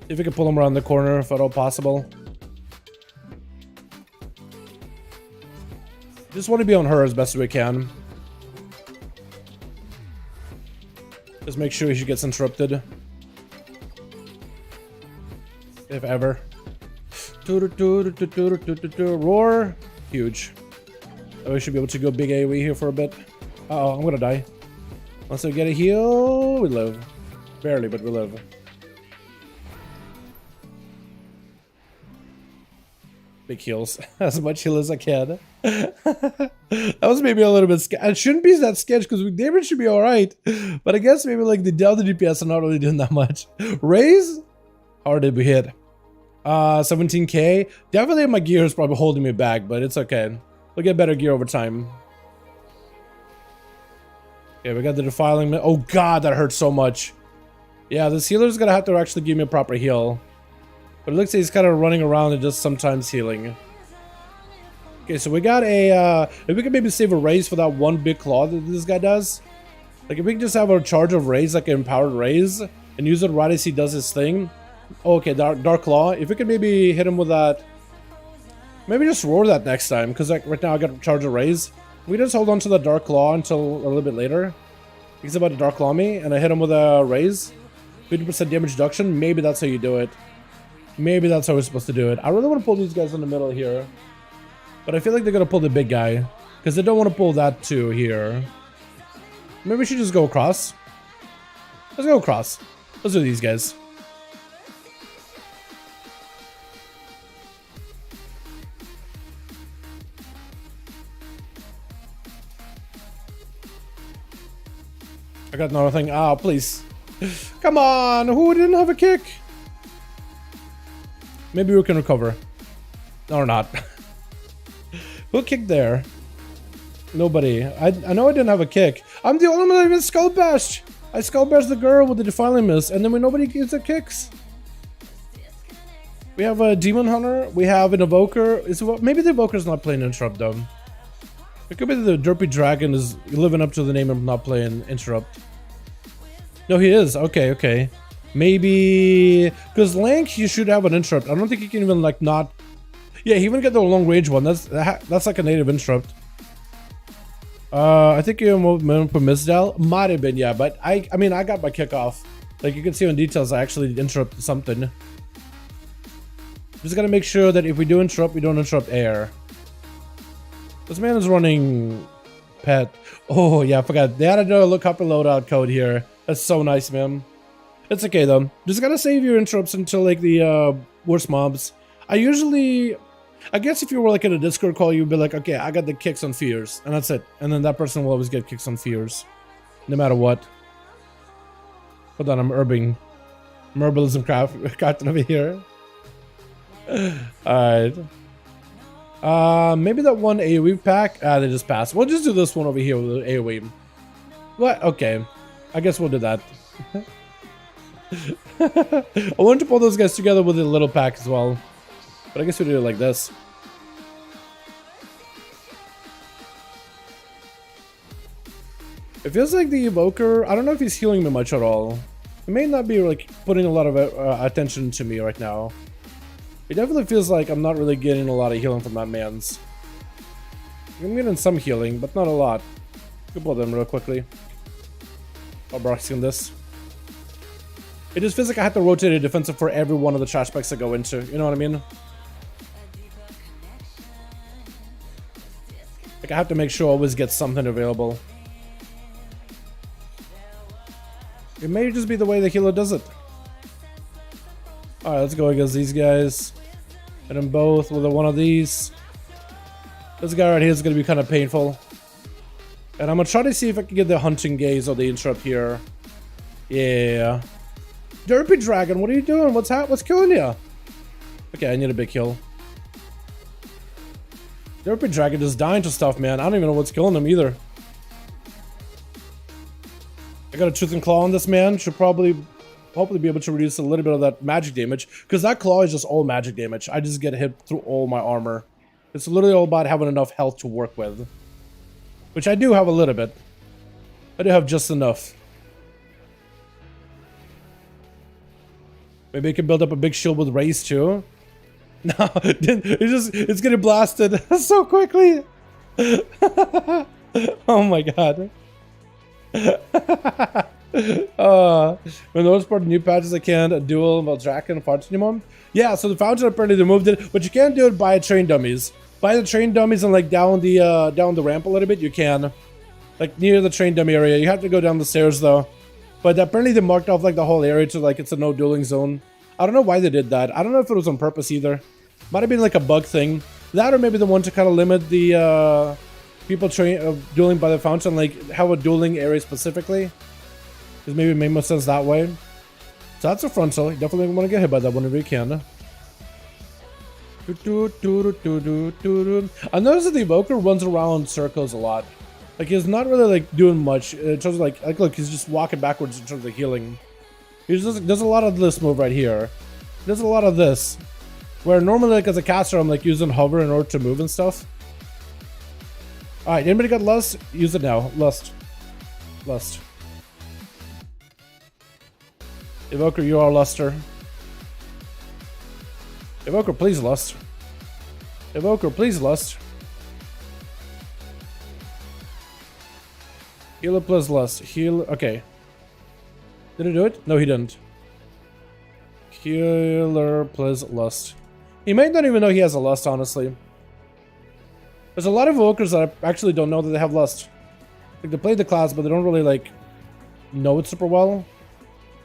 if we can pull him around the corner if at all possible. Just want to be on her as best as we can. Just make sure she gets interrupted. If ever. Roar. Huge. Oh, we should be able to go big AoE here for a bit. Uh-oh, I'm gonna die. Once we get a heal, we live. Barely, but we live. Big heals. As much heal as I can. That was maybe a little bit sketch. It shouldn't be that sketch because damage should be alright. But I guess maybe like the other DPS are not really doing that much. Raise? How did we hit? 17k. Definitely my gear is probably holding me back, but it's okay. We'll get better gear over time. Okay, we got the defiling. Oh god, that hurts so much. Yeah, this healer's gonna have to actually give me a proper heal. But it looks like he's kind of running around and just sometimes healing. Okay, so we got a, if we can maybe save a raise for that one big claw that this guy does. Like, if we can just have a charge of raise, like an empowered raise, and use it right as he does his thing. Oh, okay, dark claw. If we could maybe hit him with that. Maybe just roar that next time, because like right now I got a charge of raise. We just hold on to the dark claw until a little bit later. He's about to dark claw me, and I hit him with a raise. 50% damage reduction. Maybe that's how you do it. Maybe that's how we're supposed to do it. I really want to pull these guys in the middle here. But I feel like they're going to pull the big guy. Because they don't want to pull that too here. Maybe we should just go across. Let's go across. Let's do these guys. I got another thing. Ah, please. Come on, who didn't have a kick? Maybe we can recover. No, or not. Who kicked there? Nobody. I know I didn't have a kick. I'm the only one that even skull bashed. I skull bashed the girl with the defiling miss, and then when nobody gets the kicks. We have a demon hunter. We have an evoker. Maybe the evoker's not playing interrupt though. It could be the derpy dragon is living up to the name of not playing interrupt. No, he is. Okay, okay. Maybe because Lank, you should have an interrupt. I don't think you can even like not. Yeah, he even get the long range one. That's like a native interrupt. I think you went for Misdal. Might have been, yeah, but I mean I got my kick off. Like you can see on details, I actually interrupted something. Just gotta make sure that if we do interrupt, we don't interrupt air. This man is running pet. Oh yeah, I forgot. They added a look up and loadout code here. That's so nice, man. It's okay though. Just gotta save your interrupts until like the worst mobs. I guess if you were like in a Discord call, you'd be like, okay, I got the kicks on fears, and that's it. And then that person will always get kicks on fears, no matter what. Hold on, I'm herbing. Herbalism crafting over here. Alright. Maybe that one AoE pack. They just passed. We'll just do this one over here with the AoE. What? Okay. I guess we'll do that. I wanted to pull those guys together with a little pack as well. But I guess we do it like this. It feels like the evoker, I don't know if he's healing me much at all. He may not be like putting a lot of attention to me right now. It definitely feels like I'm not really getting a lot of healing from that man's. I'm getting some healing, but not a lot. We'll pull them real quickly. I'll boxing this. It just feels like I have to rotate a defensive for every one of the trash packs I go into. You know what I mean? Like I have to make sure I always get something available. It may just be the way the healer does it. Alright, let's go against these guys. Hit them both with one of these. This guy right here is going to be kind of painful. And I'm going to try to see if I can get the hunting gaze or the interrupt here. Yeah. Derpy Dragon, what are you doing? What's killing you? Okay, I need a big kill. Derpy Dragon is dying to stuff, man. I don't even know what's killing him either. I got a Tooth and Claw on this man. Should hopefully be able to reduce a little bit of that magic damage. Because that claw is just all magic damage. I just get hit through all my armor. It's literally all about having enough health to work with. Which I do have a little bit. I do have just enough. Maybe I can build up a big shield with raise too. No, it's getting blasted so quickly. Oh my god. For the most part, new patches I can't duel while Draken parts anymore. Yeah, so the fountain apparently removed it, but you can't do it by train dummies. By the train dummies and like down the ramp a little bit, you can. Like near the train dummy area. You have to go down the stairs though. But apparently they marked off like the whole area to like it's a no dueling zone. I don't know why they did that. I don't know if it was on purpose either. Might have been like a bug thing. That or maybe the one to kind of limit the people dueling by the fountain, like have a dueling area specifically. Because maybe it made more sense that way. So that's a frontal. You definitely want to get hit by that whenever you can. I noticed that the evoker runs around circles a lot. Like he's not really like doing much in terms of like look, he's just walking backwards in terms of healing. He's just there's a lot of this move right here. There's a lot of this. Where normally like as a caster I'm like using hover in order to move and stuff. Alright, anybody got lust? Use it now. Lust. Evoker, you are luster. Evoker, please lust. Evoker, please lust. Healer plus lust. Heal. Okay. Did he do it? No, he didn't. Healer plus lust. He might not even know he has a lust, honestly. There's a lot of evokers that I actually don't know that they have lust. Like they play the class, but they don't really like know it super well.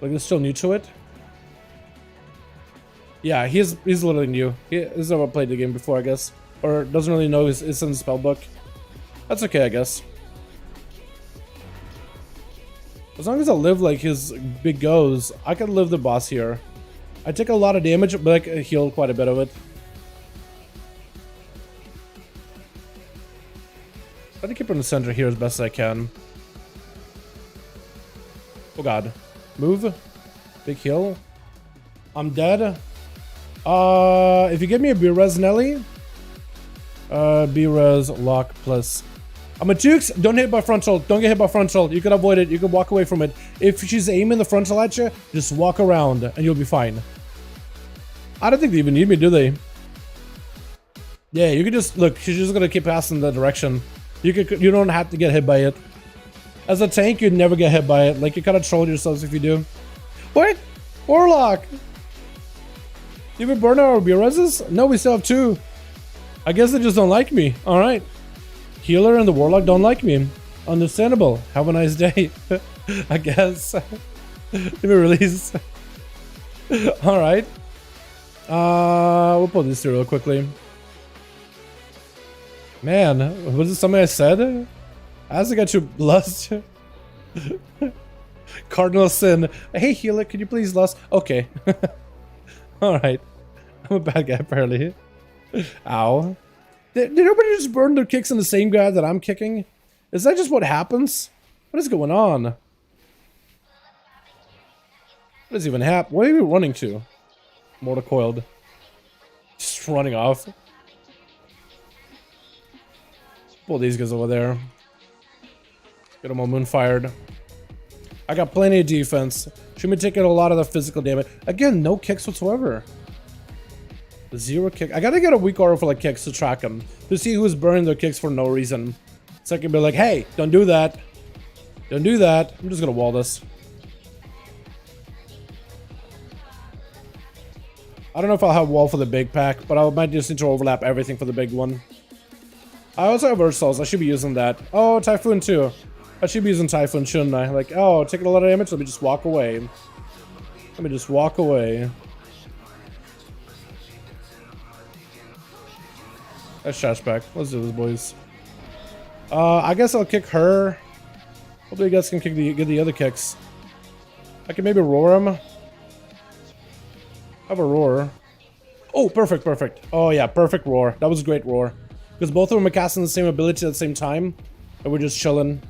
Like they're still new to it. Yeah, he's literally new. He's never played the game before, I guess. Or doesn't really know it's in the spellbook. That's okay, I guess. As long as I live like his big goes, I can live the boss here. I take a lot of damage, but I can heal quite a bit of it. Try to keep her in the center here as best as I can. Oh god. Move. Big heal. I'm dead. If you give me a B-Res Nelly. B-Res lock plus. I'm a Tukes. Don't hit by frontal. Don't get hit by frontal. You can avoid it. You can walk away from it. If she's aiming the frontal at you, just walk around and you'll be fine. I don't think they even need me, do they? Yeah, you can just look. She's just gonna keep passing that direction. You don't have to get hit by it. As a tank, you'd never get hit by it. Like, you kind of troll yourselves if you do. What? Warlock! Did we burn our B-Reses? No, we still have 2. I guess they just don't like me. Alright. Healer and the Warlock don't like me. Understandable. Have a nice day. I guess. Let me release. Alright. We'll pull this through real quickly. Man, was it something I said? I also got you lust. Cardinal sin. Hey healer, could you please lust? Okay. Alright. I'm a bad guy apparently. Ow. Did everybody just burn their kicks in the same guy that I'm kicking? Is that just what happens? What is going on? What is even happening? What are you running to? Mortal coiled. Just running off. Pull these guys over there. Get them all moon fired. I got plenty of defense. Should be taking a lot of the physical damage. Again, no kicks whatsoever. 0 kick. I gotta get a weak aura for like kicks to track them. To see who's burning their kicks for no reason. So I can be like, hey, don't do that. Don't do that. I'm just gonna wall this. I don't know if I'll have wall for the big pack, but I might just need to overlap everything for the big one. I also have Ursols. I should be using that. Oh, Typhoon too. I should be using Typhoon, shouldn't I? Like, oh, taking a lot of damage. Let me just walk away. Let me just walk away. That's trash back. Let's do this, boys. I guess I'll kick her. Hopefully you guys can get the other kicks. I can maybe roar him. I have a roar. Oh, perfect, perfect. Oh yeah, perfect roar. That was a great roar. Because both of them are casting the same ability at the same time. And we're just chilling.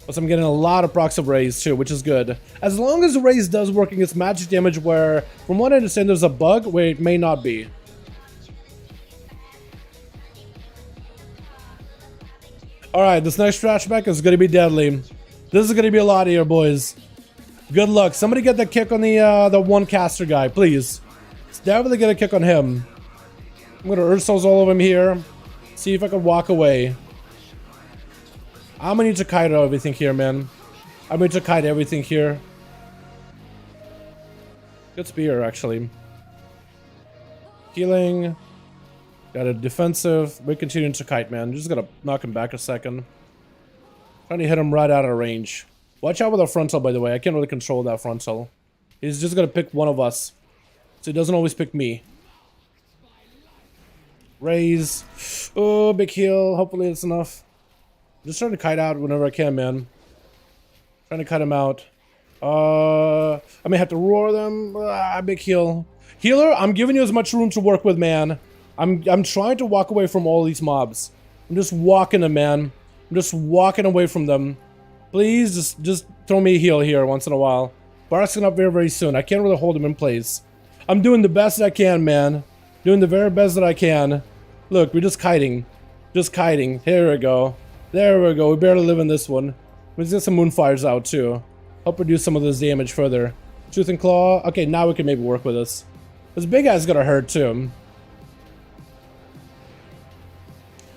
Plus I'm getting a lot of procs of raise too, which is good. As long as the raise does work against magic damage where, from what I understand, there's a bug where it may not be. Alright, this next flashback is going to be deadly. This is going to be a lot here, boys. Good luck. Somebody get the kick on the one caster guy, please. Let's definitely get a kick on him. I'm going to Ursos all of him here. See if I can walk away. I'm going to need to kite everything here, man. I'm going to kite everything here. Good spear, actually. Healing. Got a defensive. We're continuing to kite, man. Just gotta knock him back a second. Trying to hit him right out of range. Watch out with our frontal, by the way. I can't really control that frontal. He's just gonna pick one of us. So he doesn't always pick me. Raise. Oh, big heal. Hopefully it's enough. I'm just trying to kite out whenever I can, man. Trying to cut him out. I may have to roar them. Big heal. Healer, I'm giving you as much room to work with, man. I'm trying to walk away from all these mobs. I'm just walking them, man. I'm just walking away from them. Please, just throw me a heal here once in a while. Bark's up very, very soon. I can't really hold him in place. I'm doing the best I can, man. Doing the very best that I can. Look, we're just kiting. Just kiting. Here we go. There we go. We barely live in this one. Let's get some moonfires out, too. Help reduce some of this damage further. Tooth and claw. Okay, now we can maybe work with this. This big guy's gonna hurt, too.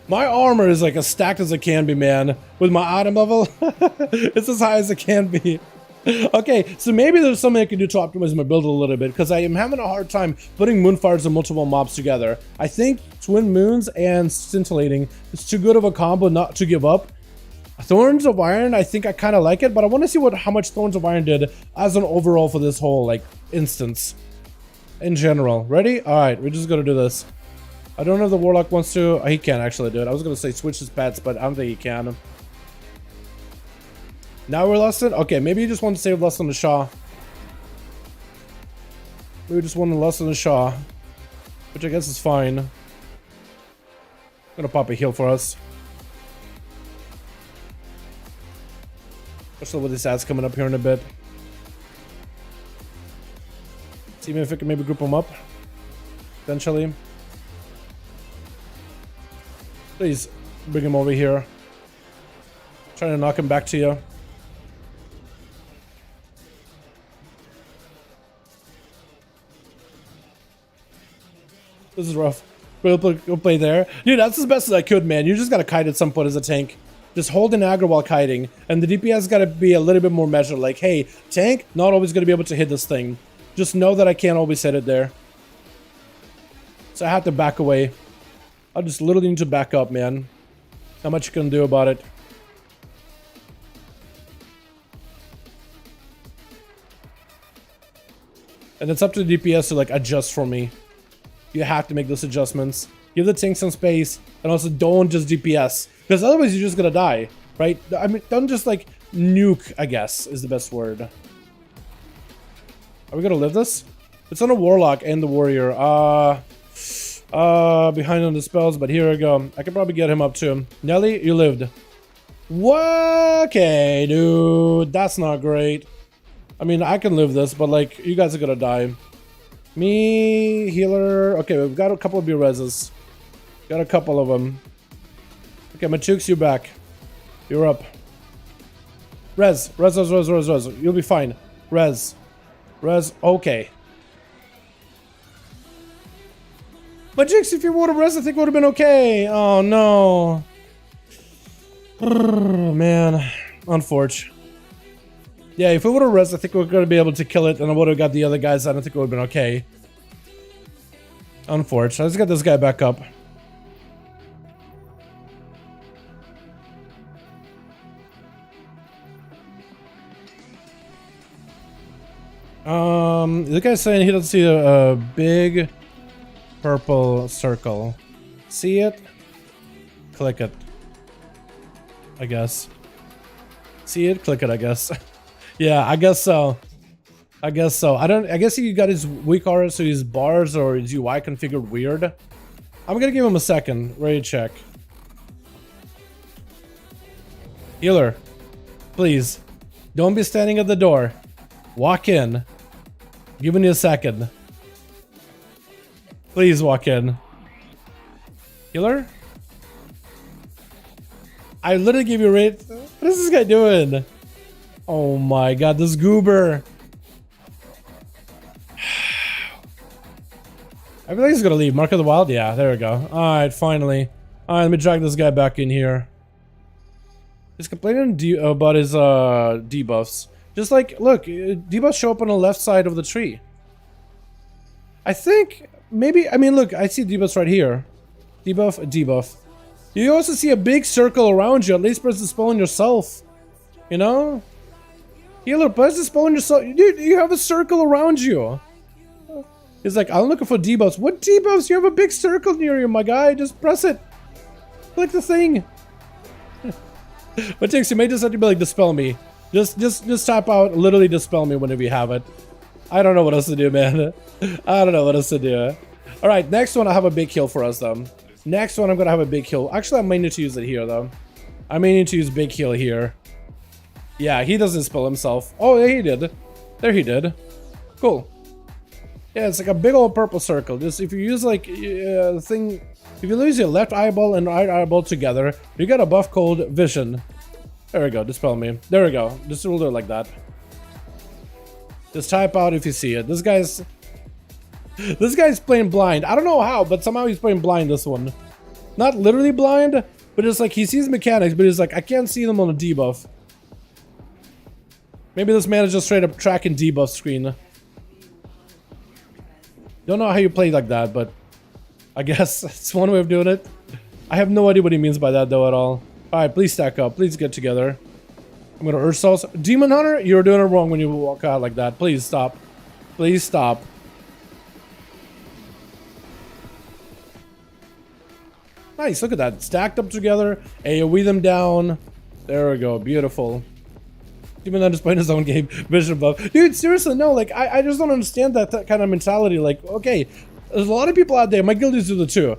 My armor is like as stacked as it can be, man. With my item level, it's as high as it can be. Okay, so maybe there's something I can do to optimize my build a little bit, because I am having a hard time putting moonfires and multiple mobs together. I think twin moons and scintillating is too good of a combo not to give up. Thorns of Iron, I think I kind of like it, but I want to see how much Thorns of Iron did as an overall for this whole like instance in general. Ready? All right, we're just gonna do this. I don't know if the Warlock wants to. He can't actually do it. I was going to say switch his pets, but I don't think he can. Now we're less than? Okay, maybe you just want to save less than the Shaw. We just want less than the Shaw. Which I guess is fine. I'm gonna pop a heal for us. Especially with these ads coming up here in a bit. See if I can maybe group them up. Eventually. Please bring him over here. Trying to knock him back to you. This is rough. We'll play there. Dude, that's as best as I could, man. You just gotta kite at some point as a tank. Just hold an aggro while kiting. And the DPS gotta be a little bit more measured. Like, hey, tank, not always gonna be able to hit this thing. Just know that I can't always hit it there. So I have to back away. I just literally need to back up, man. Not much you can do about it. And it's up to the DPS to like adjust for me. You have to make those adjustments. Give the tank some space, and also don't just DPS, because otherwise you're just gonna die, right? I mean, don't just like nuke, I guess, is the best word. Are we gonna live this? It's on a Warlock and the Warrior. Behind on the spells, but here we go. I can probably get him up too. Nelly, you lived. What? Okay, dude, that's not great. I mean, I can live this, but like, you guys are gonna die. Me, healer. Okay, we've got a couple of B-reses. Got a couple of them. Okay, Machooks, you back. You're up. Res. You'll be fine. Res. Okay. Machooks, if you would have res, I think would have been okay. Oh, no. Man. Unfortunate. Yeah, if we would have res, I think we're going to be able to kill it, and I would have got the other guys. I don't think it would have been okay. Unfortunate. Let's get this guy back up. The guy's saying he doesn't see a big purple circle. See it? Click it. I guess. See it? Click it, I guess. Yeah, I guess so. I guess he got his weak aura, so his bars or his UI configured weird. I'm gonna give him a second. Ready to check. Healer, please. Don't be standing at the door. Walk in. Giving you a second. Please walk in. Healer? I literally gave you a rate. What is this guy doing? Oh my god, this goober. I feel like he's gonna leave. Mark of the Wild? Yeah, there we go. Alright, finally. Alright, let me drag this guy back in here. He's complaining about his debuffs. Just like, look, debuffs show up on the left side of the tree. I think, maybe, I mean, look, I see debuffs right here. Debuff. You also see a big circle around you. At least press the spell on yourself. You know? Healer, press the spell on yourself. Dude, you have a circle around you. He's like, I'm looking for debuffs. What debuffs? You have a big circle near you, my guy. Just press it. Click the thing. What takes you may just have to be like, dispel me. Just tap out, literally dispel me whenever you have it. I don't know what else to do, man. I don't know what else to do. Alright, next one I have a big heal for us, though. Next one I'm gonna have a big heal. Actually, I may need to use it here, though. I may need to use big heal here. Yeah, he doesn't spell himself. Oh, yeah, he did. There he did. Cool. Yeah, it's like a big old purple circle. Just if you use like the thing, if you lose your left eyeball and right eyeball together, you get a buff called vision. There we go. Dispel me. There we go. Just will do it like that. Just type out if you see it. This guy's playing blind. I don't know how, but somehow he's playing blind this one. Not literally blind, but it's like he sees mechanics, but he's like, I can't see them on a debuff. Maybe this man is just straight up tracking debuff screen. Don't know how you play like that, but I guess it's one way of doing it. I have no idea what he means by that though at all. Alright, please stack up. Please get together. I'm gonna Earth Souls. Demon Hunter, you're doing it wrong when you walk out like that. Please stop. Please stop. Nice, look at that. Stacked up together. AoE them down. There we go. Beautiful. Even though just playing his own game, vision buff. Dude, seriously, no, like, I just don't understand that kind of mentality. Like, okay, there's a lot of people out there, my guildies do the too.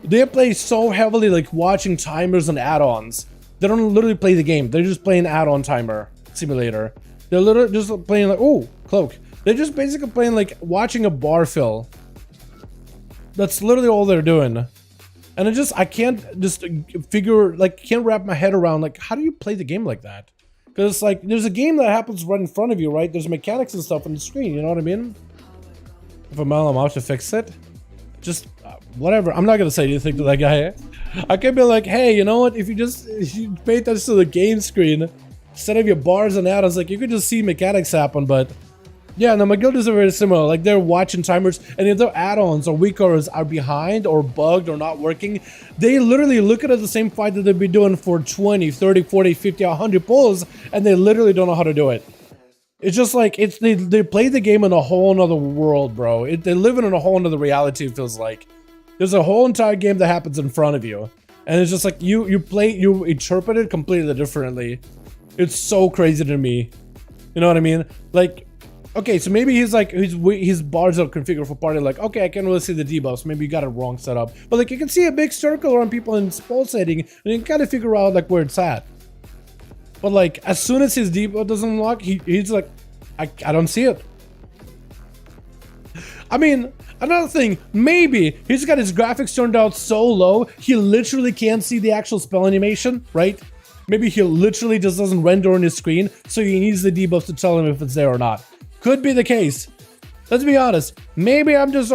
They play so heavily, like, watching timers and add-ons. They don't literally play the game. They're just playing add-on timer simulator. They're literally just playing like, oh, cloak. They're just basically playing like watching a bar fill. That's literally all they're doing. And I can't just figure, like, can't wrap my head around, like, how do you play the game like that? Because, like, there's a game that happens right in front of you, right? There's mechanics and stuff on the screen, you know what I mean? If I'm out to fix it, just whatever. I'm not gonna say anything to that guy. I could be like, hey, you know what? If you pay attention to the game screen instead of your bars and add-ons, like, you could just see mechanics happen. But yeah, no, my guilds are very similar. Like, they're watching timers, and if their add-ons or weakers are behind or bugged or not working, they literally look at it the same fight that they've been doing for 20, 30, 40, 50, 100 pulls, and they literally don't know how to do it. It's just like, they play the game in a whole nother world, bro. They live in a whole nother reality, it feels like. There's a whole entire game that happens in front of you. And it's just like, you interpret it completely differently. It's so crazy to me. You know what I mean? Like, okay, so maybe he's like, his bars are configured for party, like, okay, I can't really see the debuffs, maybe you got it wrong set up. But like, you can see a big circle around people in pulsating, and you can kind of figure out like where it's at. But like, as soon as his debuff doesn't unlock, he's like, I don't see it. I mean, another thing, maybe he's got his graphics turned out so low, he literally can't see the actual spell animation, right? Maybe he literally just doesn't render on his screen, so he needs the debuffs to tell him if it's there or not. Could be the case. Let's be honest. Maybe I'm just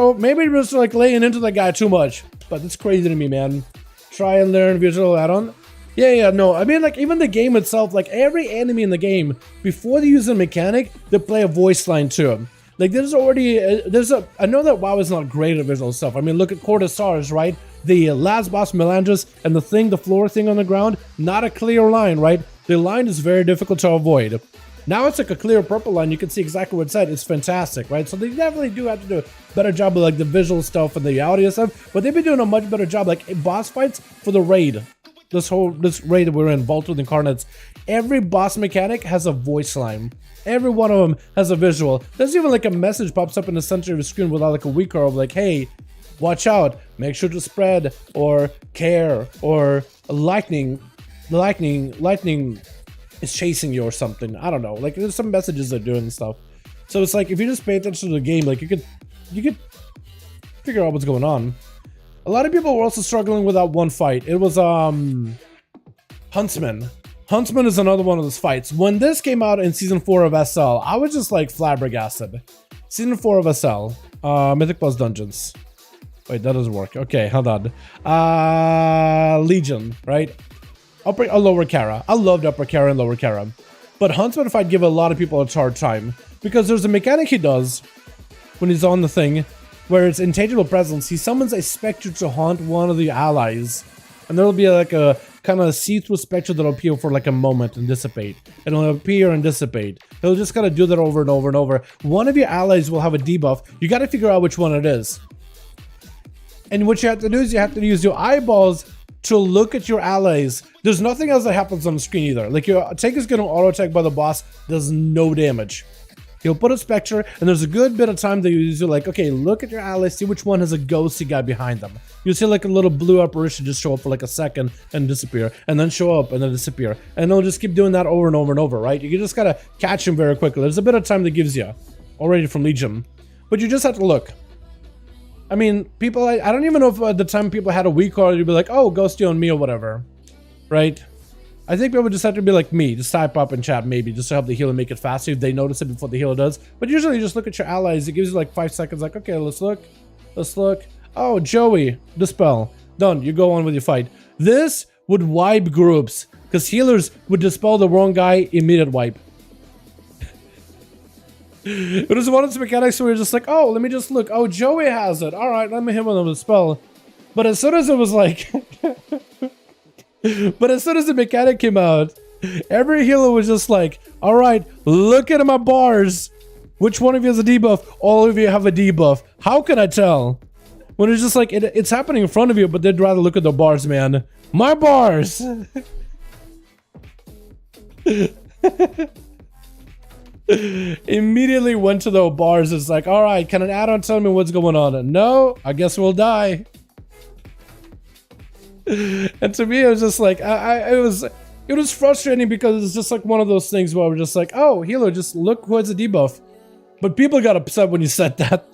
like laying into the guy too much. But it's crazy to me, man. Try and learn visual add-on. Yeah, no. I mean, like, even the game itself, like, every enemy in the game, before they use a mechanic, they play a voice line to him. Like, there's already, I know that WoW is not great at visual stuff. I mean, look at Court of Stars, right? The last boss, Melandris, and the floor thing on the ground, not a clear line, right? The line is very difficult to avoid. Now it's like a clear purple line. You can see exactly what it's at. It's fantastic, right? So they definitely do have to do a better job with like the visual stuff and the audio stuff, but they've been doing a much better job. Like boss fights for the raid, this raid that we're in, Vault with Incarnates, every boss mechanic has a voice line. Every one of them has a visual. There's even like a message pops up in the center of the screen without like a weaker of like, hey, watch out, make sure to spread, or care, or lightning is chasing you or something. I don't know. Like, there's some messages they're doing and stuff. So it's like, if you just pay attention to the game, like, you could figure out what's going on. A lot of people were also struggling with that one fight. It was Huntsman. Huntsman is another one of those fights. When this came out in season 4 of SL, I was just like flabbergasted. Season 4 of SL, Mythic Plus Dungeons. Wait, that doesn't work. Okay, hold on. Legion, right? Upper or lower Kara. I loved upper Kara and lower Kara. But Huntsman fight give a lot of people a hard time. Because there's a mechanic he does when he's on the thing where it's intangible presence. He summons a spectre to haunt one of the allies. And there'll be like a kind of see-through spectre that'll appear for like a moment and dissipate. And it'll appear and dissipate. He'll just kind of do that over and over and over. One of your allies will have a debuff. You got to figure out which one it is. And what you have to do is you have to use your eyeballs to look at your allies. There's nothing else that happens on the screen either. Like, your tank is getting auto-attacked by the boss, does no damage. He'll put a spectre, and there's a good bit of time that you're like, okay, look at your allies, see which one has a ghosty guy behind them. You'll see like a little blue apparition just show up for like a second and disappear, and then show up and then disappear. And they'll just keep doing that over and over and over, right? You just gotta catch him very quickly. There's a bit of time that gives you already from Legion. But you just have to look. I mean, people, I don't even know if at the time people had a weak card, you'd be like, oh, ghosty on me or whatever, right? I think people just have to be like me, just type up in chat maybe, just to help the healer make it faster if they notice it before the healer does. But usually you just look at your allies, it gives you like 5 seconds, like, okay, let's look. Oh, Joey, dispel. Done, you go on with your fight. This would wipe groups, because healers would dispel the wrong guy, immediate wipe. It was one of those mechanics where you're just like, oh, let me just look. Oh, Joey has it. All right, let me hit him with a spell. But as soon as it was like... But as soon as the mechanic came out, every healer was just like, all right, look at my bars. Which one of you has a debuff? All of you have a debuff. How can I tell? When it's just like, it's happening in front of you, but they'd rather look at the bars, man. My bars! Immediately went to the bars. It's like, all right, can an add-on tell me what's going on? No, I guess we'll die. And to me, it was just like, it was frustrating because it's just like one of those things where we're just like, oh, healer, just look who has a debuff. But people got upset when you said that.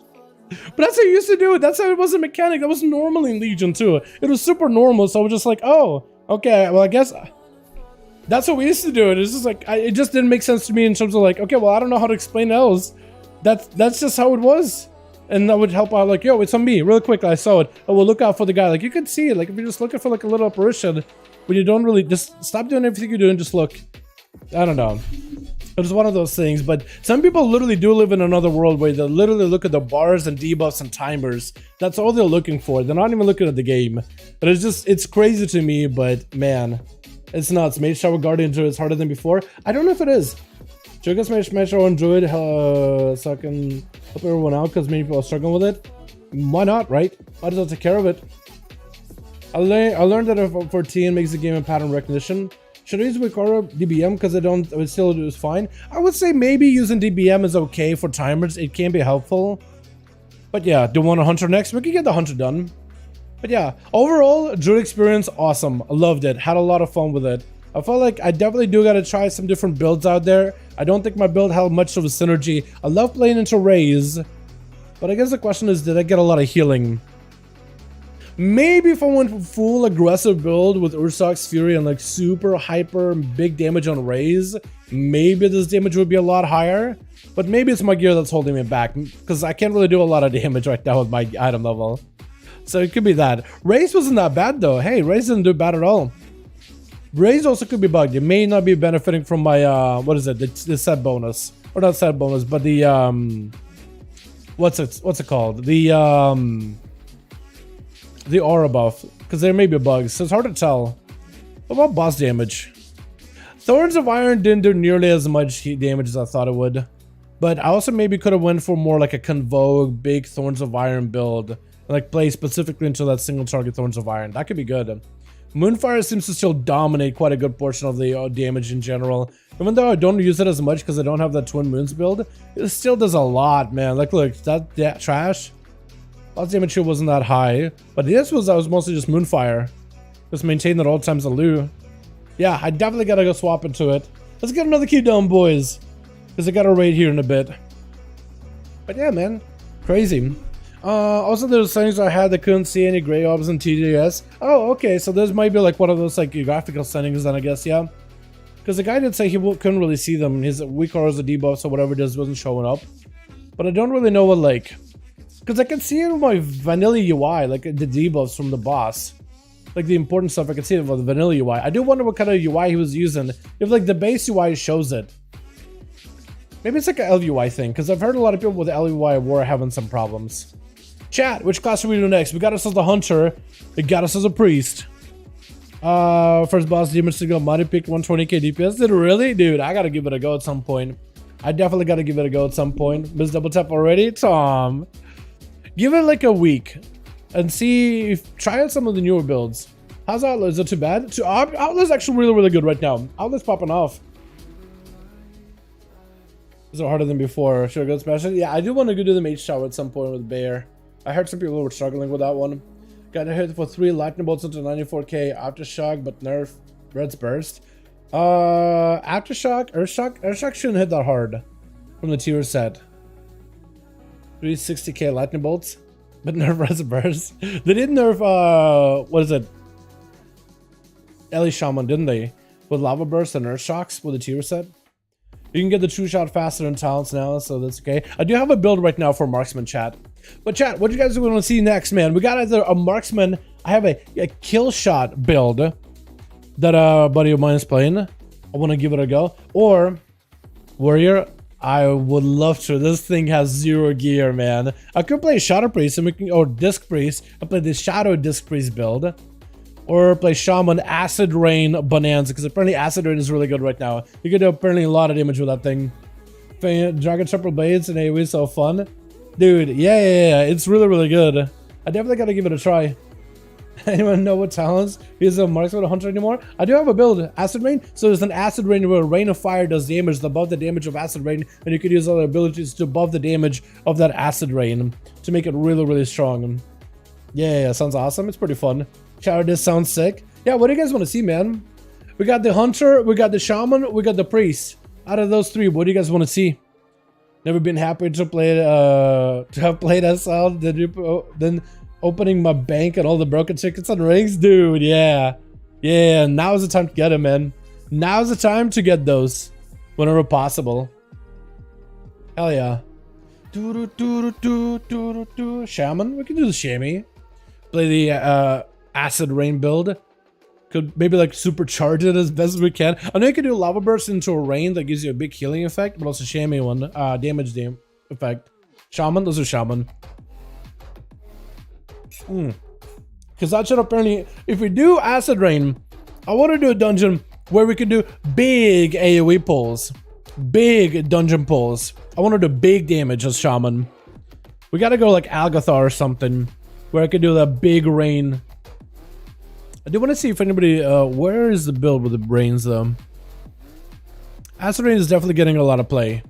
But that's how you used to do it. That's how it was a mechanic. That was normal in Legion too. It was super normal. So I was just like, oh, okay, well, I guess that's how we used to do it. It's just like, it just didn't make sense to me in terms of like, okay, well, I don't know how to explain else. That's just how it was. And that would help out, like, yo, it's on me. Real quick, I saw it. Oh, well, look out for the guy. Like, you can see it. Like, if you're just looking for, like, a little apparition, when you don't really, just stop doing everything you're doing, just look. I don't know. It's one of those things. But some people literally do live in another world where they literally look at the bars and debuffs and timers. That's all they're looking for. They're not even looking at the game. But it's just, it's crazy to me, but, man, it's nuts. Mage Shower Guardian Druid is harder than before. I don't know if it is. Should I guess Mage Shower on Druid so I can help everyone out because many people are struggling with it? Why not, right? I'll just take care of it. I learned that if 14 makes the game in pattern recognition. Should I use Wikora DBM because it still is fine? I would say maybe using DBM is okay for timers. It can be helpful. But yeah, do you want a Hunter next? We can get the Hunter done. But yeah, overall, Druid experience, awesome. I loved it. Had a lot of fun with it. I felt like I definitely do gotta try some different builds out there. I don't think my build held much of a synergy. I love playing into Raze, but I guess the question is, did I get a lot of healing? Maybe if I went full aggressive build with Ursoc's Fury and like super hyper big damage on Raze, maybe this damage would be a lot higher. But maybe it's my gear that's holding me back because I can't really do a lot of damage right now with my item level. So it could be that. Raze wasn't that bad though. Hey, Raze didn't do bad at all. Raze also could be bugged. It may not be benefiting from my, what is it? The set bonus. Or not set bonus, but the, what's it called? The aura buff. Because there may be bugs, so it's hard to tell. What about boss damage? Thorns of Iron didn't do nearly as much damage as I thought it would. But I also maybe could have went for more like a Convoke, big Thorns of Iron build. Like play specifically into that single target Thorns of Iron. That could be good. Moonfire seems to still dominate quite a good portion of the damage in general. Even though I don't use it as much because I don't have that Twin Moons build, it still does a lot, man. Like, look, that trash. Lots damage here wasn't that high. But this was mostly just Moonfire. Just maintain at all times a Lu. Yeah, I definitely gotta go swap into it. Let's get another key down, boys. Because I got a raid here in a bit. But yeah, man. Crazy. Also, there's settings I had that couldn't see any gray orbs in TDS. Oh, okay, so this might be like one of those like graphical settings then, I guess, yeah. Because the guy did say he couldn't really see them. His weak auras, the debuffs, or whatever it is wasn't showing up. But I don't really know what like... Because I can see it with my vanilla UI, like the debuffs from the boss. Like the important stuff, I can see it with the vanilla UI. I do wonder what kind of UI he was using. If like the base UI shows it. Maybe it's like a LUI thing, because I've heard a lot of people with LUI War having some problems. Chat, which class should we do next? We got us as the Hunter. We got us as a Priest. First boss, Demon Signal, Mighty picked 120k DPS. Did it really? Dude, I gotta give it a go at some point. I definitely gotta give it a go at some point. Miss Double Tap already? Tom. Give it like a week. And see if try out some of the newer builds. How's Outlaw? Is it too bad? Outlaw's actually really, really good right now. Outlaw's popping off. Is it harder than before? Should I go smash it? Yeah, I do want to go do the Mage Shower at some point with Bear. I heard some people were struggling with that one. Got hit for 3 lightning bolts into 94k Aftershock, but nerf Red's Burst. Aftershock, Earthshock shouldn't hit that hard from the tier set. 360k lightning bolts, but nerf Red's Burst. They did nerf what is it? Ellie Shaman, didn't they? With Lava Burst and Earthshocks with the tier set. You can get the true shot faster in talents now, so that's okay. I do have a build right now for marksman, chat. But chat, what do you guys want to see next, man? We got either a marksman. I have a kill shot build that a buddy of mine is playing. I want to give it a go. Or warrior. I would love to. This thing has 0 gear, man. I could play Shadow Priest and we can, or Disc Priest. I play the Shadow Disc Priest build. Or play Shaman Acid Rain Bonanza, because apparently Acid Rain is really good right now. You can do apparently a lot of damage with that thing. Dragon Triple Blades and AoE, so fun. Dude, yeah, it's really, really good. I definitely gotta give it a try. Anyone know what talents is a marksman or hunter anymore? I do have a build, Acid Rain. So there's an Acid Rain where Rain of Fire does damage above the damage of Acid Rain, and you could use other abilities to buff the damage of that Acid Rain to make it really, really strong. Yeah, sounds awesome. It's pretty fun. Shout, this sounds sick. Yeah, what do you guys want to see, man? We got the Hunter, we got the Shaman, we got the Priest. Out of those three, what do you guys want to see? Never been happy to play to have played SL than opening my bank and all the broken tickets and rings, dude. Yeah, now's the time to get them, man. Now's the time to get those whenever possible. Hell yeah. Shaman, we can do the Shaman. Play the Acid Rain build. Could maybe like supercharge it as best as we can. I know you can do Lava Burst into a rain that gives you a big healing effect, but also Shaman one, damage effect. Shaman, those are Shaman. Because that should apparently, if we do Acid Rain, I want to do a dungeon where we can do big AoE pulls. Big dungeon pulls. I want to do big damage as Shaman. We got to go like Algathar or something, where I could do that big rain. I do want to see if anybody, where is the build with the brains though? Acid Rain is definitely getting a lot of play.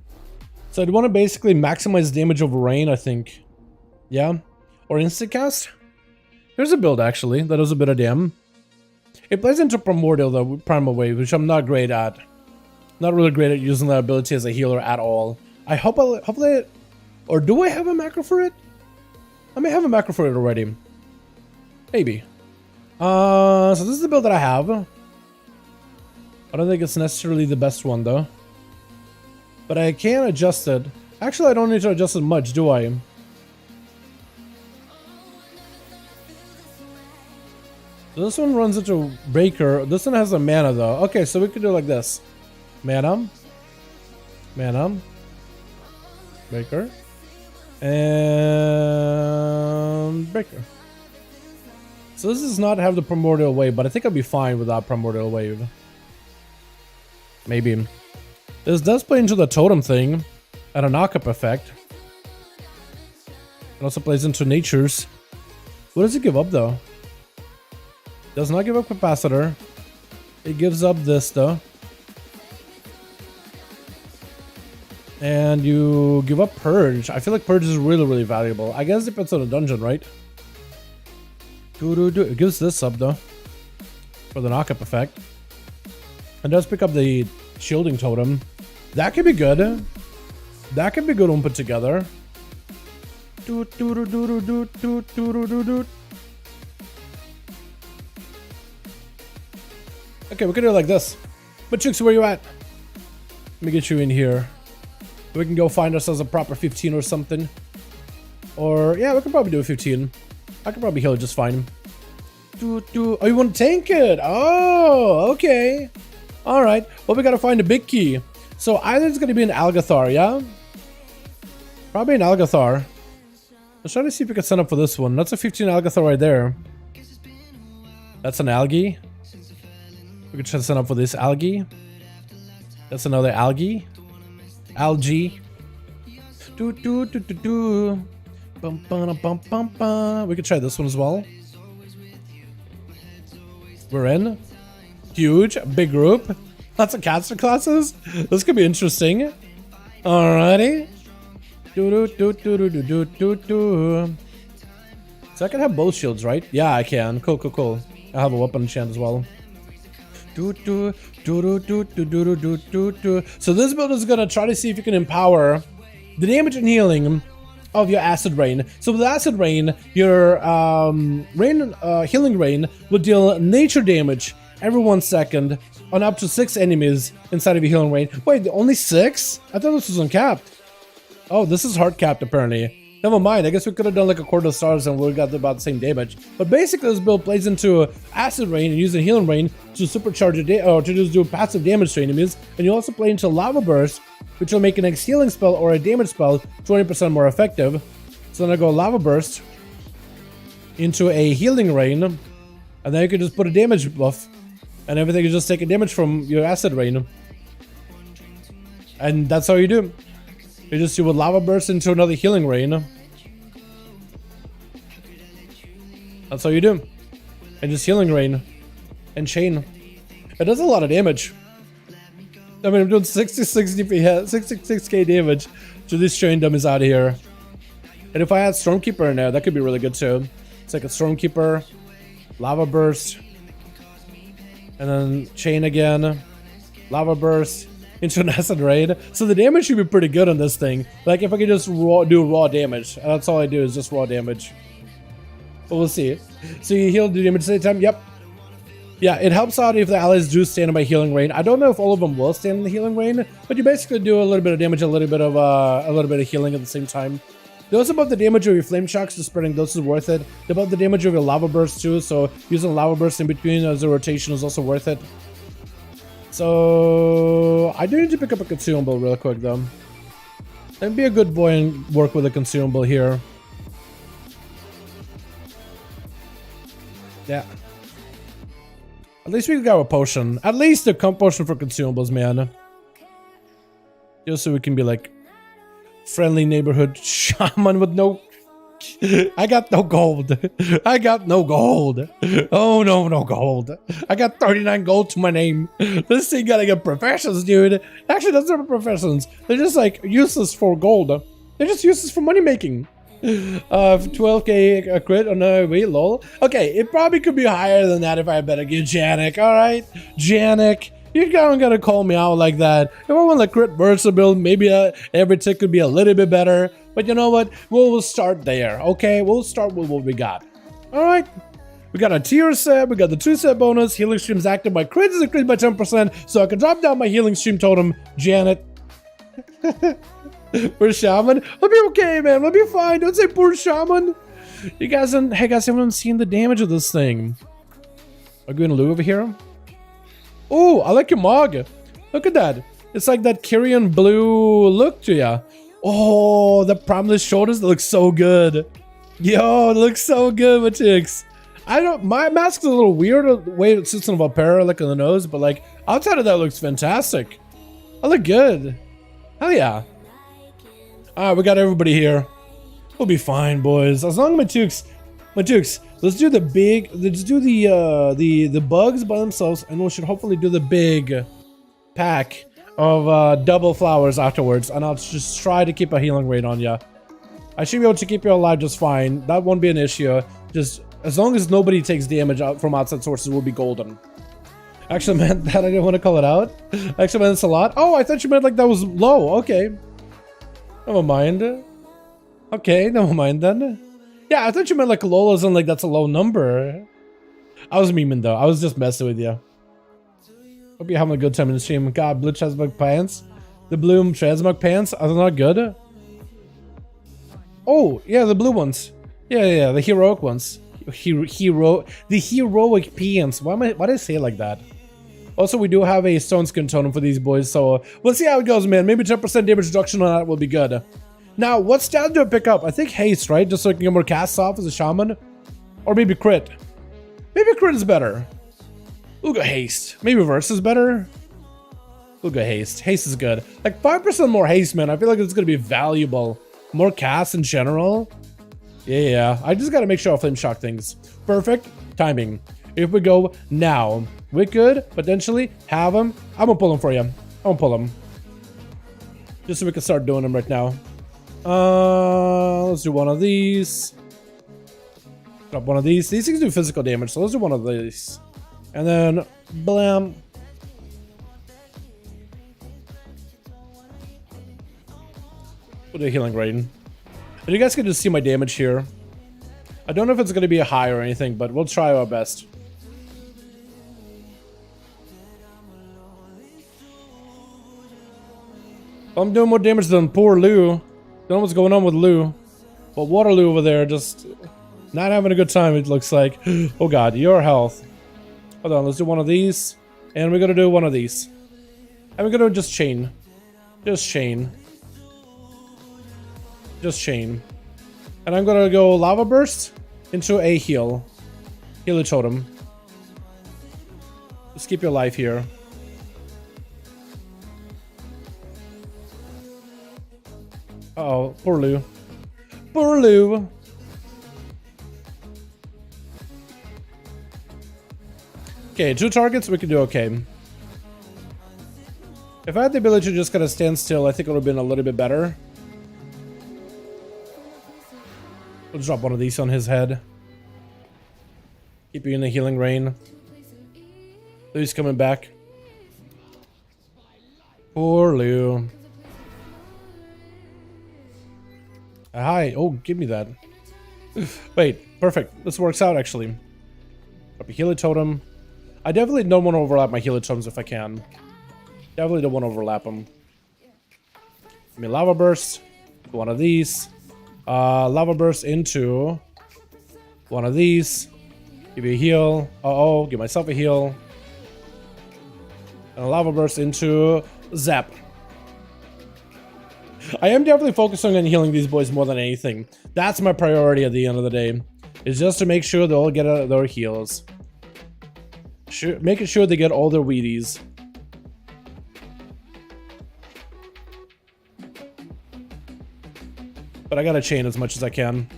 So I'd want to basically maximize damage over rain, I think. Yeah? Or instant cast? There's a build actually that does a bit of damn. It plays into Primordial though, Primal Wave, which I'm not great at. Not really great at using that ability as a healer at all. I hope hopefully, or do I have a macro for it? I may have a macro for it already. Maybe. So this is the build that I have. I don't think it's necessarily the best one though. But I can adjust it. Actually, I don't need to adjust it much, do I? So this one runs into Breaker. This one has a mana though. Okay, so we could do it like this. Mana. Breaker. And Breaker. So this does not have the Primordial Wave, but I think I'll be fine without Primordial Wave. Maybe. This does play into the totem thing and a knock-up effect. It also plays into natures. What does it give up though? Does not give up capacitor. It gives up this though. And you give up purge. I feel like purge is really, really valuable. I guess it depends on the dungeon, right? It gives this up though for the knock-up effect. And does pick up the shielding totem. That could be good. That could be good when put together. Okay, we can do it like this. But Chicks, where you at? Let me get you in here. We can go find ourselves a proper 15 or something. Or yeah, we can probably do a 15. I can probably heal it just fine. Oh, you want to tank it? Oh, okay. All right. Well, we got to find a big key. So either it's going to be an Algathar, yeah? Probably an Algathar. Let's try to see if we can sign up for this one. That's a 15 Algathar right there. That's an Algae. We can try to sign up for this Algae. That's another Algae. Algae. We could try this one as well. We're in. Huge, big group. Lots of caster classes. This could be interesting. Alrighty. So I can have both shields, right? Yeah, I can. Cool. I have a weapon enchant as well. So this build is gonna try to see if you can empower the damage and healing of your Acid Rain. So with Acid Rain, your healing rain will deal nature damage every 1 second on up to 6 enemies inside of your healing rain. Wait, only 6? I thought this was uncapped. Oh, this is hard capped apparently. Never mind, I guess we could have done like a quarter of stars and we got about the same damage. But basically this build plays into Acid Rain and using Healing Rain to supercharge or to just do passive damage to enemies. And you also play into Lava Burst, which will make a next healing spell or a damage spell 20% more effective. So then I go Lava Burst into a Healing Rain, and then you can just put a damage buff, and everything is just taking damage from your Acid Rain. And that's how you do. You just do a Lava Burst into another Healing Rain. That's how you do. And just healing rain. And chain. It does a lot of damage. I mean, I'm doing 66k damage to these chain dummies out here. And if I had Stormkeeper in there, that could be really good too. It's like a Stormkeeper, Lava Burst, and then chain again, Lava Burst, into an acid rain. So the damage should be pretty good on this thing. Like if I could just do raw damage. And that's all I do is just raw damage. But we'll see. So you heal, do damage at the same time? Yep. Yeah, it helps out if the allies do stand in my healing rain. I don't know if all of them will stand in the healing rain, but you basically do a little bit of damage, a little bit of healing at the same time. Those above the damage of your flame shocks, just spreading those is worth it. Above the damage of your lava burst too, so using lava burst in between as a rotation is also worth it. So I do need to pick up a consumable real quick though. Let me be a good boy and work with a consumable here. Yeah. At least we got a potion. At least a potion for consumables, man. Just so we can be like friendly neighborhood shaman with no... I got no gold. I got no gold. Oh no, no gold. I got 39 gold to my name. This thing gotta get professions, dude. Actually, that's not professions. They're just like useless for gold. They're just useless for money making. 12k a crit on a wait, lol. Okay, it probably could be higher than that if I better get Janik. Alright, Janik. You don't gotta call me out like that. If I want a crit burst build, maybe every tick could be a little bit better. But you know what? We'll start there, okay? We'll start with what we got. Alright. We got a tier set, we got the 2-set bonus, healing stream's active, my crit is increased by 10%, so I can drop down my healing stream totem, Janet. Poor Shaman. We'll be okay, man. We'll be fine. Don't say poor Shaman. You guys, hey guys, haven't seen the damage of this thing. Are we going to Lou over here? Oh, I like your mog. Look at that. It's like that Kyrian blue look to ya. Oh, the Prominent shoulders, that looks so good. Yo, it looks so good with chicks. My mask is a little weird the way it sits on Valpera, like on the nose, but like outside of that, it looks fantastic. I look good. Hell yeah. Alright, we got everybody here. We'll be fine, boys. As long as my tukes, let's do the big, let's do the bugs by themselves, and we should hopefully do the big pack of double flowers afterwards, and I'll just try to keep a healing rate on ya. I should be able to keep you alive just fine. That won't be an issue. Just as long as nobody takes damage out from outside sources, we'll be golden. Actually, man, that I didn't want to call it out. Actually, man, that's a lot. Oh, I thought you meant like that was low. Okay. Never mind. Okay, never mind then. Yeah, I thought you meant like Lola's and like that's a low number. I was memeing though. I was just messing with you. Hope you're having a good time in the stream. God, blue transmog pants. The blue transmog pants are they not good? Oh, yeah, the blue ones. Yeah, the heroic ones. The heroic pants. Why did I say it like that? Also, we do have a stone skin totem for these boys, so we'll see how it goes, man. Maybe 10% damage reduction on that will be good. Now, what stat do I pick up? I think haste, right? Just so I can get more casts off as a shaman. Or maybe crit. Maybe crit is better. We'll go haste. Maybe verse is better. We'll go haste. Haste is good. Like 5% more haste, man. I feel like it's going to be valuable. More casts in general. Yeah. I just got to make sure I flame shock things. Perfect timing. If we go now, we could potentially have them. I'm gonna pull them for you. I'm gonna pull them. Just so we can start doing them right now. Let's do one of these. Drop one of these. These things do physical damage, so let's do one of these. And then, blam. We'll do a healing rain. And you guys can just see my damage here. I don't know if it's gonna be a high or anything, but we'll try our best. I'm doing more damage than poor Lou. Don't know what's going on with Lou. But Waterloo over there just not having a good time, it looks like. Oh god, your health. Hold on, let's do one of these. And we're gonna do one of these. And we're gonna just chain. Just chain. Just chain. And I'm gonna go Lava Burst into a heal. Heal the totem. Just keep your life here. Uh-oh, poor Lou. Poor Lou. Okay, 2 targets, we can do okay. If I had the ability to just kind of stand still, I think it would have been a little bit better. We'll drop one of these on his head. Keep you in the healing rain. Lou's coming back. Poor Lou. Hi. Oh, give me that. Wait, perfect. This works out, actually. Up a healer totem. I definitely don't want to overlap my healer totems if I can. Definitely don't want to overlap them. Give me lava burst. One of these. Lava burst into one of these. Give you a heal. Uh-oh, give myself a heal. And a lava burst into zap. I am definitely focusing on healing these boys more than anything. That's my priority at the end of the day. Is just to make sure they all get their heals. Making sure they get all their Wheaties. But I gotta chain as much as I can.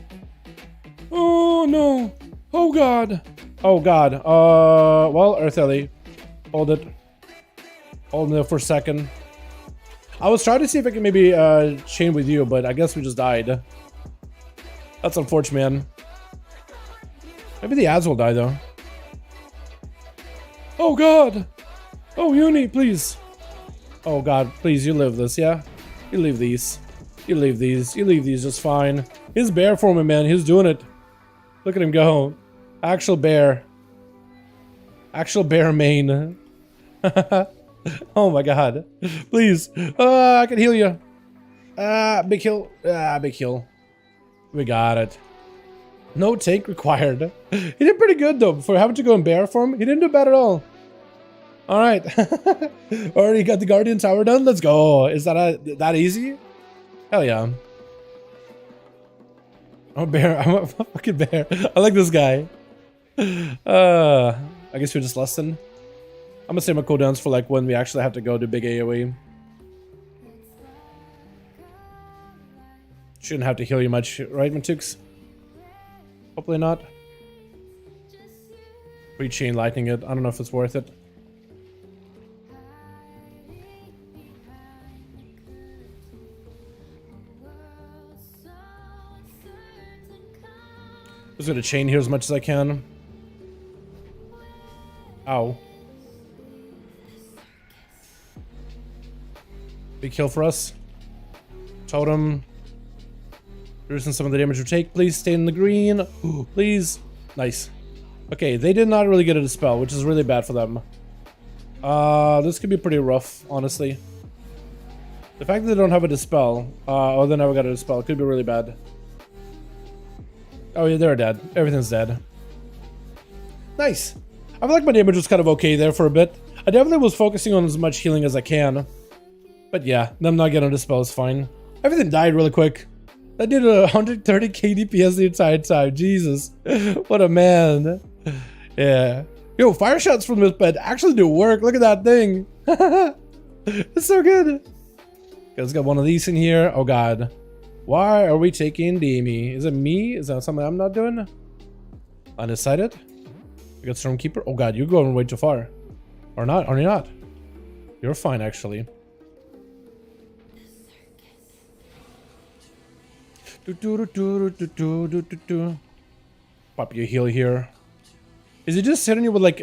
Oh no! Oh god! Oh god. Well, Earth Ellie. Hold it. Hold it for a second. I was trying to see if I can maybe chain with you, but I guess we just died. That's unfortunate, man. Maybe the ads will die though. Oh god! Oh Uni, please! Oh god, please, you live this, yeah? You leave these. You leave these. You leave these just fine. He's bear for me, man. He's doing it. Look at him go. Actual bear. Actual bear main. Oh my god. Please. I can heal you. Big heal. Big heal. We got it. No tank required. He did pretty good though. For having to go in bear form, he didn't do bad at all. Alright. Already got the Guardian Tower done? Let's go. Is that easy? Hell yeah. I'm a bear. I'm a fucking bear. I like this guy. I guess we're just lesson. I'm gonna save my cooldowns for like when we actually have to go to big AoE. Shouldn't have to heal you much, right, Mythics? Hopefully not. Free chain lightning it. I don't know if it's worth it. Just gonna chain here as much as I can. Ow. Big kill for us. Totem. Reducing some of the damage we take. Please stay in the green. Ooh, please. Nice. Okay, they did not really get a dispel, which is really bad for them. This could be pretty rough, honestly. The fact that they don't have a dispel, or they never got a dispel, could be really bad. Oh yeah, they're dead. Everything's dead. Nice. I feel like my damage was kind of okay there for a bit. I definitely was focusing on as much healing as I can. But yeah, them not getting a dispel is fine. Everything died really quick. I did 130 KDPS the entire time. Jesus. What a man. Yeah. Yo, fire shots from this bed actually do work. Look at that thing. It's so good. Guys, got one of these in here. Oh god. Why are we taking Demi? Is it me? Is that something I'm not doing? Undecided? We got Stormkeeper. Oh god, you're going way too far. Or not? Or you're not? You're fine, actually. Pop your heal here. Is he just hitting you with like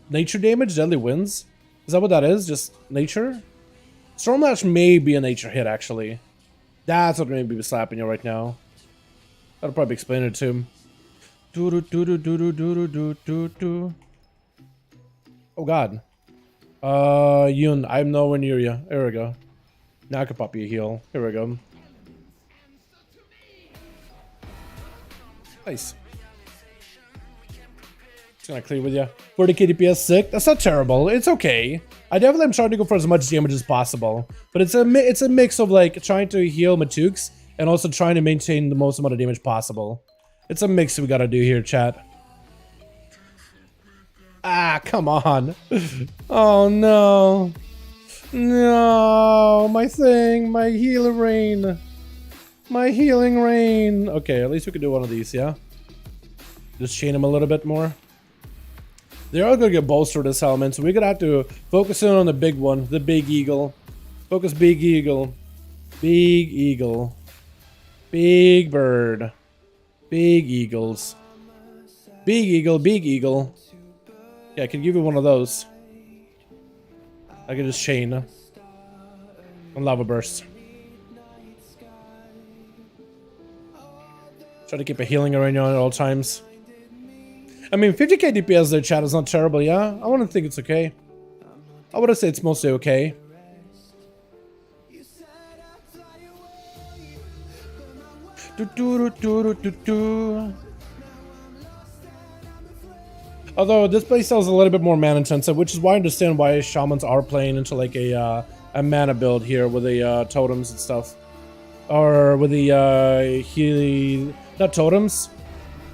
nature damage? Deadly Winds? Is that what that is? Just nature? Stormlash may be a nature hit, actually. That's what may be slapping you right now. That'll probably explain it to him. Oh god. Yun, I'm nowhere near you. There we go. Now I can pop you a heal. Here we go. Nice. Just gonna clear with you. 40 KDPS sick. That's not terrible. It's okay. I definitely am trying to go for as much damage as possible, but it's a mix of like trying to heal Mythics and also trying to maintain the most amount of damage possible. It's a mix we gotta do here, chat. Ah, come on. Oh no. No, my thing, my healing rain. My healing rain. Okay, at least we could do one of these, yeah? Just chain him a little bit more. They're all gonna get bolstered as elements, so we're gonna have to focus in on the big one, the big eagle. Focus big eagle. Big eagle. Big bird. Big eagles. Big eagle, big eagle. Yeah, I can give you one of those. I can just chain. And lava burst. Try to keep a healing around you at all times. I mean, 50k DPS there, chat, is not terrible, yeah? I wouldn't think it's okay. I would say it's mostly okay. Although this playstyle is a little bit more mana intensive, which is why I understand why shamans are playing into like a mana build here with the totems and stuff, or with the healing, not totems,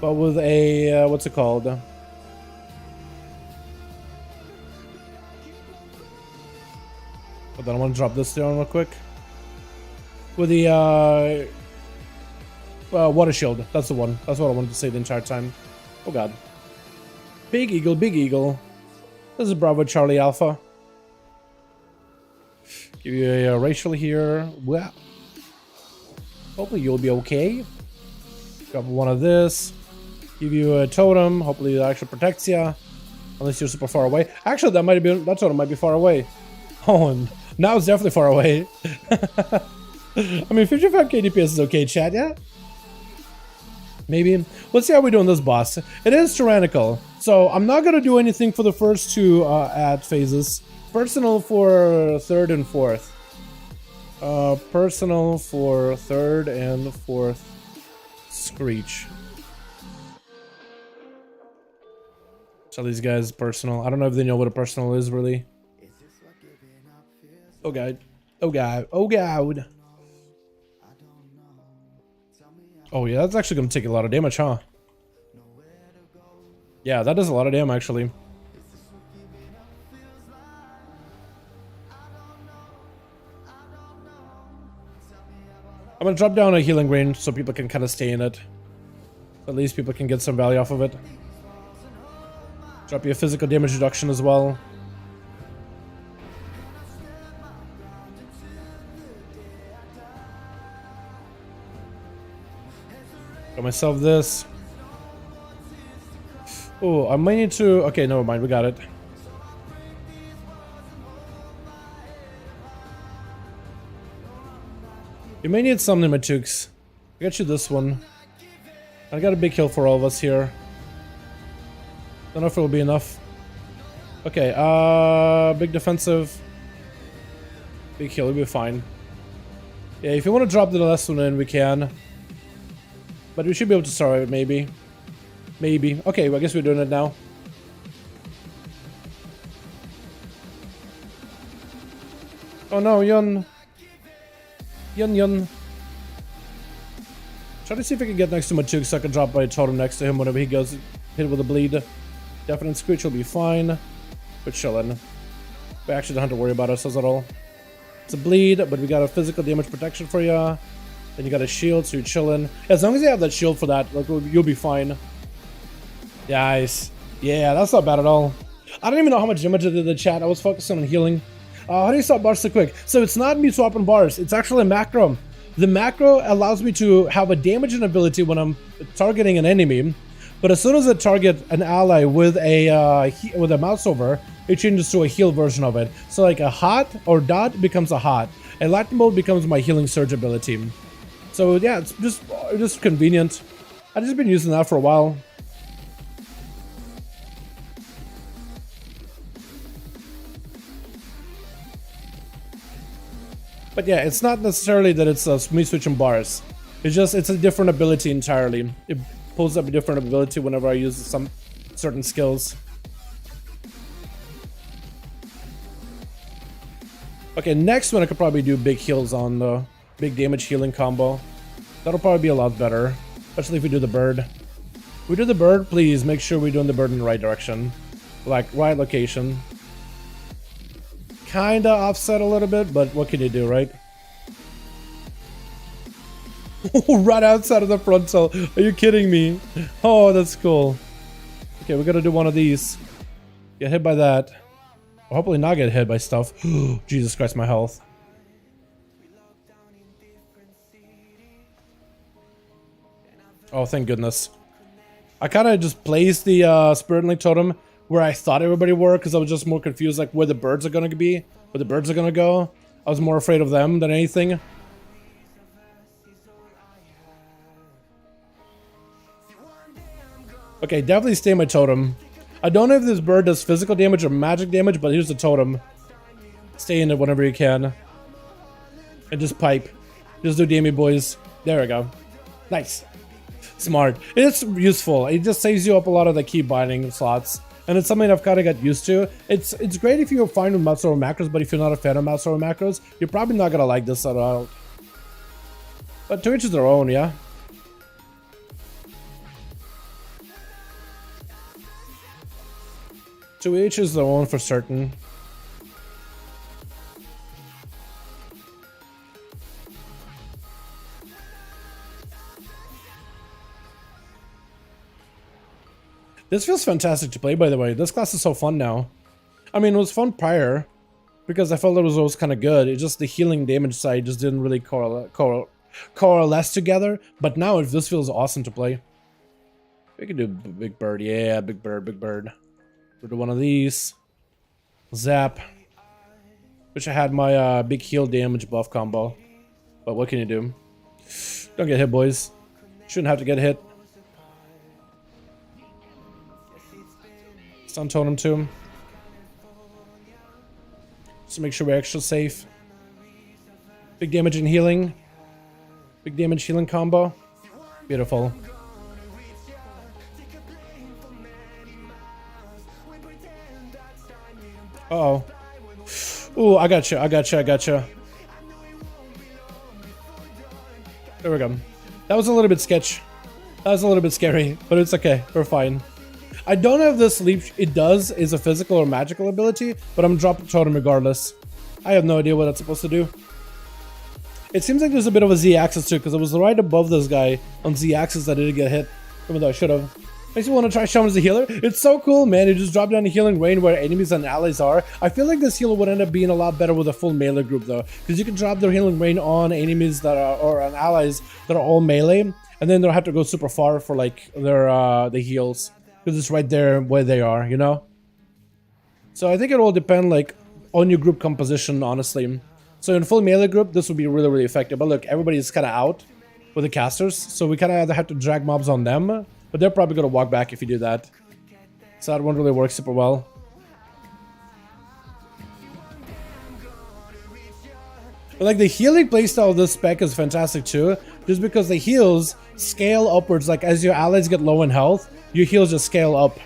but with a what's it called? Hold on, I want to drop this down real quick. With the water shield. That's the one. That's what I wanted to say the entire time. Oh god. Big eagle, big eagle. This is Bravo Charlie Alpha. Give you a racial here. Well, hopefully you'll be okay. Grab one of this. Give you a totem. Hopefully that actually protects you. Unless you're super far away. Actually, that totem might be far away. Oh, and now it's definitely far away. I mean, 55k DPS is okay, chat, yeah? Maybe. Let's see how we do on this boss. It is tyrannical, so I'm not gonna do anything for the first two ad phases. Personal for third and fourth. Personal for third and fourth. Screech. Tell these guys personal. I don't know if they know what a personal is really. Oh god. Oh god. Oh god. Oh yeah, that's actually going to take a lot of damage, huh? Yeah, that does a lot of damage, actually. I'm going to drop down a healing range so people can kind of stay in it. At least people can get some value off of it. Drop you a physical damage reduction as well. Got myself this. Oh, I might need to... Okay, never mind, we got it. You may need something, my chooks. I got you this one. I got a big heal for all of us here. Don't know if it will be enough. Okay, big defensive. Big heal, we'll be fine. Yeah, if you want to drop the last one in, we can. But we should be able to start it, maybe. Maybe. Okay, well, I guess we're doing it now. Oh no, Yun. Yun. Try to see if I can get next to Matuk so I can drop my totem next to him whenever he goes hit with a bleed. Definite Screech will be fine. We're chilling. We actually don't have to worry about ourselves at all. It's a bleed, but we got a physical damage protection for ya. Then you got a shield, so you're chilling. As long as you have that shield for that, like, you'll be fine. Nice. Yeah, that's not bad at all. I don't even know how much damage I did in the chat. I was focusing on healing. How do you swap bars so quick? So it's not me swapping bars. It's actually a macro. The macro allows me to have a damaging ability when I'm targeting an enemy. But as soon as I target an ally with a mouse over, it changes to a heal version of it. So like a hot or dot becomes a hot. And lightning bolt becomes my healing surge ability. So yeah, it's just convenient. I've just been using that for a while. But yeah, it's not necessarily that it's me switching bars. It's a different ability entirely. It pulls up a different ability whenever I use some certain skills. Okay, next one I could probably do big heals on the big damage healing combo. That'll probably be a lot better, especially if we do the bird. If we do the bird, please make sure we're doing the bird in the right direction, like right location. Kinda offset a little bit, but what can you do, right? Right outside of the frontal. Are you kidding me? Oh, that's cool. Okay, we gotta do one of these. Get hit by that. Or hopefully not get hit by stuff. Jesus Christ, my health. Oh, thank goodness. I kind of just placed the Spirit Link Totem where I thought everybody were, because I was just more confused, like where the birds are going to be, where the birds are going to go. I was more afraid of them than anything. Okay, definitely stay my totem. I don't know if this bird does physical damage or magic damage, but here's the totem. Stay in it whenever you can. And just pipe. Just do damage, boys. There we go. Nice. Smart. It's useful. It just saves you up a lot of the key binding slots. And it's something I've kind of got used to. It's great if you're fine with mouse over macros, but if you're not a fan of mouse over macros, you're probably not going to like this at all. But to each is their own, yeah? To each is their own for certain. This feels fantastic to play, by the way. This class is so fun now. I mean, it was fun prior, because I felt it was always kind of good. It's just the healing damage side just didn't really coalesce together. But now this feels awesome to play. We can do Big Bird. Yeah, Big Bird, Big Bird. We'll do one of these. Zap. Wish I had my big heal damage buff combo. But what can you do? Don't get hit, boys. Shouldn't have to get hit. Stun totem to him. Just to make sure we're extra safe. Big damage and healing. Big damage healing combo. Beautiful. Uh-oh. Ooh, I gotcha, I gotcha, I gotcha. There we go. That was a little bit sketch. That was a little bit scary, but it's okay. We're fine. I don't know if this leap it does is a physical or magical ability, but I'm dropping totem regardless. I have no idea what that's supposed to do. It seems like there's a bit of a Z-axis too, because it was right above this guy on Z-axis that didn't get hit, even though I should have. Makes me want to try Shaman as a healer. It's so cool, man. You just drop down a healing rain where enemies and allies are. I feel like this healer would end up being a lot better with a full melee group though, because you can drop their healing rain on enemies that are, or on allies that are all melee, and then they'll have to go super far for like their the heals, because it's right there where they are, you know? So I think it will depend like on your group composition, honestly. So in full melee group, this would be really, really effective. But look, everybody's kind of out with the casters, so we kind of have to drag mobs on them, but they're probably going to walk back if you do that. So that won't really work super well. But like the healing playstyle of this spec is fantastic too, just because the heals scale upwards. Like as your allies get low in health, your heals just scale up.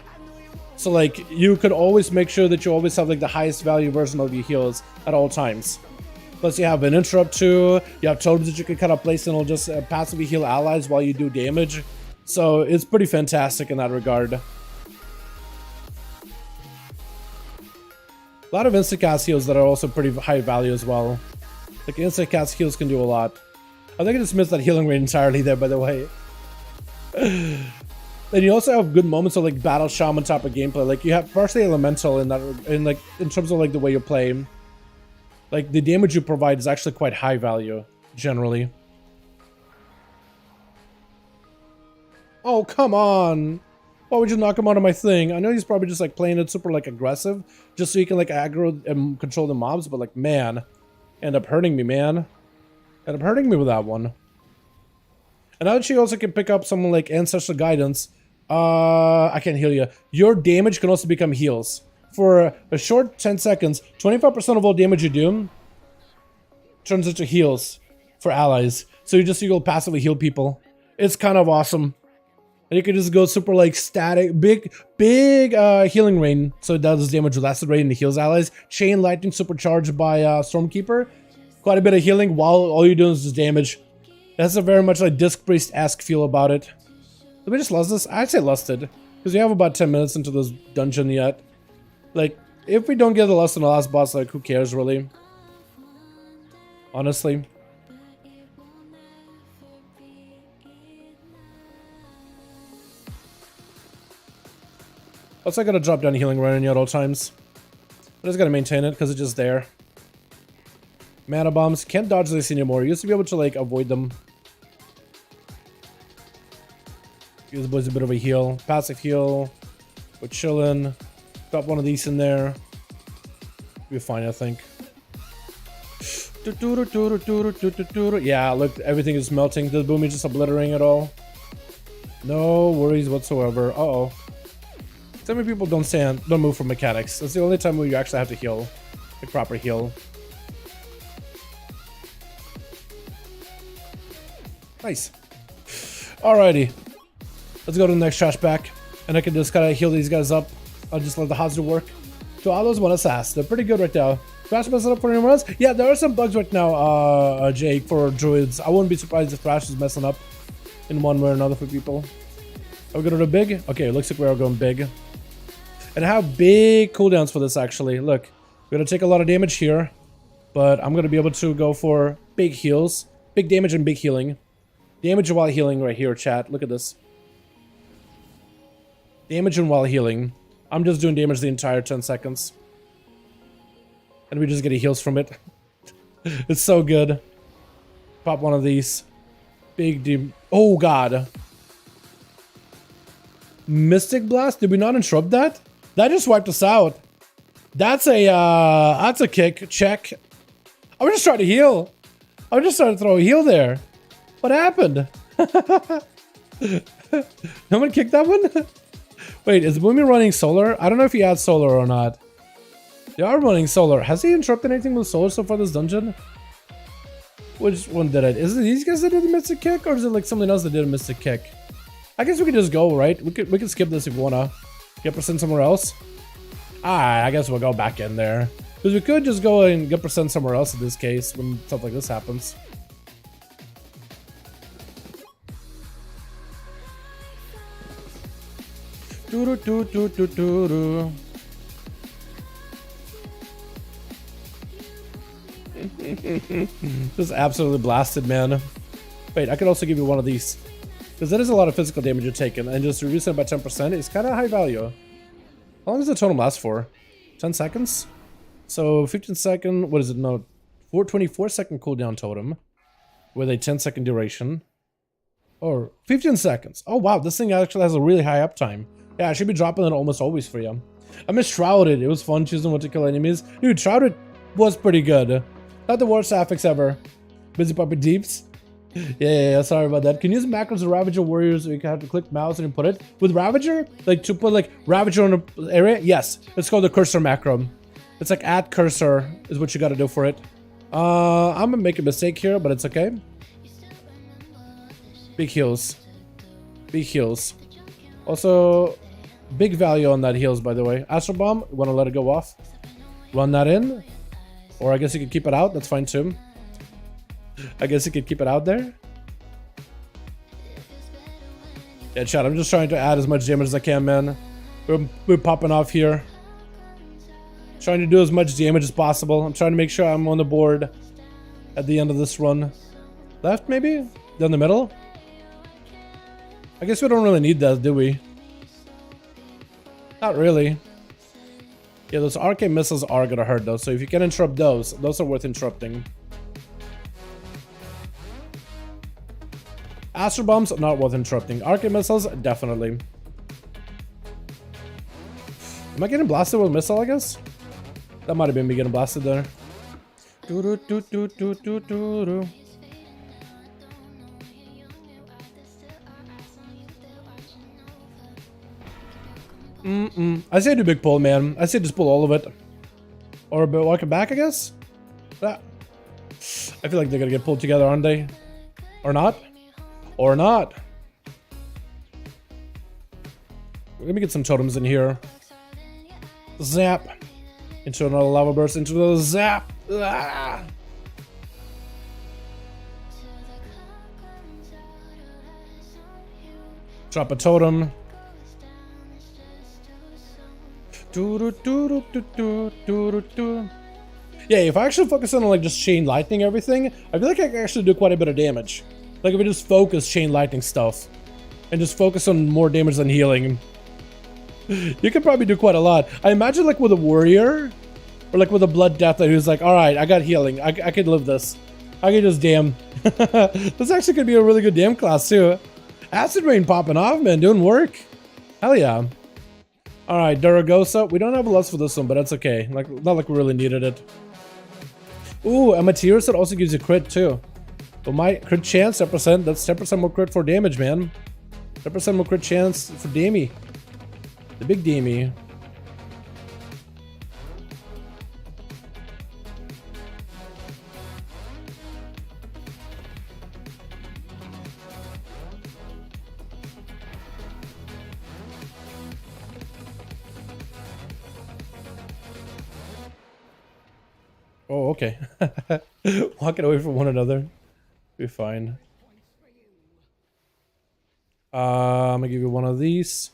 So like you could always make sure that you always have like the highest value version of your heals at all times. Plus you have an interrupt too, you have totems that you can kind of place and it'll just passively heal allies while you do damage. So it's pretty fantastic in that regard. A lot of insta-cast heals that are also pretty high value as well. Like insta-cast heals can do a lot. I think I just missed that healing rate entirely there, by the way. And you also have good moments of like battle shaman type of gameplay. Like you have partially elemental in that, in terms of like the way you play. Like the damage you provide is actually quite high value generally. Oh, come on. Why would you knock him out of my thing? I know he's probably just like playing it super like aggressive, just so you can like aggro and control the mobs, but like, man, end up hurting me, man. End up hurting me with that one. And now that she also can pick up someone like Ancestral Guidance, I can't heal you. Your damage can also become heals. For a short 10 seconds, 25% of all damage you do turns into heals for allies. So you go passively heal people. It's kind of awesome. And you can just go super like static, big healing rain. So it does damage with acid rain and heals allies. Chain lightning supercharged by Stormkeeper. Quite a bit of healing while all you're doing is just damage. It has a very much like Disc Priest-esque feel about it. Did we just lust this? I'd say lusted. Because we have about 10 minutes into this dungeon yet. Like, if we don't get the lust in the last boss, like, who cares, really? Honestly. Also, I gotta drop down healing running at all times. I just gotta maintain it because it's just there. Mana bombs. Can't dodge this anymore. You used to be able to, like, avoid them. Give the boys a bit of a heal. Passive heal. We're chilling. Drop one of these in there. We'll be fine, I think. Yeah, look, everything is melting. The boom is just obliterating it all. No worries whatsoever. Uh-oh. So many people don't move for mechanics. That's the only time where you actually have to heal. Like, proper heal. Nice. Alrighty. Let's go to the next trash back. And I can just kind of heal these guys up. I'll just let the hazard work. So all those one assass. They're pretty good right now. Thrash messing up for anyone else? Yeah, there are some bugs right now, Jake, for druids. I wouldn't be surprised if Thrash is messing up in one way or another for people. Are we going to go big? Okay, it looks like we're going big. And I have big cooldowns for this, actually. Look, we're going to take a lot of damage here. But I'm going to be able to go for big heals. Big damage and big healing. Damage while healing right here, chat. Look at this. Damage and while healing. I'm just doing damage the entire 10 seconds. And we just get heals from it. It's so good. Pop one of these. Big deep. Oh, God. Mystic Blast? Did we not interrupt that? That just wiped us out. That's a kick. Check. I was just trying to heal. I was just trying to throw a heal there. What happened? No one kicked that one? Wait, is Boomy running solar? I don't know if he has solar or not. They are running solar. Has he interrupted anything with solar so far this dungeon? Which one did it? Is it these guys that did the Mystic Kick? Or is it like something else that did a Mystic Kick? I guess we could just go, right? We could skip this if we wanna. Get percent somewhere else. I guess we'll go back in there. Because we could just go and get percent somewhere else in this case when stuff like this happens. Just absolutely blasted, man. Wait, I could also give you one of these. Because that is a lot of physical damage you're taking. And just reducing it by 10% is kind of high value. How long does the totem last for? 10 seconds? So 15 second, what is it? No, 24 second cooldown totem. With a 10-second duration. Or 15 seconds. Oh wow, this thing actually has a really high uptime. Yeah, I should be dropping it almost always for you. I miss Shrouded. It was fun choosing what to kill enemies. Dude, Shrouded was pretty good. Not the worst affix ever. Busy Puppy Deeps. Yeah, sorry about that. Can you use macros to Ravager Warriors so you can have to click mouse and input it? With Ravager? Like to put like Ravager on an area? Yes. It's called the cursor macro. It's like add cursor is what you gotta do for it. I'm gonna make a mistake here, but it's okay. Big heals. Big heals. Also, big value on that heals, by the way. Astral Bomb, want to let it go off. Run that in. Or I guess you could keep it out. That's fine too. I guess you could keep it out there. Yeah, chat, I'm just trying to add as much damage as I can, man. We're popping off here. Trying to do as much damage as possible. I'm trying to make sure I'm on the board at the end of this run. Left, maybe? Down the middle? I guess we don't really need that, do we? Not really. Yeah, those arcane missiles are gonna hurt though, so if you can interrupt those are worth interrupting. Astral Bombs, not worth interrupting. Arcane missiles, definitely. Am I getting blasted with a missile, I guess? That might have been me getting blasted there. I say do big pull, man. I say just pull all of it. Or a bit walking back, I guess? I feel like they're gonna get pulled together, aren't they? Or not? Or not? Let me get some totems in here. Zap. Into another lava burst, into the zap. Ah. Drop a totem. Yeah, if I actually focus on like just chain lightning everything, I feel like I can actually do quite a bit of damage. Like if we just focus chain lightning stuff and just focus on more damage than healing. You could probably do quite a lot. I imagine like with a warrior or like with a blood death who's like, all right, I got healing. I could live this. I could just damn. This actually could be a really good damn class too. Acid rain popping off, man, doing work. Hell yeah. All right, Daragosa. We don't have a lust for this one, but that's okay. Like, not like we really needed it. Ooh, and Materis that also gives you crit too. But my crit chance, 10%. That's 10% more crit for damage, man. 10% more crit chance for Damie. The big Damie. Oh, okay. Walking away from one another. Be fine. I'm gonna give you one of these.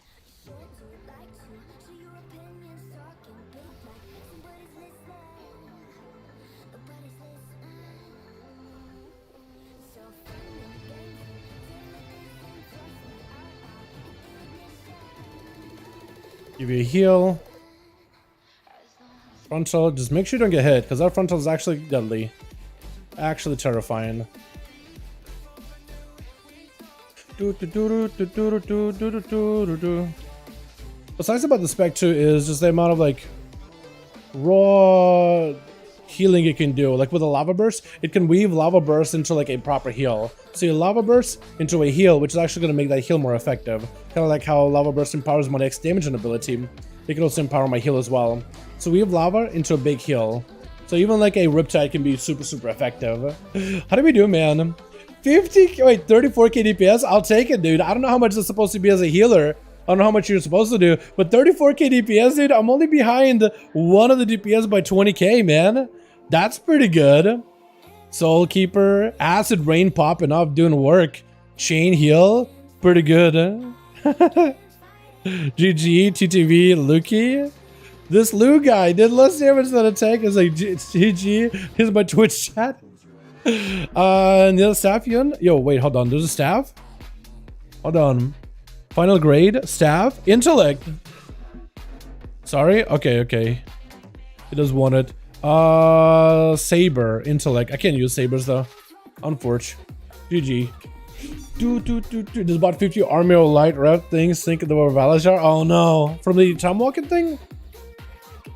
Give you a heal. Frontal, just make sure you don't get hit, because our frontal is actually deadly. Actually terrifying. What's nice about the spec too is just the amount of like raw healing it can do. Like with a lava burst, it can weave lava burst into like a proper heal. So you lava burst into a heal, which is actually going to make that heal more effective. Kind of like how lava burst empowers my next damage ability. It can also empower my heal as well. So we have lava into a big heal. So even like a Riptide can be super effective. How do we do, man? 34k DPS? I'll take it, dude. I don't know how much it's supposed to be as a healer. I don't know how much you're supposed to do. But 34k DPS, dude, I'm only behind one of the DPS by 20k, man. That's pretty good. Soul Keeper, Acid Rain popping off, doing work. Chain Heal, pretty good. GG, TTV, Lukey. This Lu guy did less damage than attack. Is like GG. Here's my Twitch chat. And the other staff, yo, wait, hold on. There's a staff. Hold on. Final grade, staff, intellect. Sorry. Okay. It does want it. Saber, intellect. I can't use sabers though. Unfortunate. GG. There's about 50 army or light rep things. Think of the Valajar. Oh no, from the time walking thing.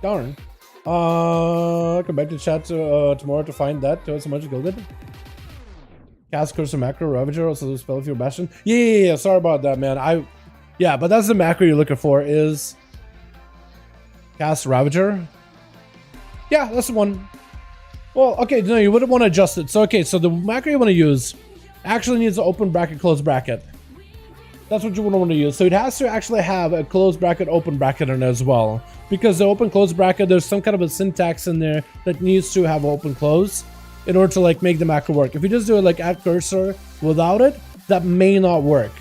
Darn. Come back to chat tomorrow to find that. So much gilded. Cast Curse Macro Ravager, also the spell if you're Bastion. Yeah. Sorry about that, man. Yeah, but that's the macro you're looking for is Cast Ravager. Yeah, that's the one. Well, okay, no, you wouldn't want to adjust it. So okay, so the macro you want to use actually needs an open bracket, closed bracket. That's what you would want to use. So it has to actually have a closed bracket, open bracket in it as well. Because the open closed bracket, there's some kind of a syntax in there that needs to have open close in order to like make the macro work. If you just do it like at cursor without it, that may not work.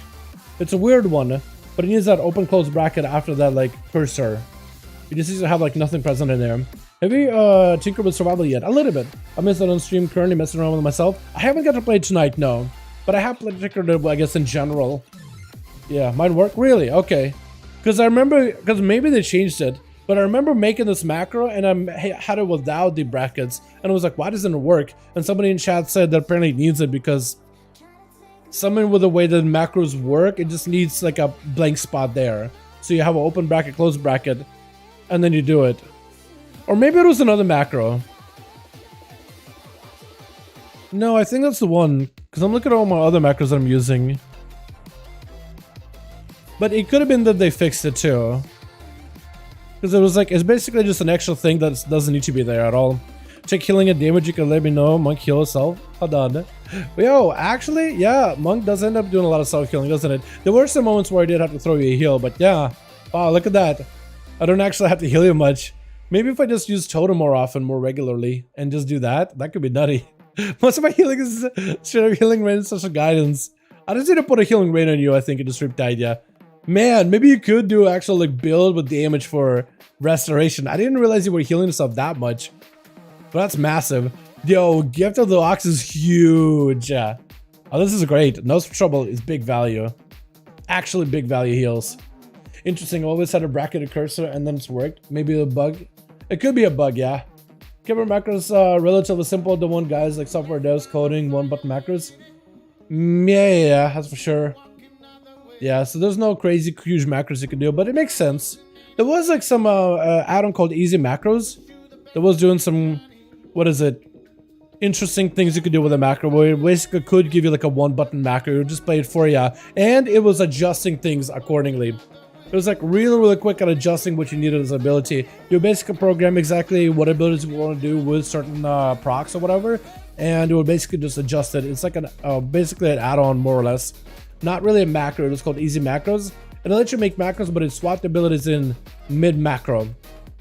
It's a weird one, but it needs that open closed bracket after that like cursor. You just need to have like nothing present in there. Have you tinkered with survival yet? A little bit. I missed it on stream, currently messing around with myself. I haven't got to play it tonight, no. But I have played tinkered, I guess, in general. Yeah, might work? Really? Okay. Because I remember, because maybe they changed it, but I remember making this macro and I had it without the brackets. And I was like, why doesn't it work? And somebody in chat said that apparently it needs it because something with the way that macros work, it just needs like a blank spot there. So you have an open bracket, closed bracket, and then you do it. Or maybe it was another macro. No, I think that's the one. Because I'm looking at all my other macros that I'm using. But it could have been that they fixed it too. Because it was like, it's basically just an extra thing that doesn't need to be there at all. Check healing and damage, you can let me know. Monk heal himself. Hold on. But yo, actually, yeah, Monk does end up doing a lot of self-healing, doesn't it? There were some moments where I did have to throw you a heal, but yeah. Wow, look at that. I don't actually have to heal you much. Maybe if I just use Totem more often, more regularly, and just do that, that could be nutty. Most of my healing is straight up healing rain and social guidance. I just need to put a healing rain on you, I think, and just Riptide, yeah. Man, maybe you could do actual like build with damage for restoration. I didn't realize you were healing yourself that much. But that's massive. Yo, Gift of the Ox is huge. Oh, this is great. Nose for Trouble is big value. Actually big value heals. interesting. Always had a bracketed cursor and then it's worked. Maybe a bug. It could be a bug, yeah. Keyboard macros relatively simple. The one guys like software devs coding one button macros. Yeah, that's for sure. Yeah, so there's no crazy huge macros you can do, but it makes sense. There was like some add-on called Easy Macros that was doing some, what is it? Interesting things you could do with a macro where it basically could give you like a one button macro. It would just play it for you, and it was adjusting things accordingly. It was like really quick at adjusting what you needed as ability. You basically program exactly what abilities you want to do with certain procs or whatever, and it would basically just adjust it. It's like an basically an add-on more or less. Not really a macro. It's called Easy Macros. And it lets you make macros, but it swapped abilities in mid macro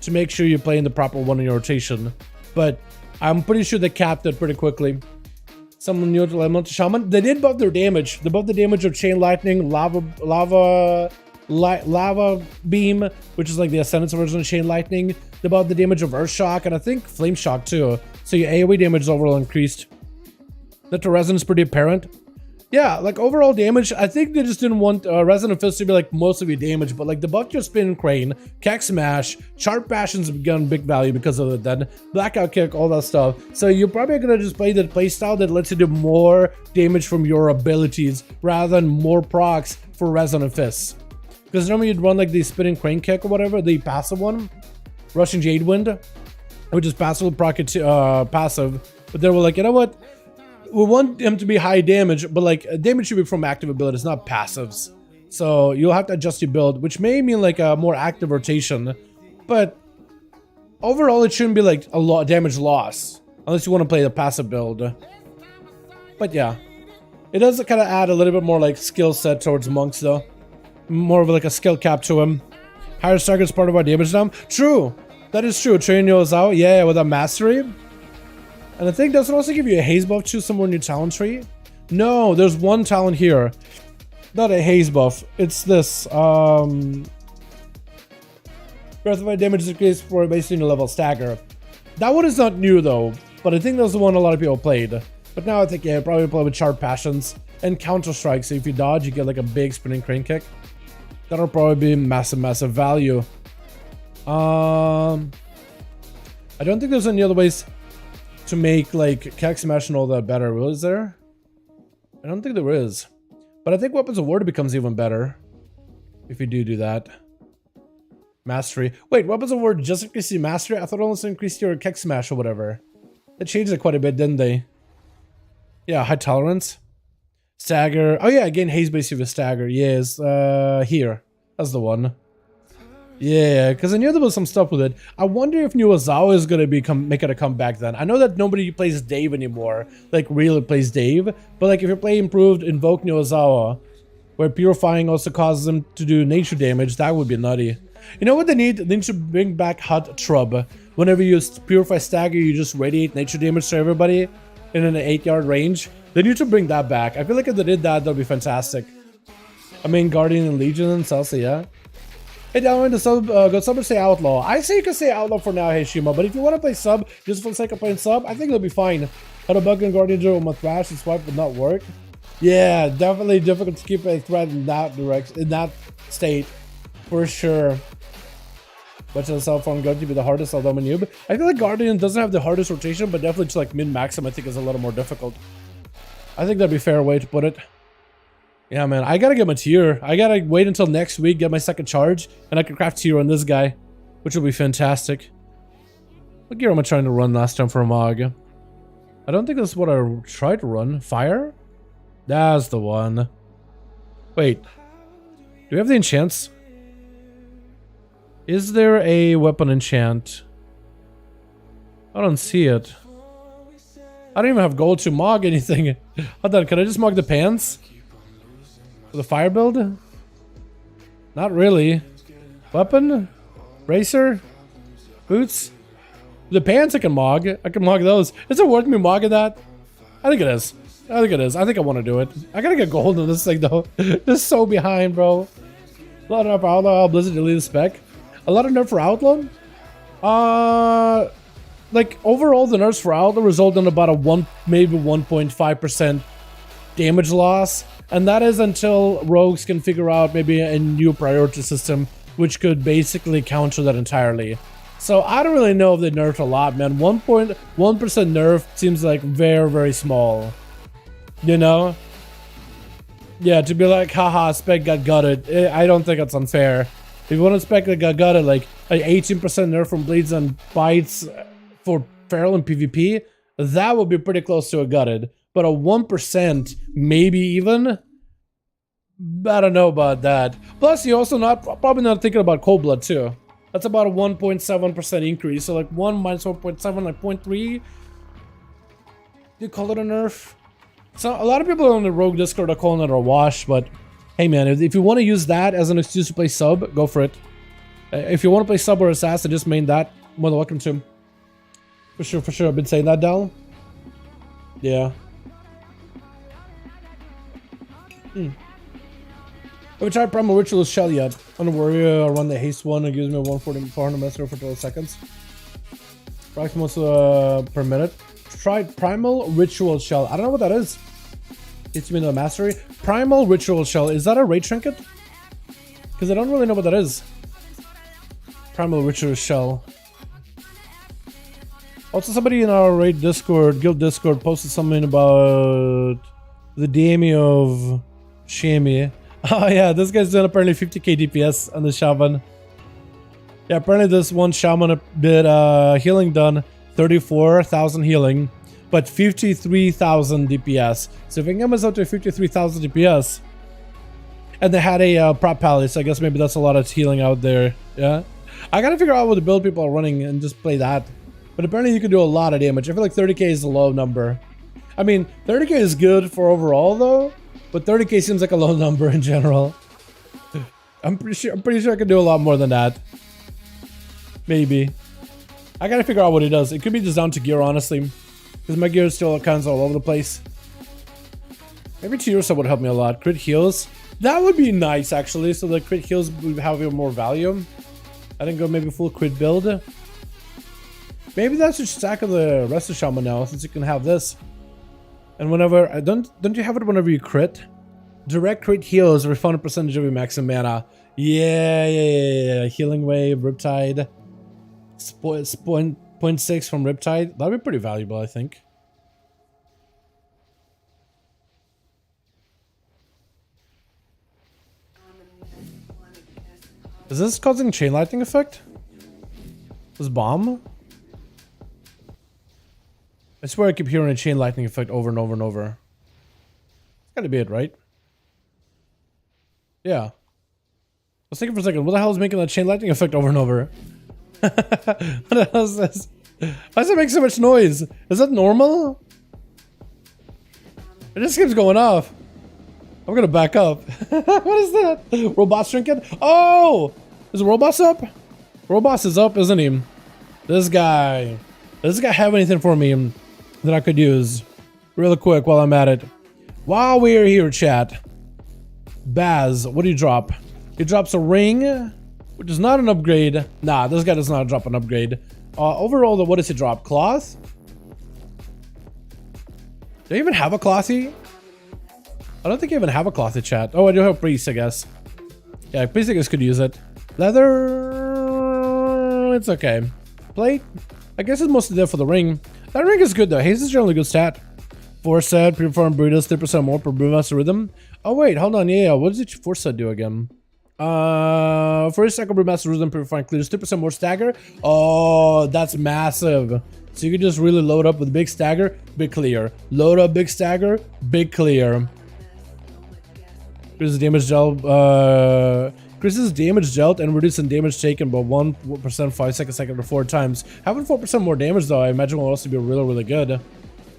to make sure you're playing the proper one in your rotation. But I'm pretty sure they capped it pretty quickly. Someone new to Shaman. They did buff their damage. They buffed the damage of Chain Lightning, Lava Beam, which is like the Ascendance version of Chain Lightning. They buffed the damage of Earth Shock, and I think Flame Shock too. So your AoE damage is overall increased. That the resonance is pretty apparent. Yeah, like overall damage, I think they just didn't want Resonant Fist to be like most of your damage, but like the buff your Spin Crane, Keck Smash, Sharp Passions begun big value because of it then, Blackout Kick, all that stuff. So you're probably gonna just play the playstyle that lets you do more damage from your abilities rather than more procs for Resonant Fists. Because normally you'd run like the Spinning Crane Kick or whatever, the passive one, Rushing Jade Wind, which is passive, passive, but they were like, you know what? We want him to be high damage, but like damage should be from active abilities, not passives. So you'll have to adjust your build, which may mean like a more active rotation, but overall it shouldn't be like a lot damage loss unless you want to play the passive build. But yeah, it does kind of add a little bit more like skill set towards monks though, more of like a skill cap to him. Higher stagger is part of our damage now. True, that is true. Train yours out, yeah, with a mastery. And I think does it also give you a haze buff too somewhere in your talent tree? No, there's one talent here. Not a haze buff. It's this. Breath of Fire damage is increased for based on your level stagger. That one is not new though, but I think that's the one a lot of people played. But now I think yeah, probably play with Sharp Passions and Counter Strike. So if you dodge, you get like a big Spinning Crane Kick. That'll probably be massive value. I don't think there's any other ways to make like Keck Smash and all that better. Was there? I don't think there is. But I think Weapons of War becomes even better if you do that. Mastery. Wait, Weapons of War just increased your mastery? I thought it also increased your Keck Smash or whatever. They changed it quite a bit, didn't they? Yeah, high tolerance. Stagger. Oh yeah, again, haze base with stagger. Yes, here. That's the one. Yeah, because I knew there was some stuff with it. I wonder if New Ozawa is going to making a comeback then. I know that nobody plays Dave anymore, like really plays Dave, but like if you play improved Invoke New Ozawa, where Purifying also causes them to do nature damage, that would be nutty. You know what they need? They need to bring back Hut Trub. Whenever you Purify Stagger, you just radiate nature damage to everybody in an 8-yard range. They need to bring that back. I feel like if they did that, that'd be fantastic. I mean, Guardian and Legion and Salsa, yeah. Hey, Dalaran, go sub or say Outlaw. I say you can say Outlaw for now, hey Shima, but if you want to play sub, just for the sake of playing sub, I think it'll be fine. How to bug and Guardian Duel with my thrash and swipe would not work. Yeah, definitely difficult to keep a threat in that direction, in that state, for sure. But the cell phone going to be the hardest, although I'm a noob. I feel like Guardian doesn't have the hardest rotation, but definitely just like min-maxim I think is a little more difficult. I think that'd be a fair way to put it. Yeah, man, I gotta get my tier. I gotta wait until next week, get my second charge, and I can craft tier on this guy, which will be fantastic. What gear am I trying to run last time for a Mog? I don't think that's what I tried to run. Fire? That's the one. Wait. Do we have the enchants? Is there a weapon enchant? I don't see it. I don't even have gold to Mog anything. Hold on, can I just Mog the pants? For the fire build? Not really. Weapon? Racer? Boots? The pants I can Mog. I can Mog those. Is it worth me Mogging that? I think it is. I think it is. I think I want to do it. I gotta get gold on this thing though. This is so behind, bro. A lot of nerf for Outlaw. Blizzard delete the spec. A lot of nerf for Outlaw? Like overall the nerfs for Outlaw result in about a maybe 1.5% damage loss. And that is until rogues can figure out maybe a new priority system, which could basically counter that entirely. So I don't really know if they nerfed a lot, man. 1.1% nerf seems like very, very small. You know? Yeah, to be like, haha, spec got gutted. I don't think it's unfair. If you want to spec that got gutted, like an 18% nerf from bleeds and bites for feral and PvP, that would be pretty close to a gutted. But a 1%, maybe even, I don't know about that. Plus, you're also probably not thinking about Cold Blood too. That's about a 1.7% increase. So like 1 minus 1.7, like 0.3. You call it a nerf? So a lot of people on the Rogue Discord are calling it a wash, but hey man, if you want to use that as an excuse to play sub, go for it. If you want to play sub or assassin, just main that. More than welcome to. For sure, for sure. I've been saying that, Dal. Yeah. Have we tried Primal Ritual Shell yet? On the Warrior, I run the haste one and gives me 140-400 messer for 12 seconds. Approximately per minute. Tried Primal Ritual Shell. I don't know what that is. Gets me into the mastery. Primal Ritual Shell. Is that a raid trinket? Because I don't really know what that is. Primal Ritual Shell. Also, somebody in our raid Discord, guild Discord, posted something about the DME of Shami. Oh yeah, this guy's doing apparently 50k DPS on the Shaman. Yeah, apparently this one Shaman did healing done, 34,000 healing, but 53,000 DPS. So if it comes up to 53,000 DPS, and they had a prop palace, I guess maybe that's a lot of healing out there. Yeah, I gotta figure out what the build people are running and just play that. But apparently you can do a lot of damage. I feel like 30k is a low number. I mean, 30k is good for overall though, but 30k seems like a low number in general. I'm pretty sure I can do a lot more than that. Maybe. I gotta figure out what he does. It could be just down to gear, honestly, because my gear is still kind of all over the place. Maybe Tearsa would help me a lot. Crit heals. That would be nice, actually. So the crit heals would have even more value. I didn't go maybe full crit build. Maybe that's just stack of the rest of Shaman now, since you can have this. And whenever don't you have it whenever you crit? Direct crit heals refund a percentage of your maximum mana. Yeah. Healing wave, Riptide. 0.6 from Riptide. That'd be pretty valuable, I think. Is this causing chain lightning effect? This bomb? I swear I keep hearing a chain lightning effect over and over and over. It's gotta be it, right? Yeah. I was thinking for a second, what the hell is making that chain lightning effect over and over? What the hell is this? Why does it make so much noise? Is that normal? It just keeps going off. I'm gonna back up. What is that? Robot's drinking? Oh! Is Robot's up? Robot's is up, isn't he? This guy. Does this guy have anything for me that I could use real quick while I'm at it? While we're here, chat. Baz, what do you drop? He drops a ring, which is not an upgrade. Nah, this guy does not drop an upgrade. Overall, though, what does he drop? Cloth? Do you even have a clothy? I don't think you even have a clothy, chat. Oh, I do have priest, I guess. Yeah, priest, I guess, could use it. Leather... It's okay. Plate? I guess it's mostly there for the ring. That ring is good though. Haze is generally a good stat. 4 set, pre-farm Brutus, 3% more per Brewmaster Rhythm. Oh wait, hold on, yeah. What does each 4 set do again? First second Brewmaster Rhythm, pre-farm clears 2% more stagger. Oh, that's massive. So you can just really load up with big stagger, big clear. Load up big stagger, big clear. Increases damage dealt, increases damage dealt and reduces damage taken by 1% 5 seconds to 4 times. Having 4% more damage though, I imagine will also be really, really good.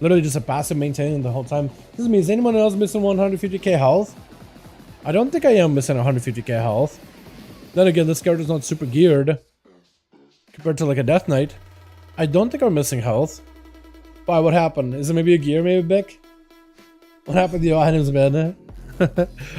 Literally just a passive maintaining the whole time. This means anyone else missing 150k health? I don't think I am missing 150k health. Then again, this character's not super geared compared to like a Death Knight. I don't think I'm missing health. Why? What happened? Is it maybe a gear, maybe Bick? What happened to your items, man?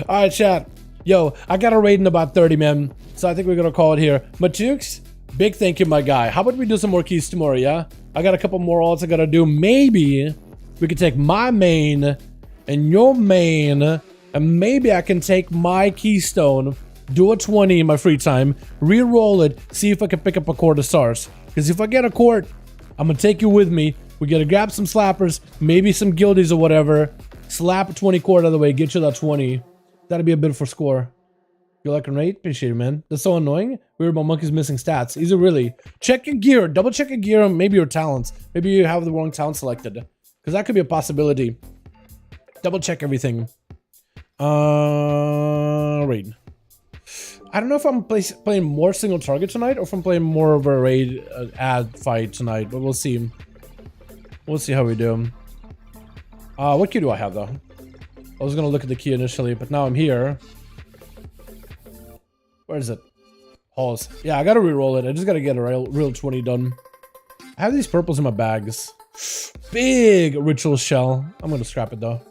Alright, chat. Yo, I got a raid in about 30, man. So I think we're gonna call it here. Matukes, big thank you, my guy. How about we do some more keys tomorrow, yeah? I got a couple more alts I gotta do. Maybe we could take my main and your main And maybe I can take my keystone, do a 20 in my free time, re-roll it, see if I can pick up a Court of Stars. Because if I get a Court, I'm gonna take you with me. We gotta grab some slappers, maybe some guildies or whatever. Slap a 20 Court out of the way, get you that 20. That'd be a bit for score. You like a rate? Appreciate it, man. That's so annoying. Weird about monkeys missing stats. Is it really? Check your gear. Double check your gear and maybe your talents. Maybe you have the wrong talent selected. Because that could be a possibility. Double check everything. Raid. I don't know if I'm playing more single target tonight or if I'm playing more of a raid ad fight tonight, but we'll see. We'll see how we do. What key do I have though? I was gonna look at the key initially, but now I'm here. Where is it? Halls. Yeah, I gotta re-roll it. I just gotta get a real 20 done. I have these purples in my bags. Big ritual shell. I'm gonna scrap it though.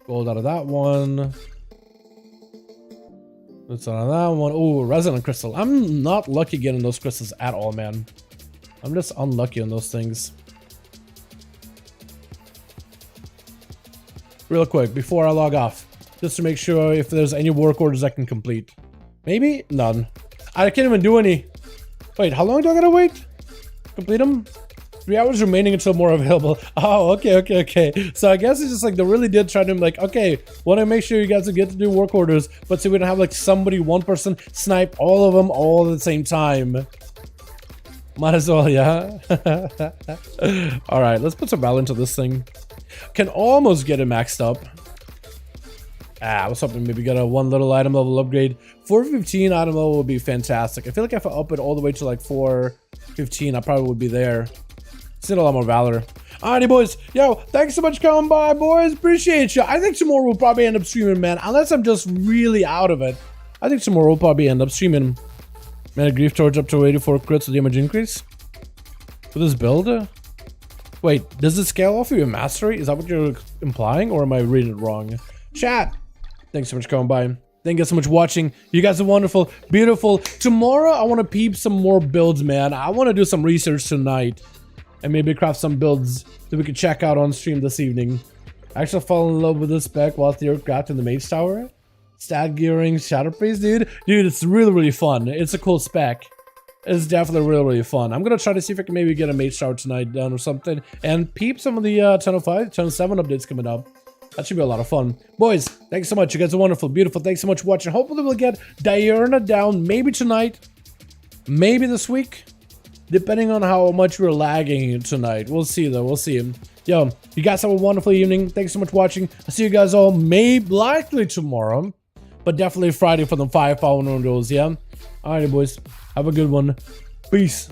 Gold out of that one. That's out of that one. Oh, resonant crystal. I'm not lucky getting those crystals at all, man. I'm just unlucky on those things. Real quick, before I log off, just to make sure if there's any work orders I can complete. Maybe? None. I can't even do any. Wait, how long do I gotta wait? Complete them? 3 hours remaining until more available. Oh, okay. So I guess it's just like they really did try to like, okay, want to make sure you guys get to do work orders, but so we don't have like somebody, one person snipe all of them all at the same time. Might as well, yeah. All right, let's put some value into this thing. Can almost get it maxed up. I was hoping maybe get a one little item level upgrade. 415 item level would be fantastic. I feel like if I up it all the way to like 415, I probably would be there. Still a lot more valor. Alrighty, boys. Yo, thanks so much for coming by, boys. Appreciate you. I think tomorrow we'll probably end up streaming, man. Unless I'm just really out of it. I think tomorrow we'll probably end up streaming. Man, a grief torch up to 84 crits with damage increase. For this build? Wait, does it scale off of your mastery? Is that what you're implying? Or am I reading it wrong? Chat. Thanks so much for coming by. Thank you guys so much for watching. You guys are wonderful, beautiful. Tomorrow, I want to peep some more builds, man. I want to do some research tonight. And maybe craft some builds that we could check out on stream this evening. I actually fell in love with this spec whilst the aircraft in the Mage Tower. Stat gearing, Shadow Priest, dude. Dude, it's really fun. It's a cool spec. It's definitely really fun. I'm gonna try to see if I can maybe get a Mage Tower tonight done or something. And peep some of the 10.05, 10.07 updates coming up. That should be a lot of fun. Boys, thanks so much. You guys are wonderful, beautiful. Thanks so much for watching. Hopefully we'll get Diurna down maybe tonight. Maybe this week. Depending on how much we're lagging tonight. We'll see though, we'll see. Yo, you guys have a wonderful evening. Thanks so much for watching. I'll see you guys all likely tomorrow. But definitely Friday for the 5 following duels, yeah? Alright, boys. Have a good one. Peace.